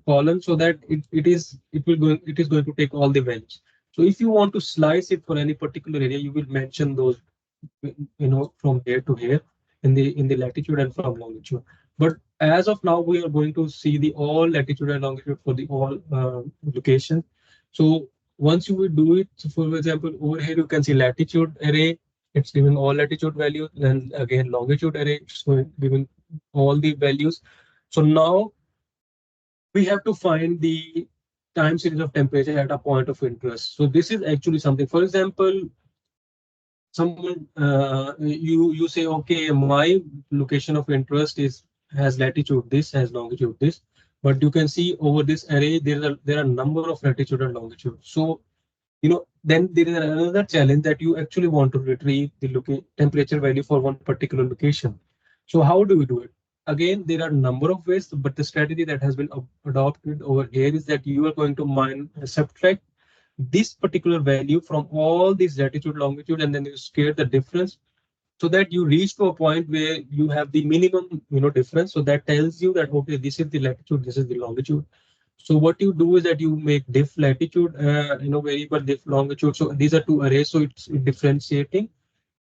columns, so that it is going to take all the values. So if you want to slice it for any particular area, you will mention those from here to here in the latitude and from longitude. But as of now, we are going to see the all latitude and longitude for the all location. So once you will do it, so for example, over here you can see latitude array. It's giving all latitude values. Then again, longitude array, it's giving all the values. So now we have to find the time series of temperature at a point of interest. So this is actually something. For example, someone you say, okay, my location of interest is has latitude this, has longitude this, but you can see over this array there are a number of latitude and longitude. So then there is another challenge that you actually want to retrieve the temperature value for one particular location. So how do we do it? Again, there are a number of ways, but the strategy that has been adopted over here is that you are going to subtract this particular value from all these latitude, longitude, and then you scale the difference, so that you reach to a point where you have the minimum, difference. So that tells you that, okay, this is the latitude, this is the longitude. So what you do is that you make diff latitude, variable diff longitude. So these are two arrays. So it's differentiating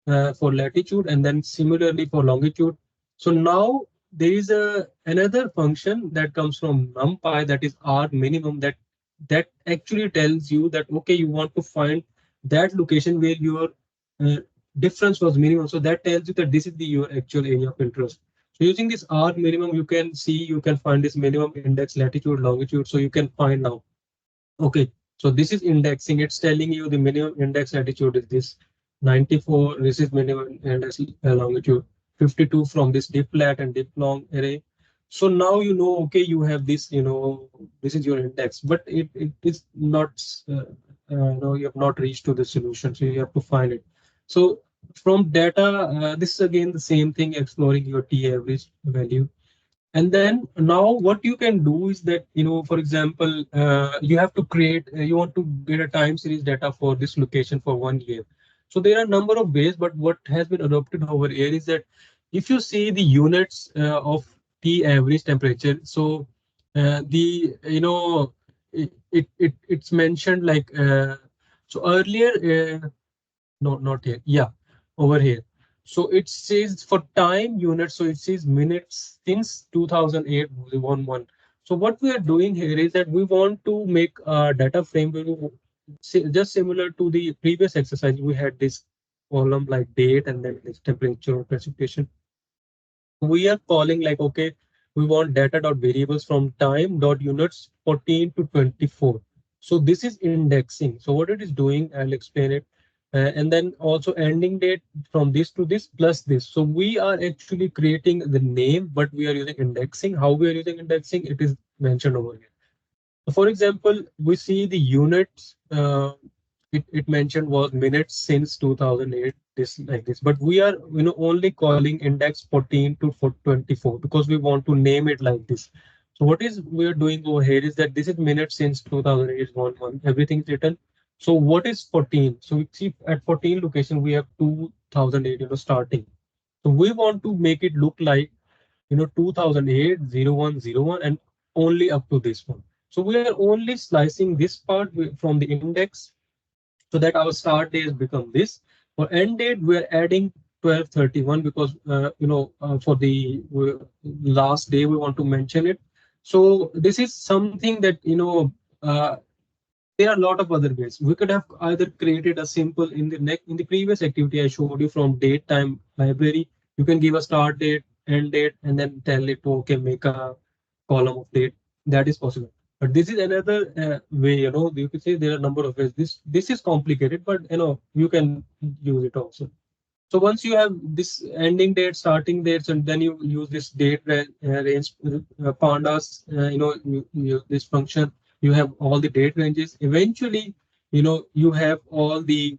for latitude, and then similarly for longitude. So now there is another function that comes from numpy, that is r minimum, that actually tells you that, okay, you want to find that location where your uh, difference was minimum. So that tells you that this is your actual area of interest. So using this r minimum, you can find this minimum index latitude longitude. So you can find now, okay, so this is indexing. It's telling you the minimum index latitude is this 94. This is minimum index longitude 52 from this diff lat and diff long array. So now okay, you have this, this is your index, but it is not, you have not reached to the solution. So you have to find it. So from data, this is again the same thing, exploring your T average value. And then now what you can do is that, for example, you have to create, you want to get a time series data for this location for 1 year. So there are a number of ways, but what has been adopted over here is that if you see the units of T average temperature, so it's mentioned like, so earlier, no, not here. Yeah, over here. So it says for time units, so it says minutes since 2008, 11. So what we are doing here is that we want to make a data frame just similar to the previous exercise. We had this column like date and then this temperature or precipitation. We are calling like, okay, we want data dot variables from time dot units 14 to 24. So this is indexing. So what it is doing, I'll explain it. And then also ending date from this to this plus this. So we are actually creating the name, but we are using indexing. How we are using indexing, it is mentioned over here. For example, we see the units, it mentioned was minutes since 2008, this like this, but we are only calling index 14 to 24 because we want to name it like this. So what is we are doing over here is that this is minutes since 2008 is 1 month, everything is written. So what is 14? So we see at 14 location we have 2008 starting. So we want to make it look like 2008 0101 and only up to this one. So we are only slicing this part from the index so that our start days become this. For end date, we are adding 1231 because for the last day we want to mention it. So this is something that uh, there are a lot of other ways. We could have either created a simple in the previous activity I showed you from date time library. You can give a start date, end date, and then tell it to okay make a column of date. That is possible. But this is another way. You could say there are a number of ways. This is complicated, but you can use it also. So once you have this ending date, starting dates, and then you use this range pandas, you use this function, you have all the date ranges. Eventually, you have all the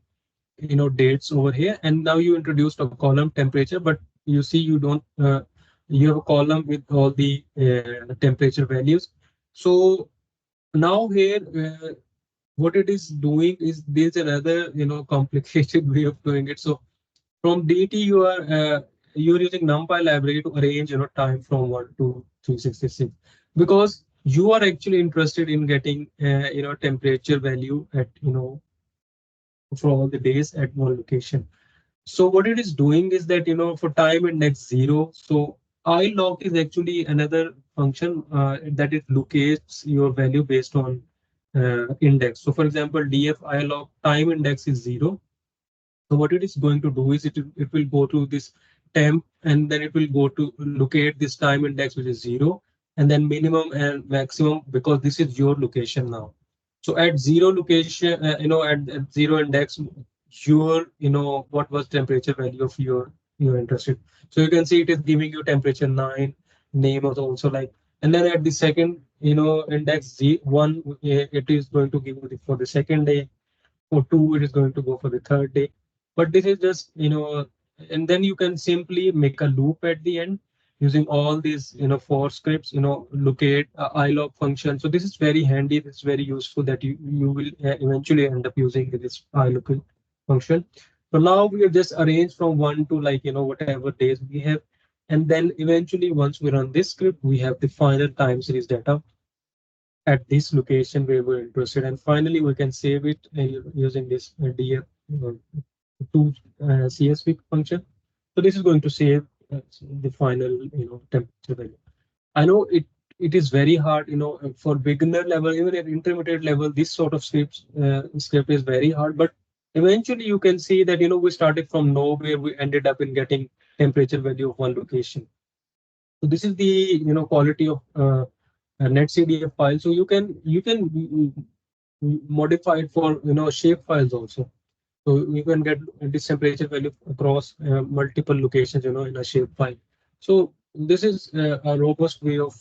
dates over here, and now you introduced a column temperature, but you see you don't. You have a column with all the temperature values. So now here, what it is doing is there's another complicated way of doing it. So from DT, you're using NumPy library to arrange time from 1 to 366 because you are actually interested in getting temperature value at for all the days at one location. So what it is doing is that for time index 0, so ilog is actually another function that it locates your value based on index. So for example, df ilog time index is 0. So what it is going to do is it will go to this temp and then it will go to locate this time index which is 0 and then minimum and maximum because this is your location now. So at 0 location, at 0 index, your what was temperature value of your interested. So you can see it is giving you temperature 9, name was also like, and then at the second index Z1, it is going to give you for the second day, for 2 it is going to go for the third day, but this is just and then you can simply make a loop at the end using all these for scripts, locate ilog function. So this is very handy, it's very useful that you will eventually end up using this ilog function. So now we have just arranged from 1 to like whatever days we have, and then eventually once we run this script we have the final time series data at this location where we're interested. And finally, we can save it using this df to CSV function. So this is going to save the final temperature value. I know it is very hard, for beginner level, even at intermediate level, this sort of script is very hard. But eventually, you can see that we started from nowhere, we ended up in getting temperature value of one location. So this is the quality of a netcdf file. So you can modify it for shape files also. So you can get this temperature value across multiple locations in a shape file. So this is a robust way of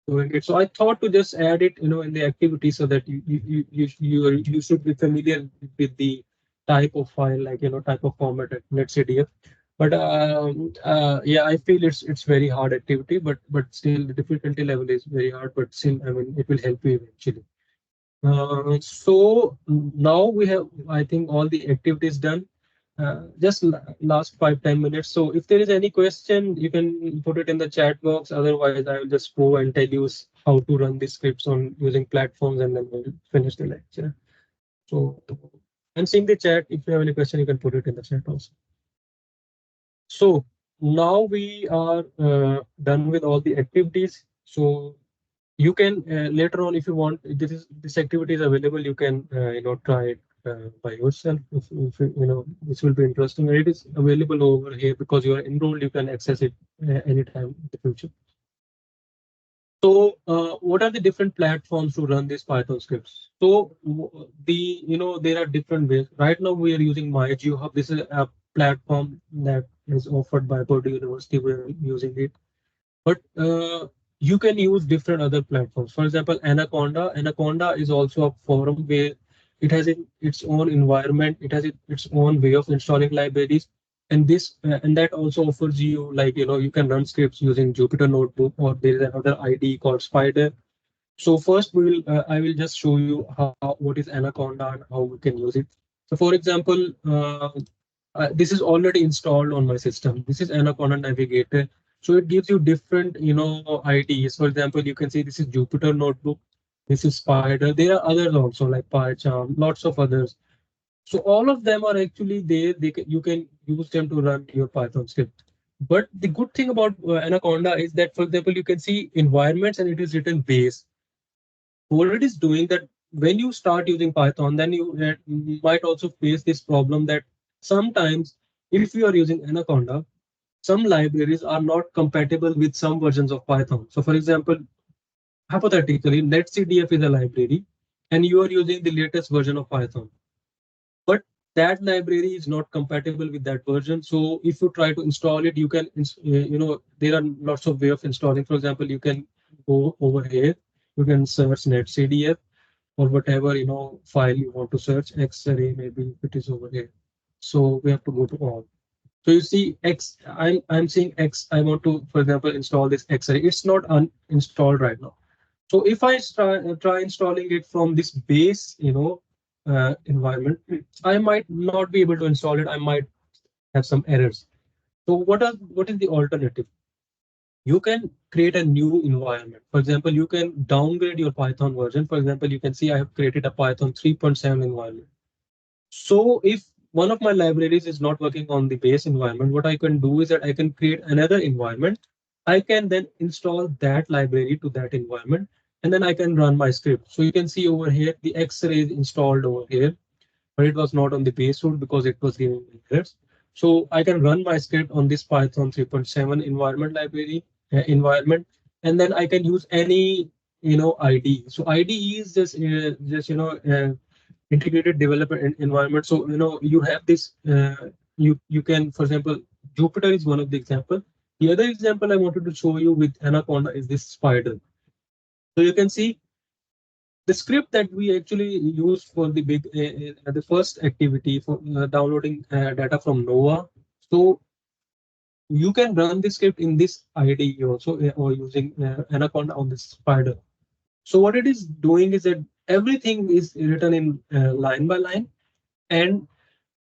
doing it. So I thought to just add it in the activity so that you should be familiar with the type of file, like type of format at netcdf. But yeah, I feel it's very hard activity, but still the difficulty level is very hard. But still, I mean, it will help you eventually. So now we have, I think, all the activities done. Just last 5-10 minutes. So if there is any question, you can put it in the chat box. Otherwise, I will just go and tell you how to run the scripts on using platforms, and then we'll finish the lecture. So I'm seeing the chat. If you have any question, you can put it in the chat also. So now we are done with all the activities. So you can later on, if you want, this activity is available. You can try it by yourself. If this will be interesting. It is available over here because you are enrolled. You can access it anytime in the future. So what are the different platforms to run these Python scripts? So there are different ways. Right now we are using MyGeoHub. This is a platform that is offered by Purdue University. We're using it, but you can use different other platforms. For example, Anaconda. Anaconda is also a forum where it has its own environment. It has its own way of installing libraries, and this and that also offers you, like you can run scripts using Jupyter Notebook, or there is another IDE called Spider. So first I will just show you what is Anaconda and how we can use it. So for example, this is already installed on my system. This is Anaconda Navigator. So it gives you different IDEs. For example, you can see this is Jupyter Notebook. this is Spider. There are others also like PyCharm, lots of others. So all of them are actually there. You can use them to run your Python script. But the good thing about Anaconda is that, for example, you can see environments and it is written base. What it is doing that when you start using Python, then you might also face this problem that sometimes if you are using Anaconda, some libraries are not compatible with some versions of Python. So for example, hypothetically, netcdf is a library and you are using the latest version of Python, but that library is not compatible with that version. So if you try to install it, you can, there are lots of way of installing. For example, you can go over here, you can search netcdf or whatever, file you want to search, xarray, maybe it is over here. So we have to go to all. So you see X, I'm seeing X. I want to, for example, install this xarray. It's not uninstalled right now. So if I try installing it from this base, environment, I might not be able to install it. I might have some errors. So what is the alternative? You can create a new environment. For example, you can downgrade your Python version. For example, you can see I have created a Python 3.7 environment. So if one of my libraries is not working on the base environment, what I can do is that I can create another environment. I can then install that library to that environment, and then I can run my script. So you can see over here, the X-ray is installed over here, but it was not on the base root because it was giving me errors. So I can run my script on this Python 3.7 environment library environment, and then I can use any IDE. So IDE is just integrated developer environment. So you have this. You can, for example, Jupyter is one of the example. The other example I wanted to show you with Anaconda is this Spider. So you can see the script that we actually use for the first activity for downloading data from Nova. So you can run the script in this IDE also, or using Anaconda on this Spider. So what it is doing is that everything is written in line by line, and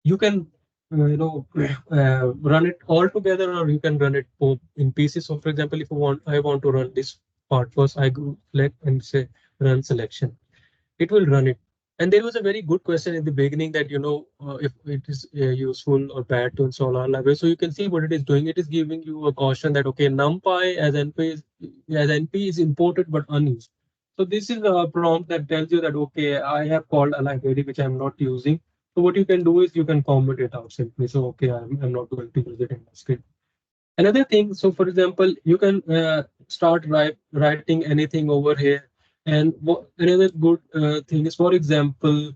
you can run it all together, or you can run it both in pieces. So for example, if I want to run this part first, I go select and say run selection. It will run it. And there was a very good question in the beginning that if it is useful or bad to install our library. So you can see what it is doing. It is giving you a caution that okay, numpy as np is imported but unused. So this is a prompt that tells you that okay, I have called a library which I'm not using. So what you can do is you can comment it out simply. So okay, I'm not going to use it in my script. Another thing, so for example, you can start writing anything over here. And another good thing is, for example,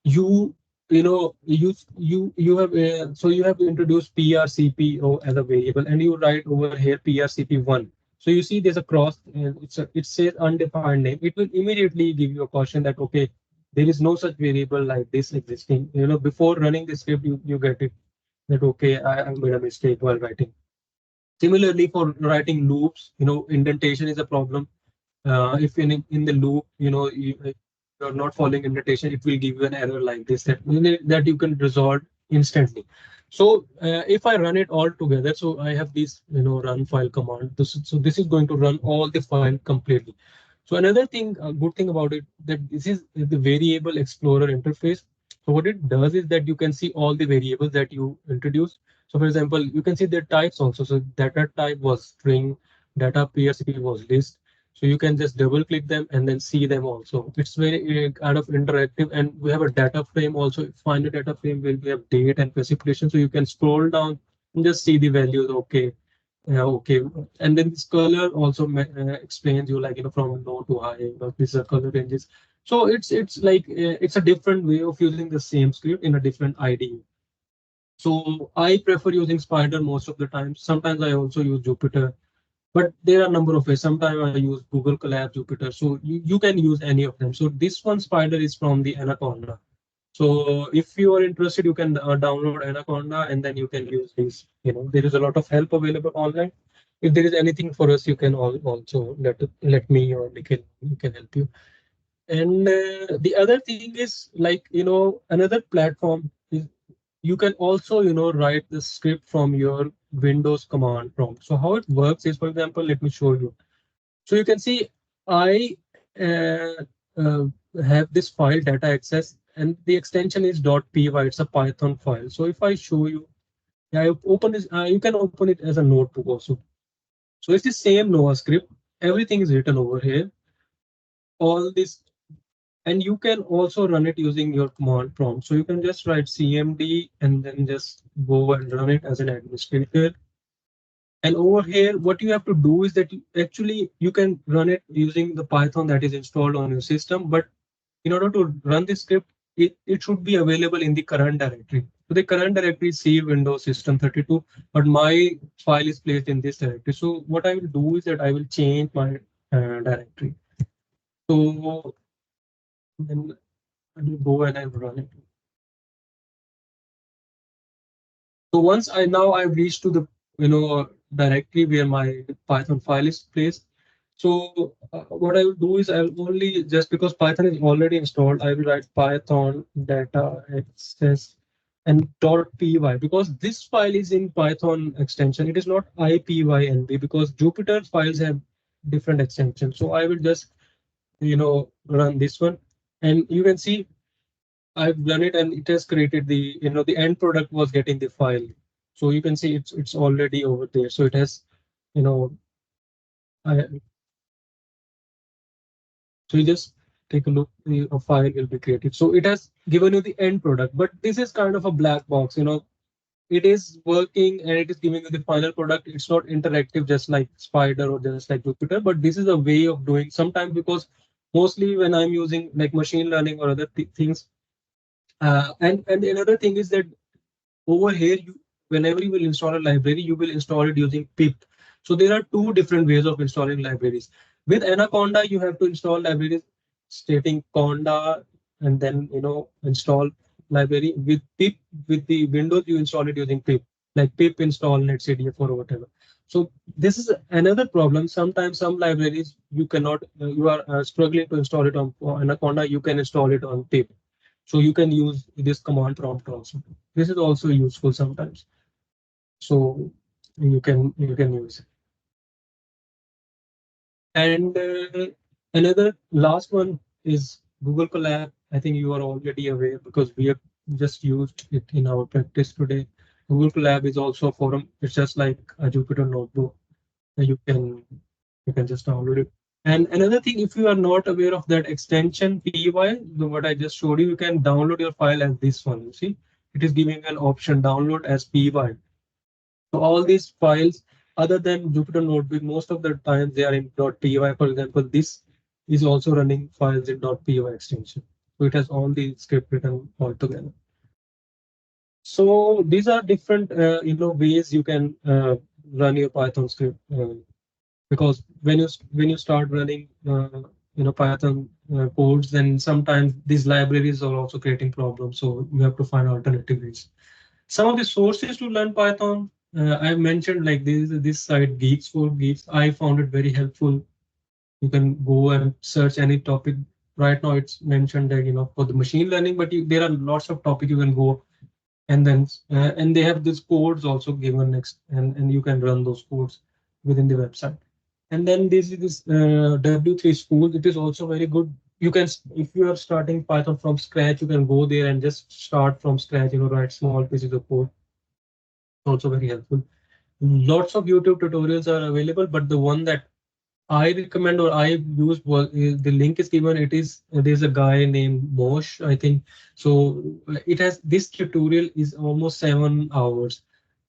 you you have so you have introduced prcpo as a variable, and you write over here prcp1. So you see there's a cross, and it says undefined name. It will immediately give you a caution that okay, there is no such variable like this existing. Before running the script, you get it that okay, I made a mistake while writing. Similarly, for writing loops, indentation is a problem. If in the loop, you're not following indentation, it will give you an error like this that you can resolve instantly. So if I run it all together, so I have this, run file command. So this is going to run all the file completely. So another thing, a good thing about it, that this is the variable explorer interface. So what it does is that you can see all the variables that you introduce. So for example, you can see their types also. So data type was string, data PRCP was list. So you can just double click them and then see them also. It's very kind of interactive, and we have a data frame also. Find a data frame where we have date and precipitation. So you can scroll down and just see the values. Okay, yeah, okay. And then this color also explains you like from low to high. These are color ranges. So it's like it's a different way of using the same script in a different IDE. So I prefer using Spider most of the time. Sometimes I also use Jupyter, but there are a number of ways. Sometimes I use Google Colab, Jupyter. So you can use any of them. So this one Spider is from the Anaconda. So if you are interested, you can download Anaconda, and then you can use this. There is a lot of help available online. If there is anything for us, you can also let me or we can help you. And the other thing is like another platform is you can also write the script from your Windows command prompt. So how it works is, for example, let me show you. So you can see I uh, uh, have this file data access, and the extension is .py. It's a Python file. So if I show you, yeah, I open this. You can open it as a notebook also. So it's the same Nova script. Everything is written over here. All this, and you can also run it using your command prompt. So you can just write cmd and then just go and run it as an administrator. And over here, what you have to do is that actually you can run it using the Python that is installed on your system. But in order to run this script, it should be available in the current directory. So the current directory is C Windows System 32, but my file is placed in this directory. So what I will do is that I will change my directory. So then I will go and I will run it. So once I've reached to the directory where my Python file is placed. So what I will do is I will only, just because Python is already installed, I will write Python data access and .py, because this file is in Python extension. It is not IPYNB, because Jupyter files have different extensions. So I will just run this one, and you can see I've done it, and it has created the the end product was getting the file. So you can see it's already over there. So it has you know I, so you just take a look, a file will be created. So it has given you the end product, but this is kind of a black box. It is working and it is giving you the final product. It's not interactive just like Spider or just like Jupyter, but this is a way of doing sometimes, because mostly when I'm using like machine learning or other things. And another thing is that over here, whenever you will install a library, you will install it using pip. So there are two different ways of installing libraries. With Anaconda, you have to install libraries stating conda and then install library. With pip, with the Windows, you install it using pip, like pip install netcdf or whatever. So this is another problem. Sometimes some libraries you cannot, you are struggling to install it on Anaconda. You can install it on pip. So you can use this command prompt also. This is also useful sometimes. So you can use it. And another last one is Google Colab. I think you are already aware because we have just used it in our practice today. Google Colab is also a forum. It's just like a Jupyter notebook. You can just download it. And another thing, if you are not aware of that extension py, what I just showed you, you can download your file as this one. You see, it is giving an option download as py. So all these files, other than Jupyter Notebook, most of the time they are in .py. For example, this is also running files in .py extension. So it has all the script written all together. So these are different, ways you can run your Python script. Because when you start running Python codes, then sometimes these libraries are also creating problems, so you have to find alternative ways. Some of the sources to learn Python, I mentioned, like this site Geeks for Geeks. I found it very helpful. You can go and search any topic. Right now it's mentioned that for the machine learning, but there are lots of topics you can go, and then and they have these codes also given next, and you can run those codes within the website. And then this W3 school. It is also very good. You can, if you are starting Python from scratch, you can go there and just start from scratch, write small pieces of code. Also very helpful. Lots of YouTube tutorials are available, but the one that I recommend or I use was, the link is given. There's a guy named Mosh, I think. So it has, this tutorial is almost 7 hours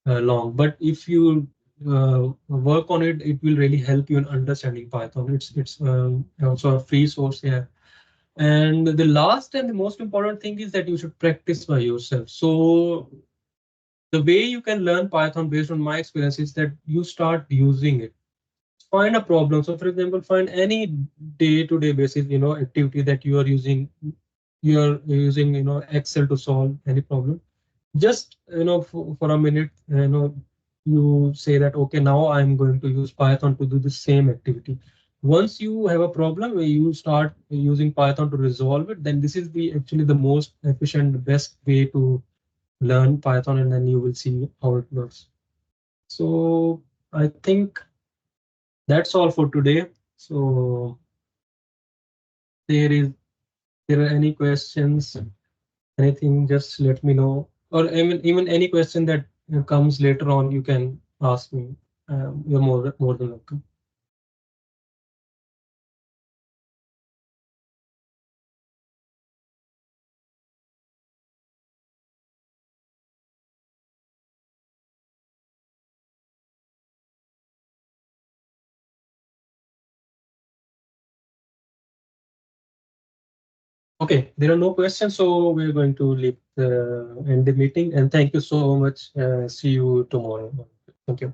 long. But if you work on it, it will really help you in understanding Python. It's also a free source. Yeah. And the last and the most important thing is that you should practice by yourself. So the way you can learn Python based on my experience is that you start using it. Find a problem. So for example, find any day-to-day basis, activity that you are using Excel to solve any problem. Just for a minute, you say that, okay, now I'm going to use Python to do the same activity. Once you have a problem where you start using Python to resolve it, then this is the actually the most efficient, best way to learn Python, and then you will see how it works. So I think that's all for today. So there is there are any questions, anything, just let me know. Or even any question that comes later on, you can ask me. You're more than welcome. Okay, there are no questions, so we're going to leave end the meeting. And thank you so much. See you tomorrow. Thank you.